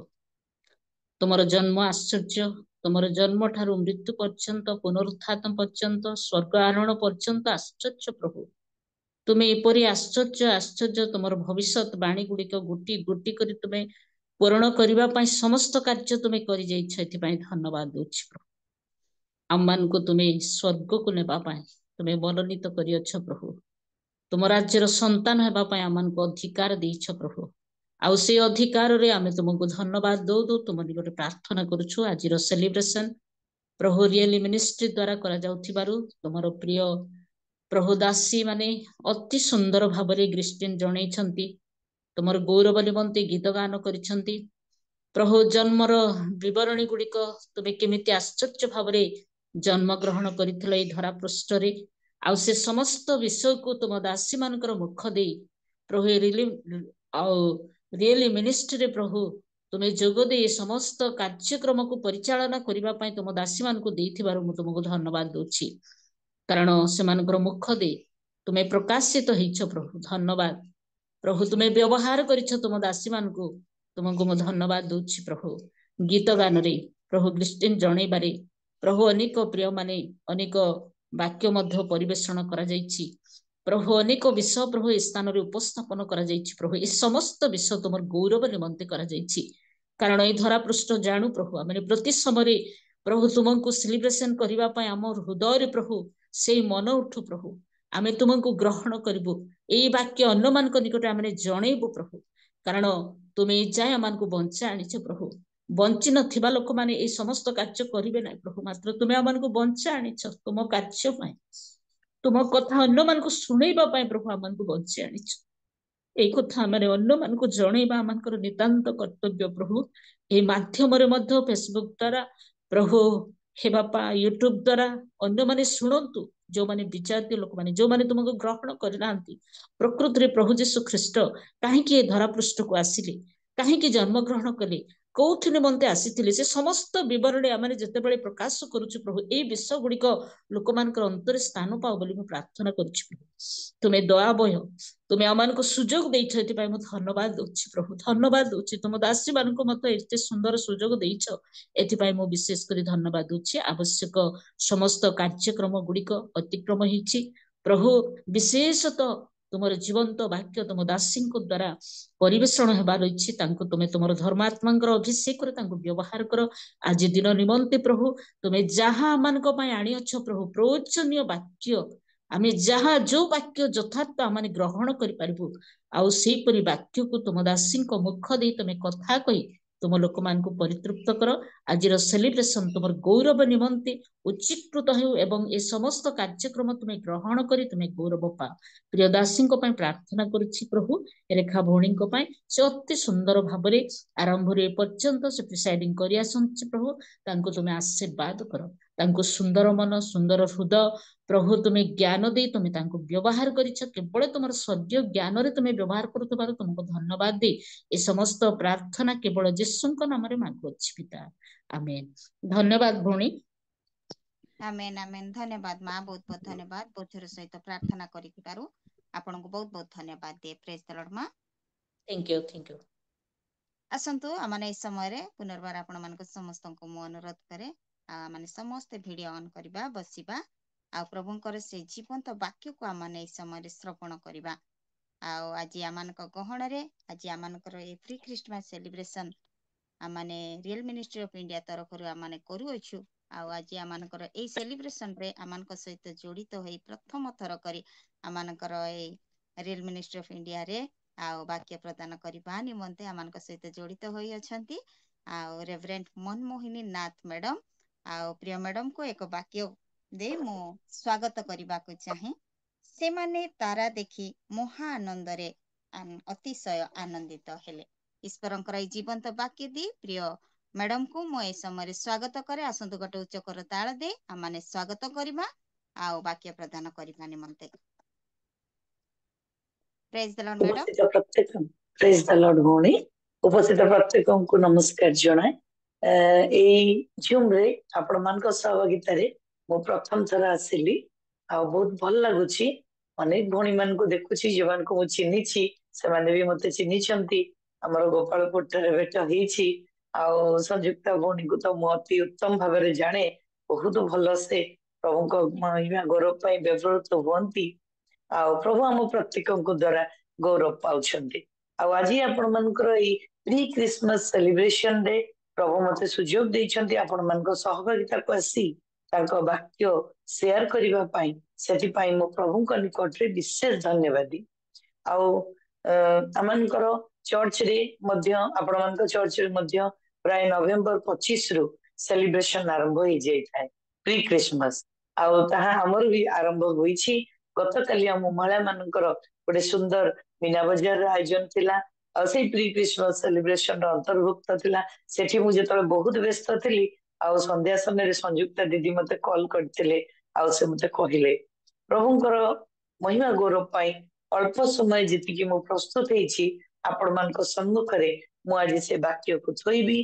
ତୁମର ଜନ୍ମ ଆଶ୍ଚର୍ଯ୍ୟ, ତୁମର ଜନ୍ମ ଠାରୁ ମୃତ୍ୟୁ ପର୍ଯ୍ୟନ୍ତ, ପୁନରୁତ୍ଥାନ ପର୍ଯ୍ୟନ୍ତ, ସ୍ୱର୍ଗ ଆରୋହଣ ପର୍ଯ୍ୟନ୍ତ ଆଶ୍ଚର୍ଯ୍ୟ ପ୍ରଭୁ। ତୁମେ ଏପରି ଆଶ୍ଚର୍ଯ୍ୟ ଆଶ୍ଚର୍ଯ୍ୟ, ତୁମର ଭବିଷ୍ୟତ ବାଣୀ ଗୁଡିକ ଗୋଟି ଗୋଟି କରି ତୁମେ ପୂରଣ କରିବା ପାଇଁ ସମସ୍ତ କାର୍ଯ୍ୟ ତୁମେ କରିଯାଇଛ। ଏଥିପାଇଁ ଧନ୍ୟବାଦ ଦଉଛି ପ୍ରଭୁ। ଆମମାନଙ୍କୁ ତୁମେ ସ୍ୱର୍ଗକୁ ନେବା ପାଇଁ ତୁମେ ମନୋନୀତ କରିଅଛ ପ୍ରଭୁ। ତୁମ ରାଜ୍ୟର ସନ୍ତାନ ହେବା ପାଇଁ ଆମମାନଙ୍କୁ ଅଧିକାର ଦେଇଛ ପ୍ରଭୁ। ଆଉ ସେ ଅଧିକାରରେ ଆମେ ତୁମକୁ ଧନ୍ୟବାଦ ଦଉ ତୁମ ନିକଟରେ ପ୍ରାର୍ଥନା କରୁଛୁ। ଆଜିର ସେଲିବ୍ରେସନ ପ୍ରଭୁ ରିଏଲି ମିନିଷ୍ଟ୍ରି ଦ୍ଵାରା କରାଯାଉଥିବାରୁ ତୁମର ପ୍ରିୟ ପ୍ରଭୁ ଦାସୀ ମାନେ ଅତି ସୁନ୍ଦର ଭାବରେ ଗ୍ରୀଷ୍ଟିନ୍ ଜଣେଇଛନ୍ତି। ତୁମର ଗୌରବ ନିମନ୍ତେ ଗୀତ ଗାନ କରିଛନ୍ତି। ପ୍ରଭୁ ଜନ୍ମର ବିବରଣୀ ଗୁଡିକ ତୁମେ କେମିତି ଆଶ୍ଚର୍ଯ୍ୟ ଭାବରେ ଜନ୍ମ ଗ୍ରହଣ କରିଥିଲ ଏଇ ଧରା ପୃଷ୍ଠରେ। ଆଉ ସେ ସମସ୍ତ ବିଷୟକୁ ତୁମ ଦାସୀ ମାନଙ୍କର ମୁଖ ଦେଇ ପ୍ରଭୁ ରିଏଲି ମିନିଷ୍ଟ୍ରିରେ ପ୍ରଭୁ ତୁମେ ଯୋଗ ଦେଇ ସମସ୍ତ କାର୍ଯ୍ୟକ୍ରମକୁ ପରିଚାଳନା କରିବା ପାଇଁ ତୁମ ଦାସୀ ମାନଙ୍କୁ ଦେଇଥିବାରୁ ମୁଁ ତୁମକୁ ଧନ୍ୟବାଦ ଦଉଛି। କାରଣ ସେମାନଙ୍କର ମୁଖ ଦେଇ ତୁମେ ପ୍ରକାଶିତ ହେଇଛ ପ୍ରଭୁ। ଧନ୍ୟବାଦ ପ୍ରଭୁ, ତୁମେ ବ୍ୟବହାର କରିଛ ତୁମ ଦାସୀ ମାନଙ୍କୁ, ତୁମକୁ ମୁଁ ଧନ୍ୟବାଦ ଦଉଛି ପ୍ରଭୁ। ଗୀତ ଗାନରେ ପ୍ରଭୁ କ୍ରିଷ୍ଟିନ୍ ଜଣେଇବାରେ ପ୍ରଭୁ ଅନେକ ପ୍ରିୟ ମାନେ ଅନେକ ବାକ୍ୟ ମଧ୍ୟ ପରିବେଷଣ କରାଯାଇଛି। ପ୍ରଭୁ ଅନେକ ବିଷୟ ପ୍ରଭୁ ଏ ସ୍ଥାନରେ ଉପସ୍ଥାପନ କରାଯାଇଛି। ପ୍ରଭୁ ଏ ସମସ୍ତ ବିଷୟ ତୁମର ଗୌରବ ନିମନ୍ତେ କରାଯାଇଛି। କାରଣ ଏଇ ଧରା ପୃଷ୍ଠ ଜାଣୁ ପ୍ରଭୁ ଆମେ ପ୍ରତି ସମୟରେ ପ୍ରଭୁ ତୁମକୁ ସେଲିବ୍ରେସନ କରିବା ପାଇଁ ଆମ ହୃଦୟରେ ପ୍ରଭୁ ସେଇ ମନ ଉଠୁ ପ୍ରଭୁ। ଆମେ ତୁମକୁ ଗ୍ରହଣ କରିବୁ, ଏଇ ବାକ୍ୟ ଅନ୍ୟମାନଙ୍କ ନିକଟରେ ଆମେ ଜଣେଇବୁ ପ୍ରଭୁ। କାରଣ ତୁମେ ଏଇ ଯାଏ ଆମମାନଙ୍କୁ ବଞ୍ଚା ଆଣିଛ ପ୍ରଭୁ। ବଞ୍ଚି ନଥିବା ଲୋକମାନେ ଏଇ ସମସ୍ତ କାର୍ଯ୍ୟ କରିବେ ନାହିଁ ପ୍ରଭୁ, ମାତ୍ର ତୁମେ ଆମମାନଙ୍କୁ ବଞ୍ଚା ଆଣିଛ ତୁମ କାର୍ଯ୍ୟ ପାଇଁ। ତୁମ କଥା ଅନ୍ୟମାନଙ୍କୁ ଶୁଣେଇବା ପାଇଁ ପ୍ରଭୁ ଆମମାନଙ୍କୁ ବଞ୍ଚି ଆଣିଛ। ଏଇ କଥା ଆମେ ଅନ୍ୟମାନଙ୍କୁ ଜଣେଇବା ଆମଙ୍କର ନିତାନ୍ତ କର୍ତ୍ତବ୍ୟ ପ୍ରଭୁ। ଏଇ ମାଧ୍ୟମରେ ମଧ୍ୟ ଫେସବୁକ୍ ଦ୍ଵାରା ପ୍ରଭୁ ହେ ବାପା ୟୁଟ୍ୟୁବ ଦ୍ଵାରା ଅନ୍ୟମାନେ ଶୁଣନ୍ତୁ, ଯୋଉମାନେ ବିଜାତୀୟ ଲୋକମାନେ, ଯୋଉମାନେ ତୁମକୁ ଗ୍ରହଣ କରିନାହାନ୍ତି। ପ୍ରକୃତିରେ ପ୍ରଭୁ ଯୀଶୁ ଖ୍ରୀଷ୍ଟ କାହିଁକି ଏ ଧରା ପୃଷ୍ଠକୁ ଆସିଲେ, କାହିଁକି ଜନ୍ମଗ୍ରହଣ କଲେ, କୋଉଥି ନିମନ୍ତେ ଆସିଥିଲେ, ସେ ସମସ୍ତ ବିବରଣୀ ଆମେ ଯେତେବେଳେ ପ୍ରକାଶ କରୁଛୁ ପ୍ରଭୁ, ଏଇ ବିଷୟ ଗୁଡିକ ଲୋକମାନଙ୍କର ଅନ୍ତରେ ସ୍ଥାନ ପାଉ ବୋଲି ମୁଁ ପ୍ରାର୍ଥନା କରୁଛି। ତୁମେ ଦୟାବହ, ତୁମେ ଆମମାନଙ୍କୁ ସୁଯୋଗ ଦେଇଛ, ଏଥିପାଇଁ ମୁଁ ଧନ୍ୟବାଦ ଦଉଛି ପ୍ରଭୁ। ଧନ୍ୟବାଦ ଦଉଛି ତୁମ ଦାସୀ ମାନଙ୍କୁ ମଧ୍ୟ ଏତେ ସୁନ୍ଦର ସୁଯୋଗ ଦେଇଛ, ଏଥିପାଇଁ ମୁଁ ବିଶେଷ କରି ଧନ୍ୟବାଦ ଦଉଛି। ଆବଶ୍ୟକ ସମସ୍ତ କାର୍ଯ୍ୟକ୍ରମ ଗୁଡିକ ଅତିକ୍ରମ ହେଇଛି ପ୍ରଭୁ। ବିଶେଷତଃ ତୁମର ଜୀବନ୍ତ ବାକ୍ୟ ତୁମ ଦାସୀଙ୍କ ଦ୍ଵାରା ପରିବେଷଣ ହେବାର ରହିଛି, ତାଙ୍କୁ ତୁମେ ତୁମର ଧର୍ମାତ୍ମାଙ୍କର ଅଭିଷେକରେ ତାଙ୍କୁ ବ୍ୟବହାର କର। ଆଜି ଦିନ ନିମନ୍ତେ ପ୍ରଭୁ ତୁମେ ଯାହା ଆମମାନଙ୍କ ପାଇଁ ଆଣିଅଛ ପ୍ରଭୁ, ପ୍ରୟୋଜନୀୟ ବାକ୍ୟ, ଆମେ ଯାହା ଯୋଉ ବାକ୍ୟ ଯଥାର୍ଥ ଆମେ ଗ୍ରହଣ କରିପାରିବୁ, ଆଉ ସେଇପରି ବାକ୍ୟକୁ ତୁମ ଦାସୀଙ୍କ ମୁଖ ଦେଇ ତୁମେ କଥା କହି तुम लोक मान परितृप्त कर आज सेलिब्रेशन तुम गौरव निमंते उच्चीकृत हो एवं ए समस्त कार्यक्रम तुम्हें ग्रहण कर तुम्हें गौरव पा प्रिय दासी प्रार्थना करुछि प्रभु रेखा भौणी से अति सुंदर भाव आरंभ पर्यंत से प्रिसाइडिंग कर प्रभु तांको तुम्हें आशीर्वाद कर तांको सुंदर मन सुंदर हृदय प्रभु तुम्हें ज्ञान दे तुम्हें तांको व्यवहार करिछ केवल तुम सद्य ज्ञान रे तुम्हें व्यवहार करुथबार तुमको धन्यवाद दे ए समस्त प्रार्थना केवल यीशुଙ୍କ नामରେ मागुछि पिता आमेन। धन्यवाद भौणी। आमेन आमेन। धन्यवाद माँ, बहुत बहुत धन्यवाद बोझर सहित प्रार्थना करू आपन को बहुत बहुत धन्यवाद दे। प्रेज द लॉर्ड माँ। Thank you thank you. आसंतु आमने इस समय रे पुनर्बार आपण मान समस्त को मु अनुरोध करे माने समस्त वीडियो ऑन करबा बसिबा आ प्रभुंकर से जीवंत वाक्य को आमने इस समय रे श्रवण करबा। आज आमान गहण रे आज आमानकर ए प्री क्रिसमस सेलिब्रेशन आमाने रियल मिनिस्ट्री ऑफ इंडिया तरफ आमाने करूछु। आज आमानकर ए सेलिब्रेशन रे आमानक सहित जड़ित होई प्रथम थर करी आमानकर ए रियल मिनिस्ट्री ऑफ इंडिया रे वाक्य प्रदान करबा निमंते आमानक सहित जड़ित होई अछंती रेवरेंट मनमोहिनी नाथ मैडम प्रिय मैडम को एक वाक्य दे मो स्वागत करबा को चाहे। से माने तारा देखी महा आनंद रे अतिशय आनंदित हेले। ईश्वरंकर जीवंत वाक्य दी प्रिय मैडम को मो ए समय स्वागत करे। आसंतु गोटे उच्च कर ताल दे आमाने स्वागत करबा वाक्य प्रदान करबा निमंते। Praise the Lord madam. उपस्थित प्रत्येक प्रेज द लॉर्ड भौणी उपस्थित प्रत्येक को नमस्कार जनाए। जूम रे आपण मान सहभागिता रे मो प्रथम थर आसिली बहुत भल लगुची। अनेक भौणी मान को देखुची जो मान को मु चिन्हिची से माने भी मते चिन्हिचंती। हमर गोपालपुर ठारे भेट होईची संयुक्ता भौणी को तो मु अति उत्तम भाव में जाने बहुत भल से प्रभु को महिमा गौरव पाई व्यवहृत हुअंती प्रभु आम प्रत्येक द्वारा गौरव पाउछंती। आज आपण मानकर प्री क्रिसमस सेलिब्रेशन रे प्रभु मते सुजोग देइछंती आपण मानक सहभागिता को आसी तांको वाक्य शेयर करिबा पाई सेति पाई मो प्रभु को निकट रे विशेष धन्यवाद दी। आमनकर चर्च रे मध्य आपण मानक चर्च रे मध्य प्राय नवेम्बर 25 रु सेलिब्रेशन आरंभ हो जाय थाए प्री क्रिसमस ताहा हमर भी आरंभ होईछि। गत काली आम महिला मानकर गोटे सुंदर मीना बजार आयोजन थिला से प्री क्रिसमस सेलिब्रेशन अंतर्भुक्त थिला। सेठी मु जेतले बहुत व्यस्त थिली संध्या समय संयुक्ता दीदी मते कॉल करथिले से मते कहिले प्रभुंकर महिमा गौरव पाई अल्प समय जीति मु प्रस्तुत हेछि आपण मानक सम्मुख रे मु आज से वाक्य को थोइबी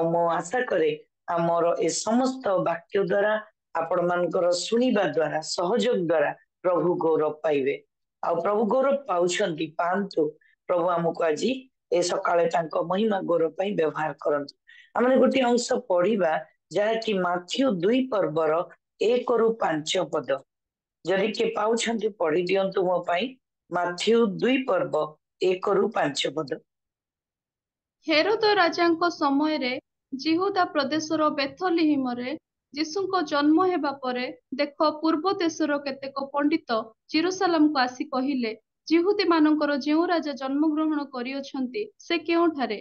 मो आशा करे हमर ए समस्त वाक्य द्वारा आपण मानकर सुनिबा द्वारा सहयोग द्वारा प्रभु गौरव पाइबे प्रभु गौरव पाउछंती पांतु प्रभु हमको आज ए सकाळे तांको महिमा गौरव पाई व्यवहार करंतु। हमने गोटे अंश पढ़िबा जहाँकि माथ्यू 2 पर्वर 1 रु 5 पद जदि के पाउछंती पढ़ी दियंतु मो पाई माथ्यू 2 पर्व 1 रु 5 पद। हेरोद राजांको समय रे जिहुदा प्रदेशर बेथलेहेम रे यीशुଙ୍କ जन्म हेबा परे देख पूर्व देशर केतेक पंडित जेरूसालेम को आसी कहिले जिहुदी मानकर जेउ राजा जन्म ग्रहण करियछंती से केउठारे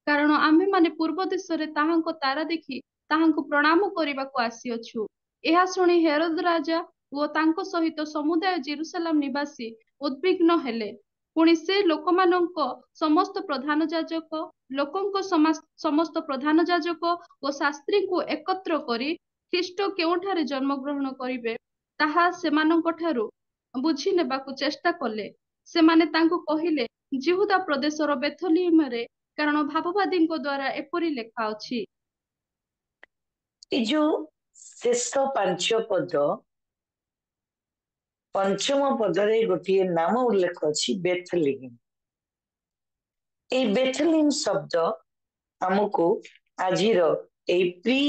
कारण आमे माने पूर्व देश रे ताहांको तारा देखि ताहांको प्रणाम करिबाको आसीअछु। एहा सुनी हेरोद राजा ओ तांको सहित समुदाय जेरूसालेम निवासी उद्विग्न हेले। पुणी से लोकमानंको समस्त प्रधान याजक लोकंको समस्त प्रधान याजक ओ शास्त्री को एकत्र करी ख्रीष्ट केउठारे जन्म ग्रहण करिवे ताहा सेमानंको ठारू बुझी नेबाकु चेष्टा कले। सेमाने तांको कहिले जिहुदा प्रदेशर बेथलेहेम रे कारण भाववादींको द्वारा एपरि लेखा अछि। ए जो शेष 5 पद पंचम पदरे गोटे नाम उल्लेख अछि बेथलेहेम। ए बेथलेहेम शब्द हमको आजिर ए प्री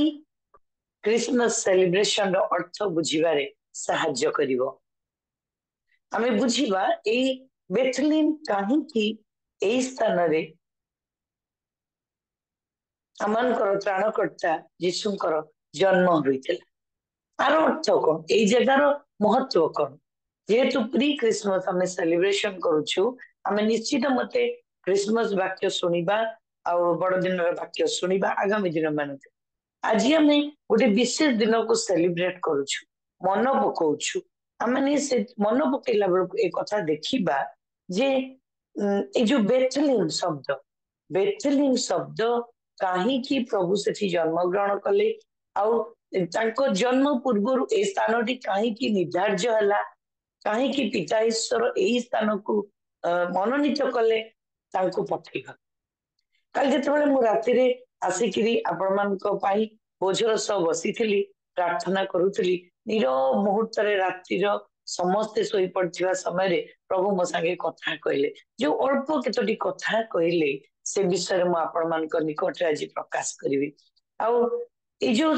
क्रिसमस सेलिब्रेशन रो अर्थ बुझिबारे सहाय्य करिवो। आमे बुझिबा ए बेथलेहेम काहे कि ए स्थान रे आमनकर त्राणकर्ता यीशुंकर जन्म होइतिला। आरो अर्थ कोन ए जगार महत्व कोन जेहेतु प्री क्रिसमस आमे सेलिब्रेशन करूछु आमे निश्चित मते क्रिसमस वाक्य सुनिबा ଆଉ ବଡ ଦିନର ବାକ୍ୟ ଶୁଣିବା ଆଗାମୀ ଦିନ ମାନଙ୍କରେ। ଆଜି ଆମେ ଗୋଟେ ବିଶେଷ ଦିନକୁ ସେଲିବ୍ରେଟ କରୁଛୁ, ମନ ପକଉଛୁ। ଆମେ ସେ ମନ ପକେଇଲା ବେଳକୁ ଏ କଥା ଦେଖିବା ଯେ ଏଇ ଯୋଉ ବେଥେଲିମ୍ ଶବ୍ଦ କାହିଁକି ପ୍ରଭୁ ସେଠି ଜନ୍ମଗ୍ରହଣ କଲେ, ଆଉ ତାଙ୍କ ଜନ୍ମ ପୂର୍ବରୁ ଏ ସ୍ଥାନଟି କାହିଁକି ନିର୍ଦ୍ଧାର୍ଯ୍ୟ ହେଲା, କାହିଁକି ପିତା ଈଶ୍ୱର ଏଇ ସ୍ଥାନକୁ ମନୋନୀତ କଲେ ତାଙ୍କୁ ପଠେଇବା। କାଲି ଯେତେବେଳେ ମୁଁ ରାତିରେ ଆସିକିରି ଆପଣମାନଙ୍କ ପାଇଁ ବୋଝର ସହ ବସିଥିଲି, ପ୍ରାର୍ଥନା କରୁଥିଲି, ନିରବ ମୁହୂର୍ତ୍ତରେ ରାତିର ସମସ୍ତେ ଶୋଇପଡିଥିବା ସମୟରେ ପ୍ରଭୁ ମୋ ସାଙ୍ଗେ କଥା କହିଲେ। ଯୋଉ ଅଳ୍ପ କେତୋଟି କଥା କହିଲେ ସେ ବିଷୟରେ ମୁଁ ଆପଣମାନଙ୍କ ନିକଟରେ ଆଜି ପ୍ରକାଶ କରିବି। ଆଉ ଏଇ ଯୋଉ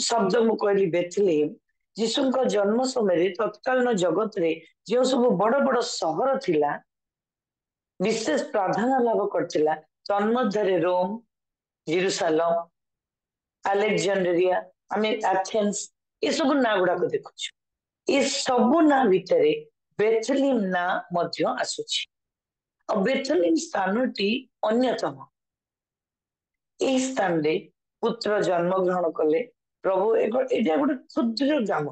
ଶବ୍ଦ ମୁଁ କହିଲି ବେଥଲେହେମ୍, ଯୀଶୁଙ୍କ ଜନ୍ମ ସମୟରେ ତତ୍କାଳୀନ ଜଗତରେ ଯେଉଁ ସବୁ ବଡ ବଡ ସହର ଥିଲା ବିଶେଷ ପ୍ରାଧାନ୍ୟ ଲାଭ କରିଥିଲା, ତନ୍ମଧ୍ୟରେ ରୋମ, ଜେରୁସାଲମ, ଆଲେକ୍ଜାଣ୍ଡରିଆ, ଆମେ ଆଥେନ୍ସ ଏସବୁ ନାଁ ଗୁଡାକ ଦେଖୁଛୁ। ଏ ସବୁ ନାଁ ଭିତରେ ବେଥଲେହେମ୍ ନାଁ ମଧ୍ୟ ଆସୁଛି। ଆଉ ବେଥଲେହେମ୍ ସ୍ଥାନଟି ଅନ୍ୟତମ। ଏଇ ସ୍ଥାନରେ ପୁତ୍ର ଜନ୍ମଗ୍ରହଣ କଲେ ପ୍ରଭୁ। ଏଇଟା ଗୋଟେ କ୍ଷୁଦ୍ର ଗ୍ରାମ।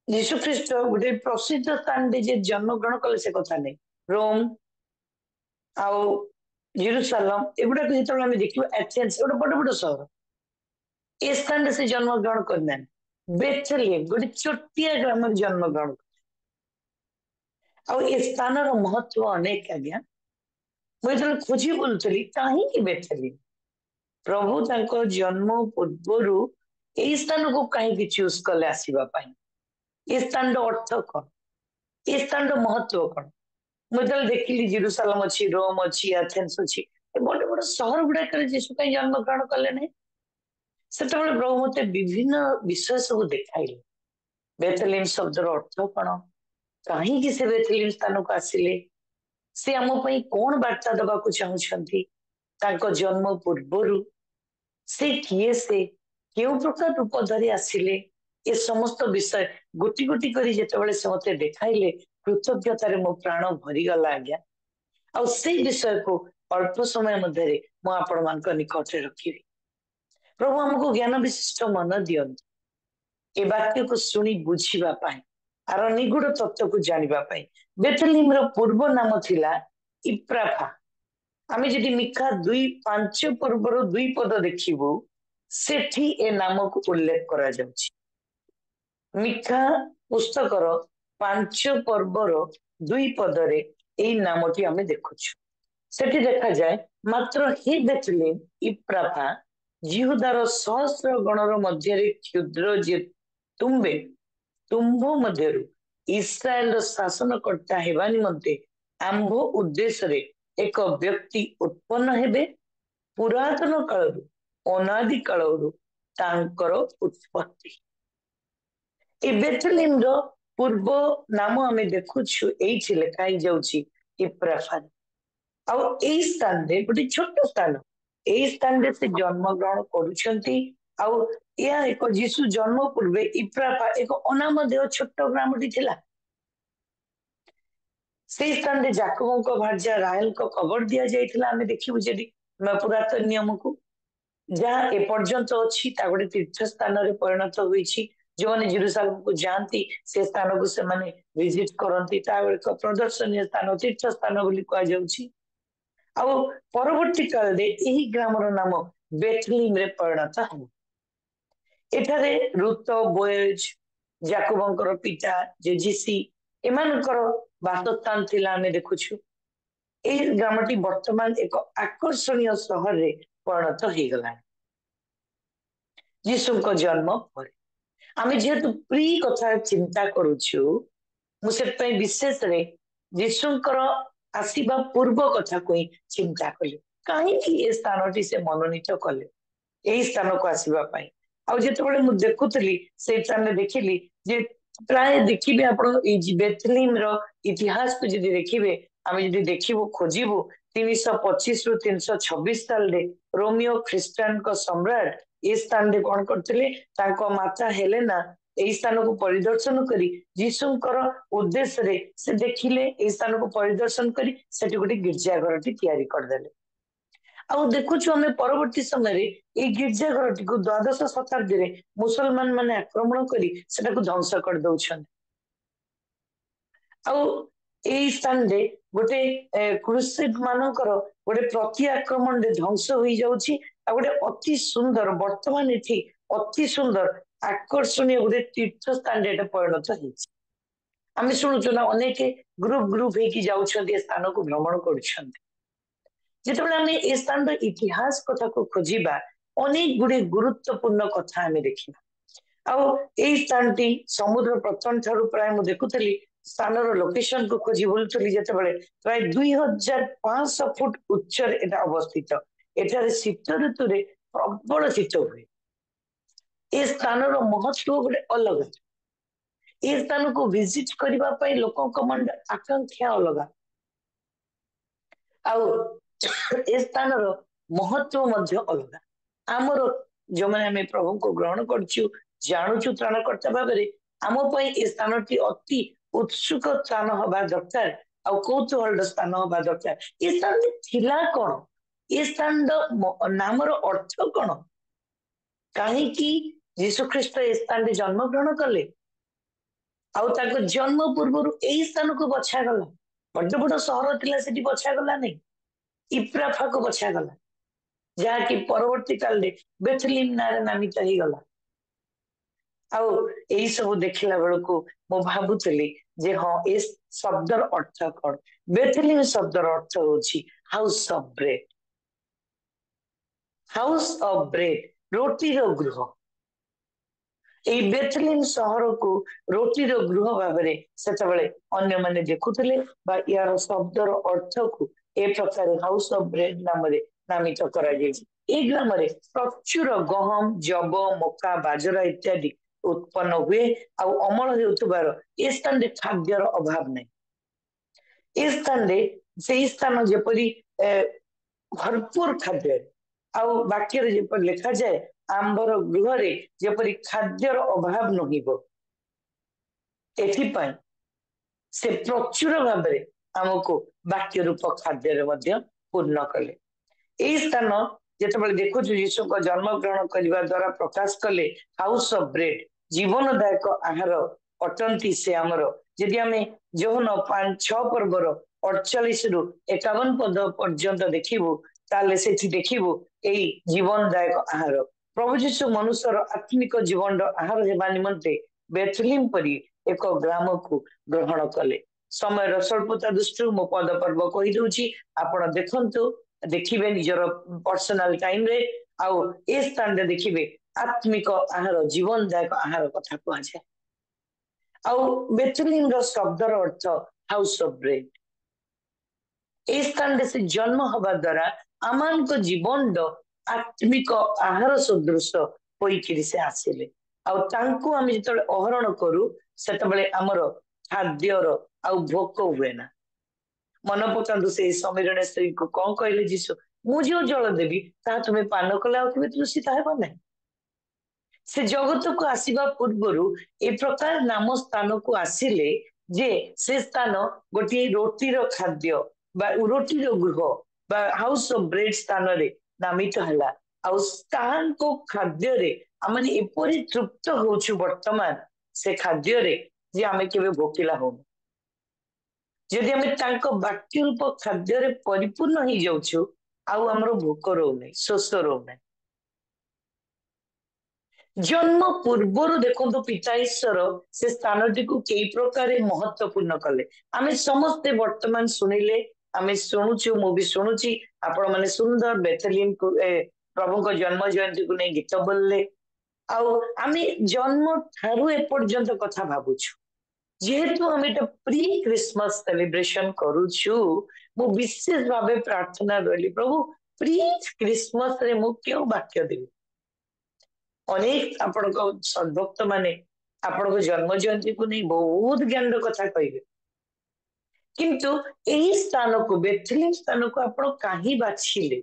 ଯୀଶୁ ଖ୍ରୀଷ୍ଟ ଗୋଟେ ପ୍ରସିଦ୍ଧ ସ୍ଥାନରେ ଯେ ଜନ୍ମଗ୍ରହଣ କଲେ ସେ କଥା ନାହିଁ। ରୋମ ଆଉ ଜେରୁସାଲମ ଏଗୁଡାକ ଯେତେବେଳେ ଆମେ ଦେଖିବା, ଆଥେନ୍ସ ଗୋଟେ ବଡ ବଡ ସହର, ଏ ସ୍ଥାନରେ ସେ ଜନ୍ମଗ୍ରହଣ କରିନାହାନ୍ତି। ବେଥଲେହେମ୍ ଗୋଟେ ଛୋଟିଆ ଗ୍ରାମରେ ଜନ୍ମଗ୍ରହଣ କଲେ। ଆଉ ଏ ସ୍ଥାନର ମହତ୍ଵ ଅନେକ ଆଜ୍ଞା। ମୁଁ ଯେତେବେଳେ ଖୋଜି ବୁଲୁଥିଲି କାହିଁକି ବେଥଲେହେମ୍, ପ୍ରଭୁ ତାଙ୍କ ଜନ୍ମ ପୂର୍ବରୁ ଏଇ ସ୍ଥାନକୁ କାହିଁକି ଚୁଜ କଲେ ଆସିବା ପାଇଁ, ଏ ସ୍ଥାନର ଅର୍ଥ କଣ, ଏ ସ୍ଥାନର ମହତ୍ଵ କଣ। ମୁଁ ଯେତେବେଳେ ଦେଖିଲି ଜେରୁସାଲମ ଅଛି, ରୋମ ଅଛି, ଆଥେନ୍ସ ଅଛି, ଏ ବଡ ବଡ ସହର ଗୁଡାକରେ ଯୀଶୁ କାହିଁ ଜନ୍ମଗ୍ରହଣ କଲେ ନାହିଁ, ସେତେବେଳେ ପ୍ରଭୁ ମତେ ବିଭିନ୍ନ ବିଷୟ ସବୁ ଦେଖାଇଲେ। ବେଥଲେହେମ୍ ଶବ୍ଦର ଅର୍ଥ କଣ, କାହିଁକି ସେ ବେଥଲେହେମ୍ ସ୍ଥାନକୁ ଆସିଲେ, ସେ ଆମ ପାଇଁ କଣ ବାର୍ତ୍ତା ଦେବାକୁ ଚାହୁଁଛନ୍ତି, ତାଙ୍କ ଜନ୍ମ ପୂର୍ବରୁ ସେ କିଏ, ସେ କେଉଁ ପ୍ରକାର ରୂପ ଧରି ଆସିଲେ, ଏ ସମସ୍ତ ବିଷୟ ଗୋଟି ଗୋଟି କରି ଯେତେବେଳେ ସେ ମତେ ଦେଖାଇଲେ, କୃତଜ୍ଞତାରେ ମୋ ପ୍ରାଣ ଭରିଗଲା ଆଜ୍ଞା। ଆଉ ସେଇ ବିଷୟକୁ ଅଳ୍ପ ସମୟ ମଧ୍ୟରେ ମୁଁ ଆପଣମାନଙ୍କ ନିକଟରେ ରଖିବି। ପ୍ରଭୁ ଆମକୁ ଜ୍ଞାନ ବିଶିଷ୍ଟ ମନ ଦିଅନ୍ତୁ ଏ ବାକ୍ୟକୁ ଶୁଣି ବୁଝିବା ପାଇଁ, ଆର ନିଗୁଡ ତତ୍ତ୍ୱକୁ ଜାଣିବା ପାଇଁ। ବେଥଲେହେମ୍‌ର ପୂର୍ବ ନାମ ଥିଲା ଇପ୍ରାଫା। ଆମେ ଯଦି ମିକା 2:5 ପୂର୍ବରୁ 2 ପଦ ଦେଖିବୁ, ସେଠି ଏ ନାମକୁ ଉଲ୍ଲେଖ କରାଯାଉଛି। ମିକା ପୁସ୍ତକର 5 ପର୍ବର 2 ପଦରେ ଏଇ ନାମଟି ଆମେ ଦେଖୁଛୁ। ସେଠି ଦେଖାଯାଏ, ମାତ୍ର ହି ବେଥଲେହେମ୍ ଇପ୍ରାଫା ଜିହୁଦାର ସହସ୍ର ଗଣର ମଧ୍ୟରେ କ୍ଷୁଦ୍ର ଯେ ତୁମ୍ଭ ମଧ୍ୟରୁ ଇସ୍ରାଏଲର ଶାସନକର୍ତ୍ତା ହେବା ନିମନ୍ତେ ଆମ୍ଭ ଉଦ୍ଦେଶ୍ୟରେ ଏକ ବ୍ୟକ୍ତି ଉତ୍ପନ୍ନ ହେବେ। ପୁରାତନ କାଳରୁ, ଅନାଦି କାଳରୁ ତାଙ୍କର ଉତ୍ପତ୍ତି। ଏ ବେଥଲେହେମ୍‌ର ପୂର୍ବ ନାମ ଆମେ ଦେଖୁଛୁ ଏଇଠି ଲେଖା ହେଇଯାଉଛି ଇପ୍ରାଫା। ଆଉ ଏଇ ସ୍ଥାନରେ ଗୋଟେ ଛୋଟ ସ୍ଥାନ, ଏଇ ସ୍ଥାନରେ ସେ ଜନ୍ମଗ୍ରହଣ କରୁଛନ୍ତି। ଆଉ ଏହା ଏକ ଯୀଶୁ ଜନ୍ମ ପୂର୍ବେ ଇପ୍ରାଫା ଏକ ଅନାମଧେୟ ଛୋଟ ଗ୍ରାମଟି ଥିଲା। ସେଇ ସ୍ଥାନରେ ଯାକୋବଙ୍କ ଭାର୍ଯ୍ୟା ରାହେଲଙ୍କ କବର ଦିଆଯାଇଥିଲା। ଆମେ ଦେଖିବୁ ଯଦି ପୁରାତନ ନିୟମକୁ, ଯାହା ଏପର୍ଯ୍ୟନ୍ତ ଅଛି, ତା ଗୋଟେ ତୀର୍ଥ ସ୍ଥାନରେ ପରିଣତ ହୋଇଛି। ଯୋଉମାନେ ଜେରୁସାଲେମକୁ ଯାଆନ୍ତି ସେ ସ୍ଥାନକୁ ସେମାନେ ଭିଜିଟ କରନ୍ତି। ତା ଏକ ପ୍ରଦର୍ଶନୀୟ ସ୍ଥାନ, ତୀର୍ଥ ସ୍ଥାନ ବୋଲି କୁହାଯାଉଛି। ଆଉ ପରବର୍ତ୍ତୀ କାଳରେ ଏହି ଗ୍ରାମର ନାମ ବେଥଲେହେମ୍‌ରେ ପରିଣତ ହେବ। ଏଠାରେ ରୁତ, ବୋଏଜ, ଯାକୋବଙ୍କର ପିତା ଜେଜିସି ଏମାନଙ୍କର ବାସସ୍ଥାନ ଥିଲା ଆମେ ଦେଖୁଛୁ। ଏହି ଗ୍ରାମଟି ବର୍ତ୍ତମାନ ଏକ ଆକର୍ଷଣୀୟ ସହରରେ ପରିଣତ ହେଇଗଲାଣି ଯୀଶୁଙ୍କ ଜନ୍ମ ପରେ। ଆମେ ଯେହେତୁ ପ୍ରି କଥା ଚିନ୍ତା କରୁଛୁ, ମୁଁ ସେଥିପାଇଁ ବିଶେଷରେ ଯୀଶୁଙ୍କର ଆସିବା ପୂର୍ବ କଥାକୁ ହିଁ ଚିନ୍ତା କଲି। କାହିଁକି ଏ ସ୍ଥାନଟି ସେ ମନୋନୀତ କଲେ ଏଇ ସ୍ଥାନକୁ ଆସିବା ପାଇଁ। ଆଉ ଯେତେବେଳେ ମୁଁ ଦେଖୁଥିଲି ସେଇ ସ୍ଥାନରେ ଦେଖିଲି ଯେ ପ୍ରାୟ ଦେଖିବେ ଆପଣ ଏଇ ବେଥଲେହେମ୍‌ର ଇତିହାସକୁ ଯଦି ଦେଖିବେ, ଆମେ ଯଦି ଦେଖିବୁ, ଖୋଜିବୁ, 325 ରୁ 326 ସାଲରେ ରୋମିଓ ଖ୍ରୀଷ୍ଟିଆନଙ୍କ ସମ୍ରାଟ ଏ ସ୍ଥାନରେ କଣ କରିଥିଲେ, ତାଙ୍କ ମାତା ହେଲେନା एई स्थान को परिदर्शन करी जीशुंकर उद्देश्य रे से देखिले एई स्थान को परिदर्शन करी सेठी गोटे गिरजाघरटी तैयारी करदेले। आउ देखुछु हमें परवर्ती समय रे ए गिरजाघरटी को द्वादश शताब्दी रे मुसलमान माने आक्रमण करी सेटा को ध्वंस कर दउछन। आउ एई स्थान रे गोटे क्रुसेड मानकर गोटे प्रति आक्रमण रे ध्वंस होई जाउछि आ गोटे अति सुंदर वर्तमान एठी अति सुंदर आकर्षणीय गोटे तीर्थ स्थान रे परिणत होइछि। आमे शुणुछु ना अनेक ग्रुप हेकी जाउछन्ति स्थान को भ्रमण करूछन्ति। जेतेबेले आमे ए स्थान रो इतिहास कथा को खोजिबा अनेक गुडे गुरुत्वपूर्ण कथा आमे देखिबा। आउ ए स्थानटी समुद्र पतन ठारू प्राय मु देखुतली स्थानर लोकेशन को खोजी बोलुतली जेतेबेले प्राय 2500 फुट उच्चर एटा अवस्थित। एठारे शीत ऋतु रे प्रबल शीत हुए। ए स्थानर महत्व गोटे अलग। ए स्थान को विजिट करबा पई लोकक मन आकांक्षा अलग। आउ ए स्थानर महत्व मध्य अलग। आमर जो माने हमें प्रभु को ग्रहण करछु जानुछु त्राणकर्ता भाबरे आम पई ए स्थानटी अति उत्सुक स्थान हबा दरकार आ कौतूहल स्थान हबा दरकार। ए स्थान थिला कोन ए स्थान नामर अर्थ कोन काहे कि यीशु ख्रीष्ट ए स्थान रे जन्म ग्रहण कले आउ ताको जन्म पूर्व एई स्थान को बछा गला। बड़ बड़ सहर थिला सेठी बछा गला नै इप्राफा को बछा गला जहा कि परवर्ती काल रे बेथलीम नारे नामित ही गला। आउ एई सब देखिला बेलको मो भाबुतली जे हां ए शब्दर अर्थ कोन। बेथलीम शब्दर अर्थ होछि house of bread. House of bread रोटी रो गृह। एई बेथलीम शहर को रोटी रो गृह भाबरे सेतबेले अन्य माने देखुतले बा यार शब्दर अर्थ को ए प्रकार हाउस ऑफ ब्रेड नामरे नामित करा जायछि। ए ग्राम रे प्रचुर गहम जब मक्का बाजरा इत्यादि उत्पन्न हुए आउ अमल हेउतबार ए स्थान रे खाद्यर अभाव नै। ए स्थान रे से स्थान जेपरि भरपूर खाद्य आउ वाक्य रे जेपरि लिखा जाय आंबर गृह रे जेपरि खाद्यर अभाव नहिबो एथि पई से प्रचुर भाबरे हमको वाक्य रूप खाद्य रे मध्य पूर्ण कले। ए स्थान जेतेबेले देखुछु यीशु को जन्म ग्रहण करबा द्वारा प्रकाश कले हाउस ऑफ ब्रेड जीवनदायक आहार अटंती से आमर यदि आमे जोहन 5-6 पर्वर 48 रु 51 पद पर्यंत देखिबु ताले सेठी देखिबु एई जीवनदायक आहार प्रभु यीशु मनुष्यर आत्मिक जीवन आहार हेबा निमंते बेथलीम परी एक ग्राम को ग्रहण कले। समय स्वल्पता दृष्टि मो पद पर्व कहि दउची आपण देखंतु देखिबे निजर पर्सनल टाइम रे आउ ए स्थान रे देखिबे आत्मिक आहार जीवनदायक आहार कथा कुआ जाय। आउ बेथलीम रो शब्दर अर्थ हाउस ऑफ ब्रेड। ए स्थान रे से जन्म हबा द्वारा आमान को जीवन दो आत्मिक आहार सदृश होइकिरि से आसिले आउ तांको आमे जतले अहरण करू सेतबेले हमर खाद्यर आउ भोक हुए ना। मन पकांतु से समीरण स्त्री को कौन कहले जीसु मु जो जल देवी ता तुम्हें पान कले आउ केबे तृषित हेबो नै। से जगत को आसीबा पूर्वरु ए प्रकार नाम स्थान को आसिले जे से स्थान गोटे रोटीर खाद्य बा रोटीर गृह बा हाउस ऑफ ब्रेड स्थान रे नामित हला। आउ स्थान को खाद्य रे आमे एपरि तृप्त होछु वर्तमान से खाद्य रे जे आमे केबे भोकिला हो। यदि आमे तांको वाक्य रूप खाद्य रे परिपूर्ण ही जाउछु आउ हमरो भोक रो नै शोष रो नै। जन्म पूर्वर देखो पिता ईश्वर से स्थानटी को कई प्रकार महत्वपूर्ण कले। आमे समस्ते वर्तमान सुनिले आमे शुणुचु मु भी शुणुची आपण माने सुंदर बेथलीम को प्रभु को जन्म जयंती को नहीं गीत बोलले आउ आमे जन्म ठारू ए पर्यंत कथा भाबुछु जेहेतु आमे एटा प्री क्रिसमस सेलिब्रेशन करूछु मु विशेष भावे प्रार्थना करली प्रभु प्री क्रिसमस रे मु क्यों वाक्य देबी। अनेक आपण को सद्भक्त माने आपण को जन्म जयंती को नहीं बहुत ज्ञान कथा कहिबे किंतु एही स्थान को बेथलीम स्थान को आपण काहे बाछिले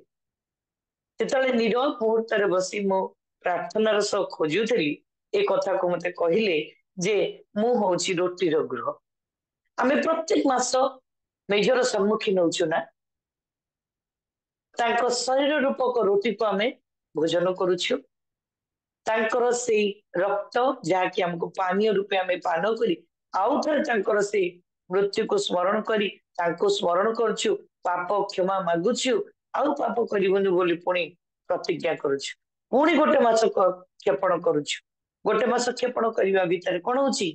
तेतले निरव मुहूर्त रे बसी मो प्रार्थनार सह खोजुथली ए कथा को मते कहिले जे मु होची रोटीर गृह। आमे प्रत्येक मास मेजर सम्मुखीन होछु ना तांको शरीर रूपक रोटी को आमे भोजन करूछु तांकर से रक्त जहाँकि हमको पानीय रूपे आमे पान करी आउ थे तांकर से मृत्यु को स्मरण करी तांको स्मरण करछु पाप क्षमा मागुछु आउ पाप करिबनु बोली पुणी प्रतिज्ञा करूछु पुणी गोटे मास क्षेपण करूछु गोटे मास क्षेपण करबा भितर कोन होची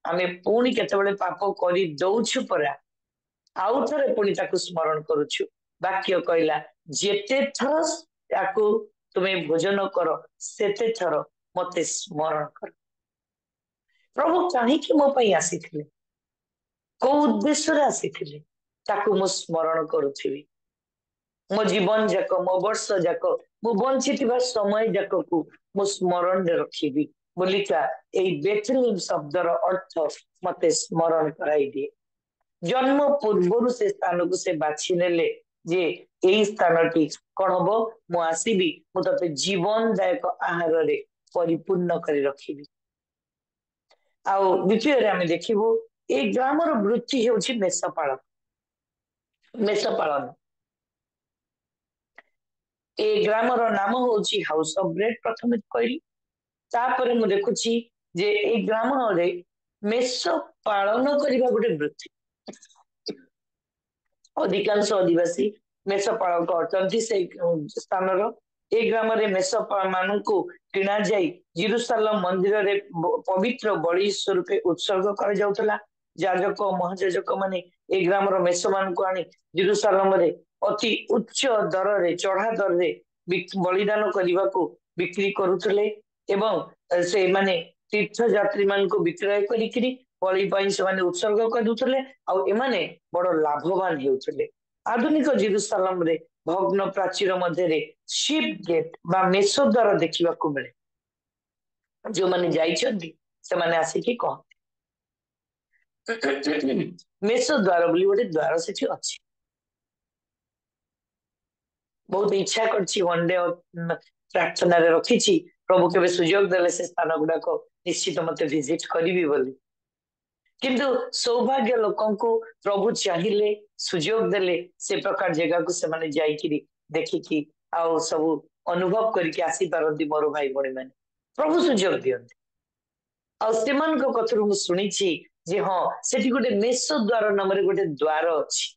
आमे पुणी केतेबेले पाप करी दउछु परा आउ थरे पुणी ताकू स्मरण करूछु वाक्य कहला जेते थर ताकू तुम्हें भोजन कर सेते थर मते स्मरण कर। प्रभु कहीं मो पई आसीथिले को उद्देश्य आसीथिले ताकू मो स्मरण करूथिबी मो जीवन जाक मो वर्ष जाक मो बंचिथिबा समय जाक को मो स्मरण रखिबी बोलिका एई बेथलेम शब्दर अर्थ मते स्मरण कराई दिए। जन्म पूर्व से स्थान को से बाछि नेले जे एई स्थानटी कौन हम मु आसबि मु ते जीवनदायक आहार रे परिपूर्ण कर रखिबी। आउ द्वितीय आम देखू ए ग्रामर वृत्ति होछि मेषपालन। मेषपालन ए ग्रामर नाम होछि हाउस ऑफ ब्रेड प्रथम कहली तापर मु देखुछि जे ए ग्राम रे मेष पालन करबा गोटे वृत्ति अधिकांश आदिवासी मेष पालक अटंती से स्थान ए ग्राम मेष मान किणा जाई जेरुसालेम मंदिर रे पवित्र बलि स्वरूप उत्सर्ग कर जाउतला। जाजक महाजाजक माने ए ग्राम मेष मान को आनी जेरुसालेम रे अति उच्च दर रे चढ़ा दर रे बलिदान करने को बिक्री करुले एवं से माने तीर्थ यात्री मान को विक्रय करी बलि से उत्सर्ग कर एमाने बड़ लाभवान होते। आधुनिक जेरुसालेम रे भग्न प्राचीर मध्य शिप गेट बा मेष द्वार देखा मिले जो माने जाइछन्ती से माने आसिकी कहते मेष द्वार बोली गोटे द्वार सेठी अछि। बहुत इच्छा करछि वन डे प्रार्थना रे रखिछि प्रभु केबे सुयोग देले से स्थान गुडाको निश्चित मते विजिट करिवि बोली किंतु सौभाग्य लोकन को प्रभु चाहिए सुयोग देले से प्रकार जगह को से माने जाइकिरी देखिकी आउ सब अनुभव करके आसी पारंती मोर भाई बणी माने प्रभु सुयोग दियंती आ सेमान को कथरू मु सुनिछि जे हां सेठी गोटे मेष द्वार नाम रे गोटे द्वार अछि।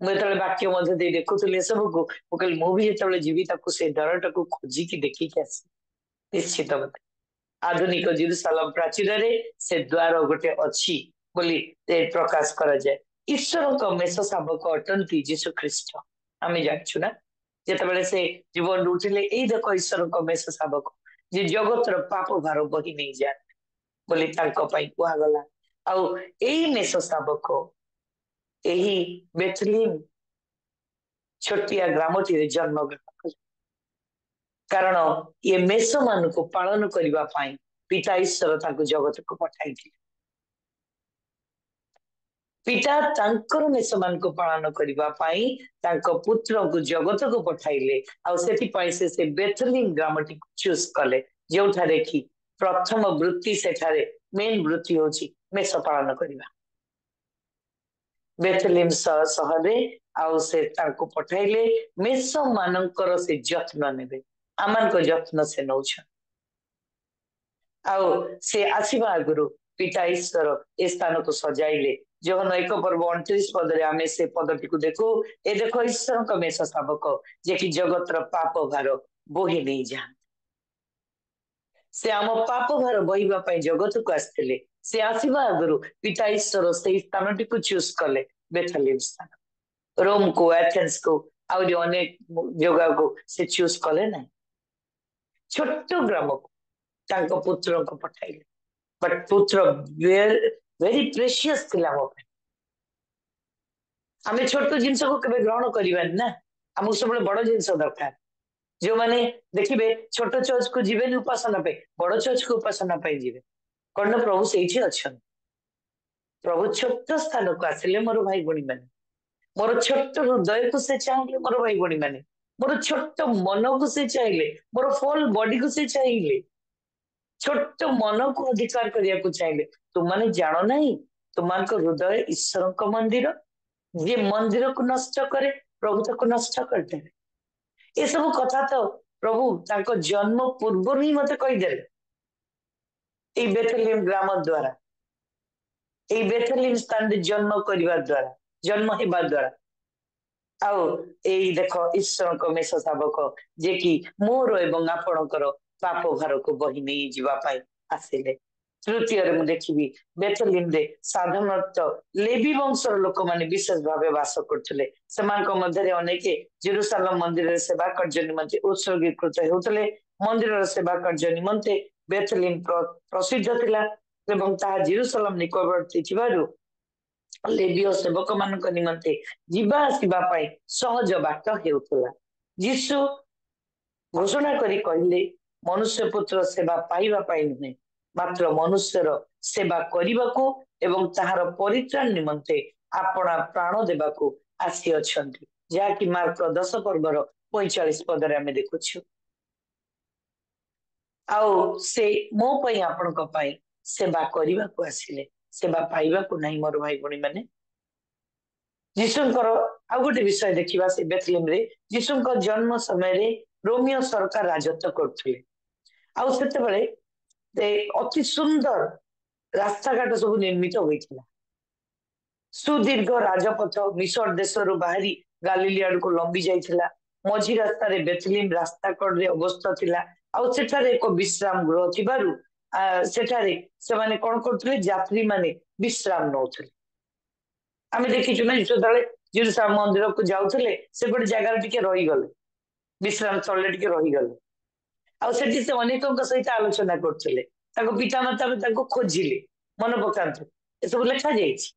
मुझे वाक्य मध्य दे देखुले सब को कहली मु भी जेतबेले जीवी ताकू से द्वारटा को खोजिकी देखिकी आसी निश्चित मते आधुनिक जेरुसालेम प्राचीर रे से द्वार गोटे अछि बोली प्रकाश करा जाए। ईश्वर को मेष शावक अटंती यीशु ख्रीस्ट आमे जाछु ना जेतबेले से जीवन उठिले एई देखो ईश्वर को मेष शावक जे जगतर पाप भार बही नहीं जाए बोली तांको पई कुआ गला आउ एई मेष शावक एही बेथलेम छोटिया ग्रामटी जन्म ग्रहण कले कारण ये मेष मान को पालन करबा पाई पिता ईश्वर तांको जगत को पठाई दिले। पिता तांकर मेष मान को पालन करबा पाई तांको पुत्र को जगत को पठाइले आ सेति पाई से बेथलेम ग्रामटी को चूज कले जोठारे कि प्रथम वृत्ति सेठारे मेन वृत्ति होची मेष पालन करबा। बेथलेम सहरे आउ से तांको पठाइले मेष मानकर से जत्न नेबे आमान को जत्न से नौछ आउ से आसीबा आगुरु पिता ईश्वर ए स्थान को सजाइले जहन 1 पर्व 29 पद आमे से पदटी को देखो ए देखो ईश्वर को मेष शावक जे कि जगतर पाप भार बोही नहीं जान से आम पाप भार बहिबा पई जगत को आस्थिले से आसीबा आगुरु पिता ईश्वर से स्थानटी को चूज कले बेथलेम स्थान रोम को एथेंस को आउरी अनेक जगह को से चूज कले ना छोट ग्राम को तांको पुत्र को पठाइले बट पुत्र वेरी प्रेशियस थिला मो आमे छोट जिंस को केबे ग्रहण करिबान ना हमु सब बड़ जिंस दरकार जो माने देखिबे छोट चर्च को जीवे उपासना पे बड़ चर्च को उपासना पे जीवे कर्ण प्रभु सेठी अछन प्रभु छोट स्थान को आसिले मोर भाई बणी माने मोर छोट हृदय को से चाहिए मोर भाई बणी माने मोर छोट मन को से चाहिए मोर फुल बॉडी को से चाहिए छोट मन को अधिकार करने को चाहिए तुमने जानो नहीं तुम हृदय ईश्वर मंदिर जे मंदिर को नष्ट करे प्रभु ताको नष्ट करते ये सब कथा तो प्रभु ताको जन्म पूर्व ही मत कहीदे बेथलेम ग्राम द्वारा बेथलेम स्थान जन्म करने द्वारा जन्म होगा द्वारा आउ एई देख ईश्वर मेष शावक जे कि मोर एवं आपणकर पाप भार को बही नहीं जावाई आसिले तृतीय देखी बेथलीम रे साधारणतः लेवी वंशर लोक मैंने विशेष भाव बास करते अनेक जेरुसालेम मंदिर सेवा कार्य निमंते उत्सर्गीकृत होते मंदिर सेवा कार्य निमंते बेथलीम प्रसिद्ध थिला एवं ताहा जेरुसालेम निकटवर्ती थिबारु लेवीय सेवक मान निमंते जीवा आसवा सहज बाट हेउथला यीशु घोषणा करी कहले मनुष्य पुत्र सेवा पाइबा पाई नुहे मात्र मनुष्यर सेवा करने एवं ताहार परित्राण निमंते आपना प्राण देवाको आसी अछंती जहाँकि मार्क 10 पर्वर 45 पदरे आमे देखुछु आउ से मो पई आपनक पई सेवा करने को आसिले सेवा पाइबा को नहीं मोर भाई भणी माने यीशुंकर आ गोटे विषय देखिबा से बेथलेम रे यीशुंकर जन्म समय रे रोमियो सरकार राजत्व करथले आ सेते बेले अति सुंदर रास्ता घाट सब निर्मित होइथिला सुदीर्घ राजपथ मिसर देशरु बाहरी गालिली आड़ को लंबी जाइथिला मझी रास्ता रे बेथलेम रास्ता कड़ रे अवस्था थिला आ सेठारे एक विश्राम गृह थिबारु सेठारे से माने कोन करथले यात्री माने विश्राम नौथले आमे देखिछु ना जेतले जेरुसालेम मंदिर को जाउथले से गोटे जगह टिके रही गले विश्राम स्थल टिके रही गले आ सेठी से अनेकଙ୍କ सहित आलोचना करथले ताको पिता माता ताको खोजिले मन पकांत ए सब लिखा जाइछि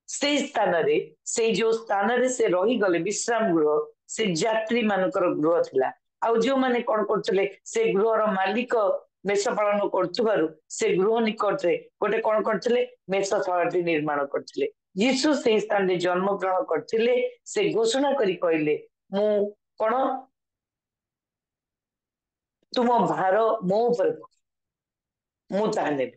से स्थान रे से जो स्थान रे से रही गले विश्राम गृह से यात्री मानकर गृह थिला आ जो माने कोन करथले से गृहर मालिक मेष पालन करथुबारु से गृह निकट रे गोटे कोन करथले मेषशालाटी निर्माण करथले यीशु से स्थान रे जन्म ग्रहण करथिले से घोषणा करी कहले मु कोन तुम भार मो ऊपर मु ताने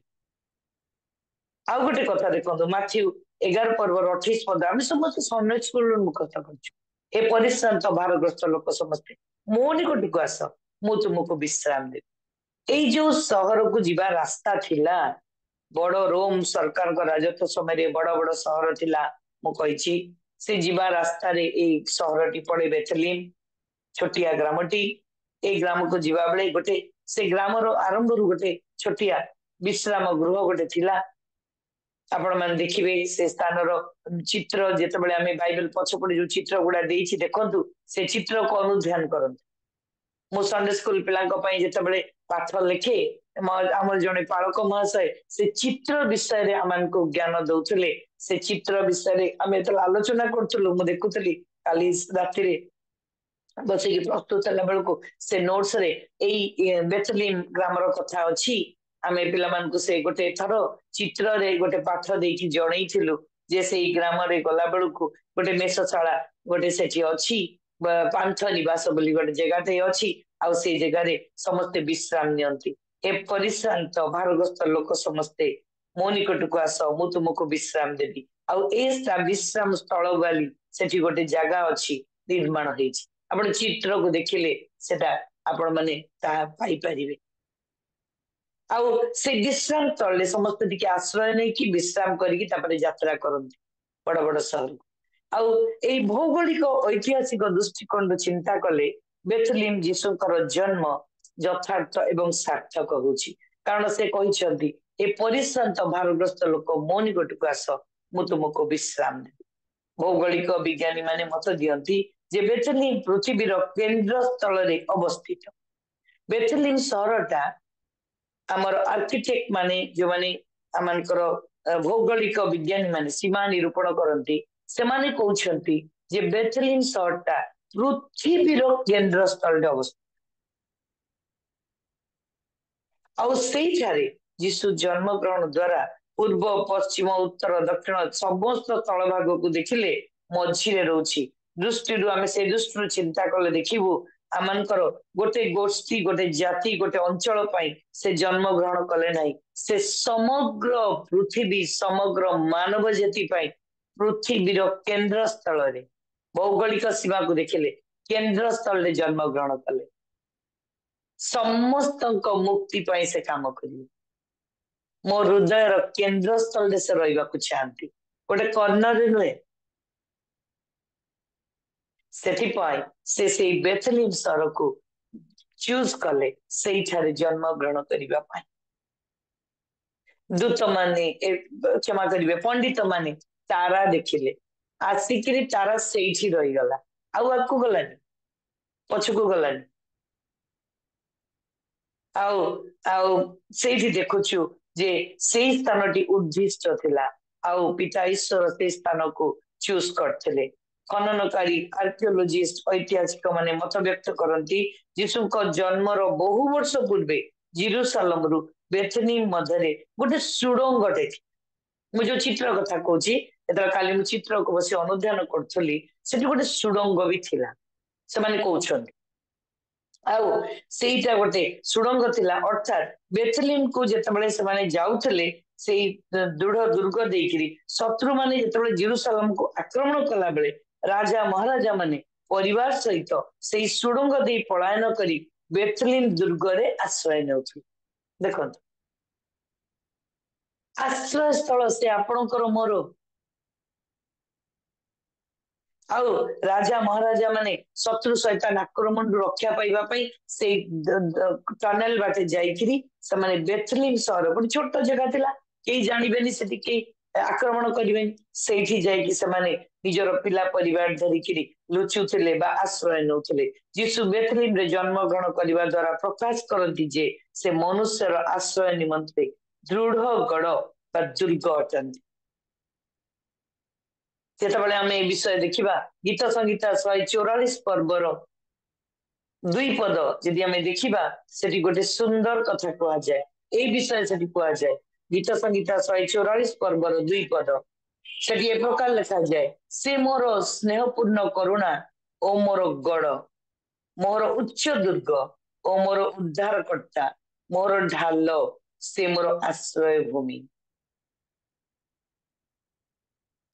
आ गोटे कथा देखो माथ्यू 11 पर्वर 28 पद आम समस्त संडे स्कूल कथा कर परिश्रांत भारग्रस्त लोक समस्ते मो निकट को आस मु तुमको विश्राम देवी ये जो सहर को जीवा रास्ता थिला बड़ रोम सरकार को राजत्व समय बड़ बड़ सहर थिला मु कहिछि से जीवा रास्ता रे ए सहरटी पड़े बेथलीम छोटिया ग्रामटी ए ग्राम को जीवा बेले गोटे से ग्रामर आरंभ रु गोटे छोटिया विश्राम गृह गोटे थिला आपण मान देखिबे से स्थानर चित्र जेते बेले आमे बाइबल पछपड़े जो चित्र गुडा देइछि देखंतु से चित्र को अनुध्यान करंतु मो संडे स्कूल पिलांको पई जेते बेले पाठ लिखे हमर जने पालक महाशय से चित्र विषय रे हमन को ज्ञान दउतले से चित्र विषय रे आमे त आलोचना करथुलु मु देखुतली काली राति रे बसे प्रस्तुत बेलू से नोट्स रे एई बेथलीम ग्रामर कथा अछि आमे पिला मान को से गोटे थर चित्र रे गोटे पाठ देकी जणैथिलु जे से ग्राम रे गला बेलू गोटे मेषशाला गोटे सेठी अछि पांथ निवास बोली गोटे जगहटे अछि आ से जगह रे समस्त विश्राम नियंती ए परिश्रांत भारग्रस्त लोक समस्ते मो निकट को आस मु तुमको विश्राम देवी आ विश्राम स्थल वाली सेठी गोटे जगह अछि निर्माण होइछि आपण चित्र को देखिले सेटा आपण माने ता पाई परिबे आ से विश्राम स्थल समस्त टिके आश्रय नहीं कि विश्राम करिकी तापरे यात्रा करନ୍ତି बड़ बड़ शहर आ ए भौगोलिक ऐतिहासिक दृष्टिकोण चिंता कले बेथलीम यीशुकर जन्म यथार्थ एवं सार्थक होछि कारण से कहिसंती ए परिश्रांत भारग्रस्त लोक मो निकट को आस मु तुमको विश्राम देबी भौगोलिक विज्ञानी माने मत दियंती जे बेथलीम पृथ्वीर केंद्र स्थल रे अवस्थित बेथलीम सहरटा आमर आर्किटेक्ट माने जो माने आमनकर भौगोलिक विज्ञानी माने सीमा निरूपण करंती से माने कहउछंती जे बेथलीम सहरटा पृथ्वीर केंद्र स्थल रे अवस्थित आ सेई थारे यीशु जन्म ग्रहण द्वारा पूर्व पश्चिम उत्तर दक्षिण समस्त स्थल भाग को देखिले मझिरे रहउछि दृष्टि आमे से दृष्टि चिंता कले देखिबु आमनकर गोटे गोष्ठी गोटे जाति गोटे अंचल पाई से जन्म ग्रहण कले नहीं से समग्र पृथ्वी समग्र मानव जाति पाई पृथ्वीर केन्द्र स्थल रे भौगोलिक सीमा को देखिले केन्द्र स्थल रे जन्म ग्रहण कले समस्त मुक्ति पाई से काम करिए मो हृदय केन्द्र स्थल से रहा चाहती गोटे कर्णर नुहे से बेथलीम सहर को चूज कले से जन्म ग्रहण करने दूत माने क्षमा करेंगे पंडित माने तारा देखिले आसिक तारा से रहीगला आगू गलानी पछकू गलानी से देखुचु जे से स्थान उद्दिष्ट थिला आउ पिता ईश्वर से स्थान को चूज करथिले खननकारी आर्कियोलॉजिस्ट ऐतिहासिक माने मत व्यक्त करती यीशु जन्मर बहु वर्ष पूर्वे जेरूसालेम रु बेथनीम मध्य गोटे सुड़ंगटे मु जो चित्र कथा कहूँ काली चित्र को बस अनुध्यान करी से गोटे सुड़ंग भी थिला से माने कहउछन आउ सेटा गोटे सुड़ंग थिला अर्थात बेथलीम को जेतेबेले से माने जाउथले से दृढ़ दुर्ग देकरी शत्रु माने जेतेबेले जेरूसालेम को आक्रमण कला बेले राजा महाराजा माने परिवार सहित से सुड़ंग दे पलायन करी बेथलीम दुर्ग रे आश्रय नेउथि देखो आश्रय स्थल से आपणकर मोर आउ राजा महाराजा माने शत्रु सहित आक्रमण रक्षा पाइबा से टनेल बाटे जाइकरी से माने बेथलीम सहर गोटे छोट जगह थिला केही जानिबेनी सेठी के आक्रमण करिबेनी सेठी जाइकी से माने निजर पिला परिवार धरिकी लुचुथिले बा आश्रय नउथिले यीशु बेथलीम रे जन्म ग्रहण करबा द्वारा प्रकाश करती जे से मनुष्यर आश्रय निमंते दृढ़ गढ़ बा दुर्ग अटंती जेतेबेले आम ए विषय देखिबा गीत संगीता 144 पर्वर 2 पद यदि आम देखिबा सेठी गोटे सुंदर कथा कहा जाए ए विषय सेठी कहा जाए गीत संगीता 144 पर्वर 2 पद सेठी ए प्रकार लिखा जाए से मोर स्नेहपूर्ण करुणा ओ मोर गढ़ मोर उच्च दुर्ग ओ मोर उद्धारकर्ता मोर ढाल से मोर आश्रय भूमि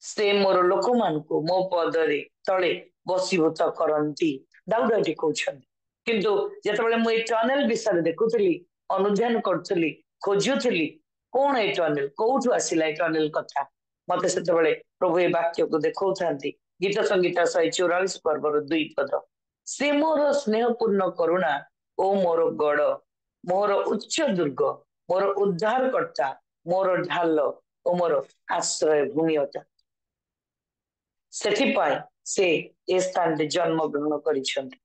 से मोर लोक मान को मो पदरे तले बसीभूत करती दाऊद ये कहते किंतु जितेबाला मुझे टनेल विषय देखुली अनुध्यान करी खोजुली कौन ए टनेल कौटू आसला टनेल कथा मत से प्रभु ए वाक्य को देखा गीत संगीता 144 पर्वर 2 पद से मोर स्नेहपूर्ण करुणा ओ मोर गढ़ मोर उच्च दुर्ग मोर उद्धारकर्ता मोर ढाल ओ मोर आश्रय भूमि अटा सेठिपाई से ए स्थान रे जन्म ग्रहण करिसंती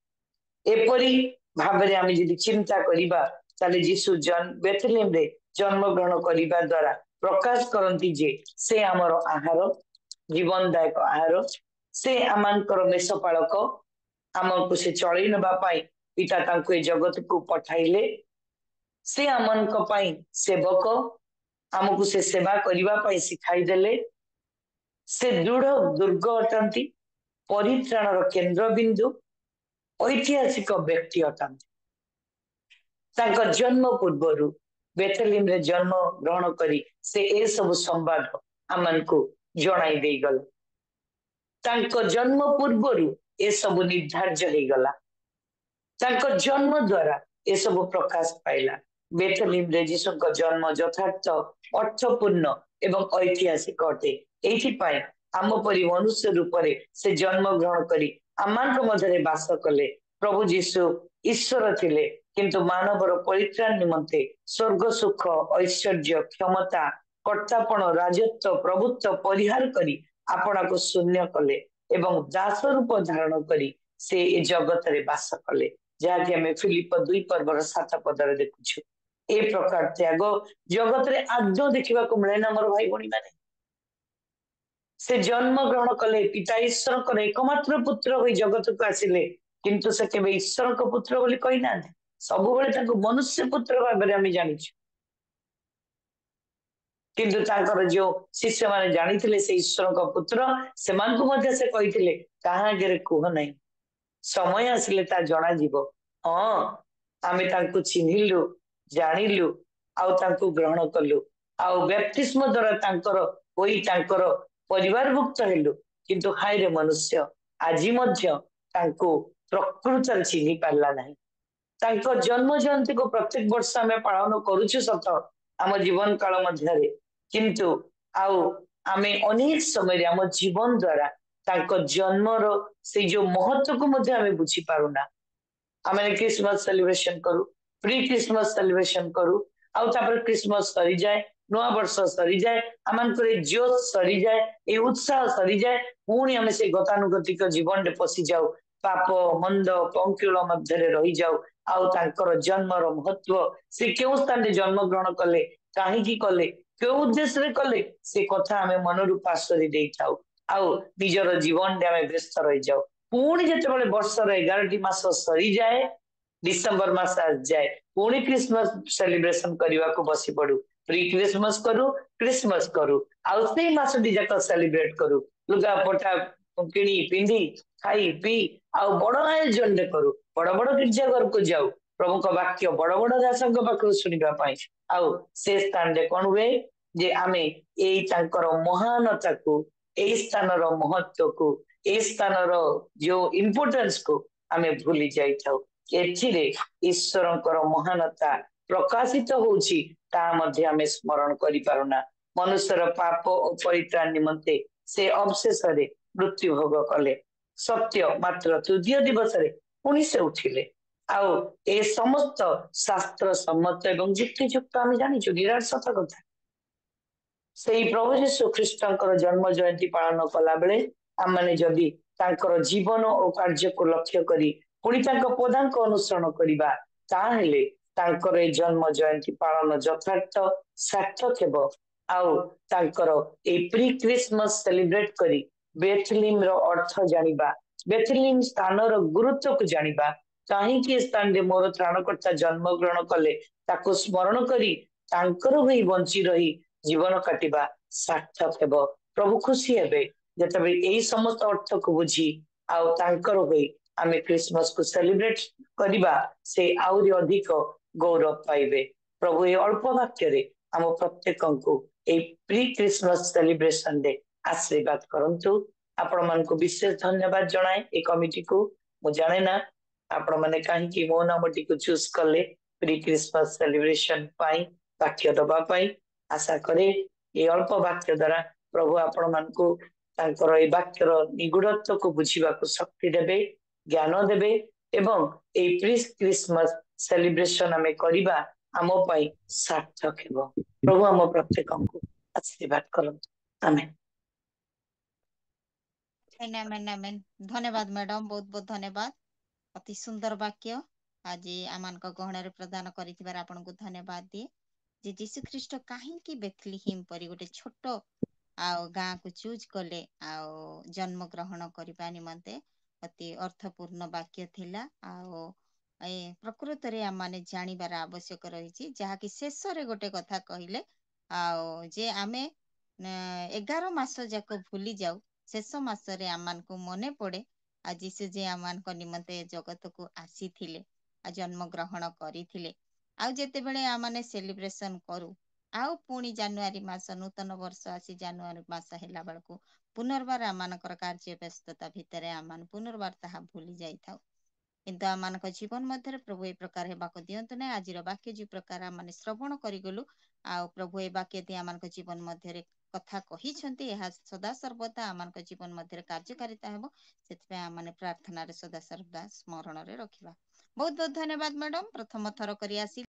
एपरी भाबरे आमे जदि चिंता करिबा ताले यीशु बेथलेम रे जन्म ग्रहण करिबा द्वारा प्रकाश करंती जे से हमर आहार जीवनदायक आहार से आमानकर मेषपालक आमको से चलई नबा पाई पिता तांको ए जगत को पठाइले से आमनक पाई सेवक आमको से सेवा करिबा पाई सिखाई देले से दृढ़ दुर्ग अटंती परित्राणर केन्द्र बिंदु ऐतिहासिक व्यक्ति अटंती तांका जन्म पूर्वर बेथलीम रे जन्म ग्रहण करी से ए सब संवाद आमनको जणाई दे गल तांका जन्म पूर्वर ए सब निर्धार्य हो गला तांका जन्म द्वारा ए सब प्रकाश पाइला बेथलीम रे यीशु का जन्म यथार्थ अर्थपूर्ण एवं ऐतिहासिक अटे एथिपाई आम परी मनुष्य रूप से जन्म ग्रहण करी आमान मध्य बास कले प्रभु यीशु ईश्वर थिले किंतु मानवर परित्राण निमंते स्वर्ग सुख ऐश्वर्य क्षमता कर्तापण राजत्व प्रभुत्व परिहार करी आपना को शून्य कले एवं दास रूप धारण करी से ए जगत रे बास कले जहाँकि आम फिलिप 2 पर्वर 7 पदर देखुछु ए प्रकार त्याग जगत रे आदौ देखा मिले ना मोर भाई भणी माने से जन्म ग्रहण कले पिता ईश्वर एकमात्र पुत्र हो जगत को आसिले किंतु से केबे ईश्वर को पुत्र बोली कही ना सब मनुष्य पुत्र भाव में आम जानिछु किंतु ताकर जो शिष्य माने जानी से ईश्वर को पुत्र से कही कहा आगे कह नहीं समय आसिले ता जणा जीवो हाँ आमे तांको चिन्हिलु जानिलु आउ तांको ग्रहण कलु आउ बैप्टिस्म द्वारा तांकर होई तांकर परिवारभुक्त हेलु किंतु हाय रे मनुष्य आजि मध्य तांको प्रकृत चिन्हि पारला नहीं तांको जन्म जयंती को प्रत्येक वर्ष आमे पालन करूछु सत आम जीवन काल मध्यरे किंतु आउ आमे अनेक समय आम जीवन द्वारा तांको जन्मर से जो महत्व को मध्य आमे बुझी पारुना आमे क्रिसमस सेलिब्रेशन करू प्री क्रिसमस सेलिब्रेशन करू आउ तापर क्रिसमस सरी जाए नुआ वर्ष सरी जाए आमनकर जोश सरी जाए ए उत्साह सरी जाए पुणी आमे से गतानुगतिक जीवन रे पसी जाऊ पाप मंद पंकिल मध्य रही जाऊ आउ तांकर जन्मर महत्व से केउ स्थान रे जन्म ग्रहण कले काहीकि कले केउ उद्देश्य रे कले से कथा आमे मनरु पासरी देई थाउ आउ निजर जीवन रे आमे व्यस्त रही जाऊ पुणी जेतेबेले वर्षर 11टी मास सरी जाए डिसेंबर मास आ जाए पुणी क्रिसमस सेलिब्रेशन करने को बसी पड़ू प्री क्रिसमस करू आउ से मासटी जाक सेलिब्रेट करू लुगा पटा किणी पिंधि खाई पी आउ बड़ आयोजन करू बड़ बड़ गिरजाघर को जाऊ प्रभु का वाक्य बड़ बड़ दासों पाखु शुणा आउ से स्थान रे कौन हुए जे आमे एई तांकर महानता को एई स्थानर महत्व को ए स्थानर जो इम्पोर्टेंस को आमे भूली जाई थाउ एथिरे ईश्वरंकर महानता प्रकाशित होउछि ता मध्ये आमे स्मरण करि पारुना मनुष्यर पाप और परित्राण निमंते से अवशेष रे मृत्यु भोग कले सत्य मात्र तृतीय दिवस रे पुणी से उठिले आउ ए समस्त शास्त्र सम्मत एवं युक्तियुक्त आमे जानिछु निराट सत कथा सेई प्रभु यीशु ख्रीष्टंकर जन्म जयंती पालन कला बेले आम माने जदि तांकर जीवन और कार्य को लक्ष्य करी पुणी तांको पदांक अनुसरण करिबा ताहेले तांकर ए जन्म जयंती पालन यथार्थ सार्थक हेबो आउ तांकर ए प्री क्रिसमस सेलिब्रेट करी बेथलीम रो अर्थ जानिबा बेथलीम स्थान रो गुरुत्व को जानिबा काहे कि स्थान रे मोर त्राणकर्ता जन्म ग्रहण कले ताको स्मरण करी तांकर होई बंची रही जीवन काटिबा सार्थक हेबो प्रभु खुशी हेबे जेतबे एई समस्त अर्थ को बुझी आउ तांकर होई आमे क्रिसमस को सेलिब्रेट करिबा से आउरी अधिक गौरव पाइबे प्रभु ए अल्प वाक्य रे आम प्रत्येक को ए प्री क्रिसमस सेलिब्रेशन दे आशीर्वाद करंतु आपण मन को विशेष धन्यवाद जणाए ए कमिटी को मु जाने ना आपण माने काहे कि मो नामटी को चूज करले प्री क्रिसमस सेलिब्रेशन पाई वाक्य दबा पाई आशा करे ए अल्प वाक्य द्वारा प्रभु आपण मन को तांकर ए वाक्यर निगूढ़त्व को बुझीबा को शक्ति देबे ज्ञान देबे एवं ए प्री क्रिसमस सेलिब्रेशन आमे करिबा आम पाई सार्थक हेबो प्रभु आम प्रत्येक को आशीर्वाद करंतु आमेन आमेन आमेन धन्यवाद मैडम बहुत बहुत धन्यवाद अति सुंदर वाक्य आज आमान को गहण रे प्रदान करिथिबार आपन को धन्यवाद दिए जे यीशु ख्रीष्ट काहेकि बेथलीहिम परि गोटे छोट आउ गाँ को चूज कले आउ जन्म ग्रहण करबा निमंते अति अर्थपूर्ण वाक्य थिला आउ ए प्रकृत रे आमाने जानिबार आवश्यक रही जहाँकि शेष रे गोटे कथा कहिले आउ जे आमे 11 मास जाक भूली जाऊ शेष मास रे आमान को मने पड़े आज यीशु जे आमान को निमंते जगत को आसी थिले आ जन्म ग्रहण करिथिले आउ जेते बेले आमाने सेलिब्रेशन करू आउ पुणी जानुआरी मास नूतन वर्ष आसी जानुआरी मास हेला बेलको पुनर्बार आमानकर कार्य व्यस्तता भितरे आमान पुनर्बार ताहा भूली जाई थाउ किंतु आमानक जीवन मध्य प्रभु ए प्रकार हेबाको दियंतु नै आजिर वाक्य जी प्रकार आमाने श्रवण करिगलु आ प्रभु ए वाक्य दि आमानक जीवन मध्य कथा कही छंती एहा सदा सर्वदा आमानक जीवन मध्य कार्यकारिता हेबो सेतपे आमाने प्रार्थना रे सदा सर्वदा स्मरण रे रखिबा बहुत बहुत धन्यवाद मैडम प्रथम थर करी आसी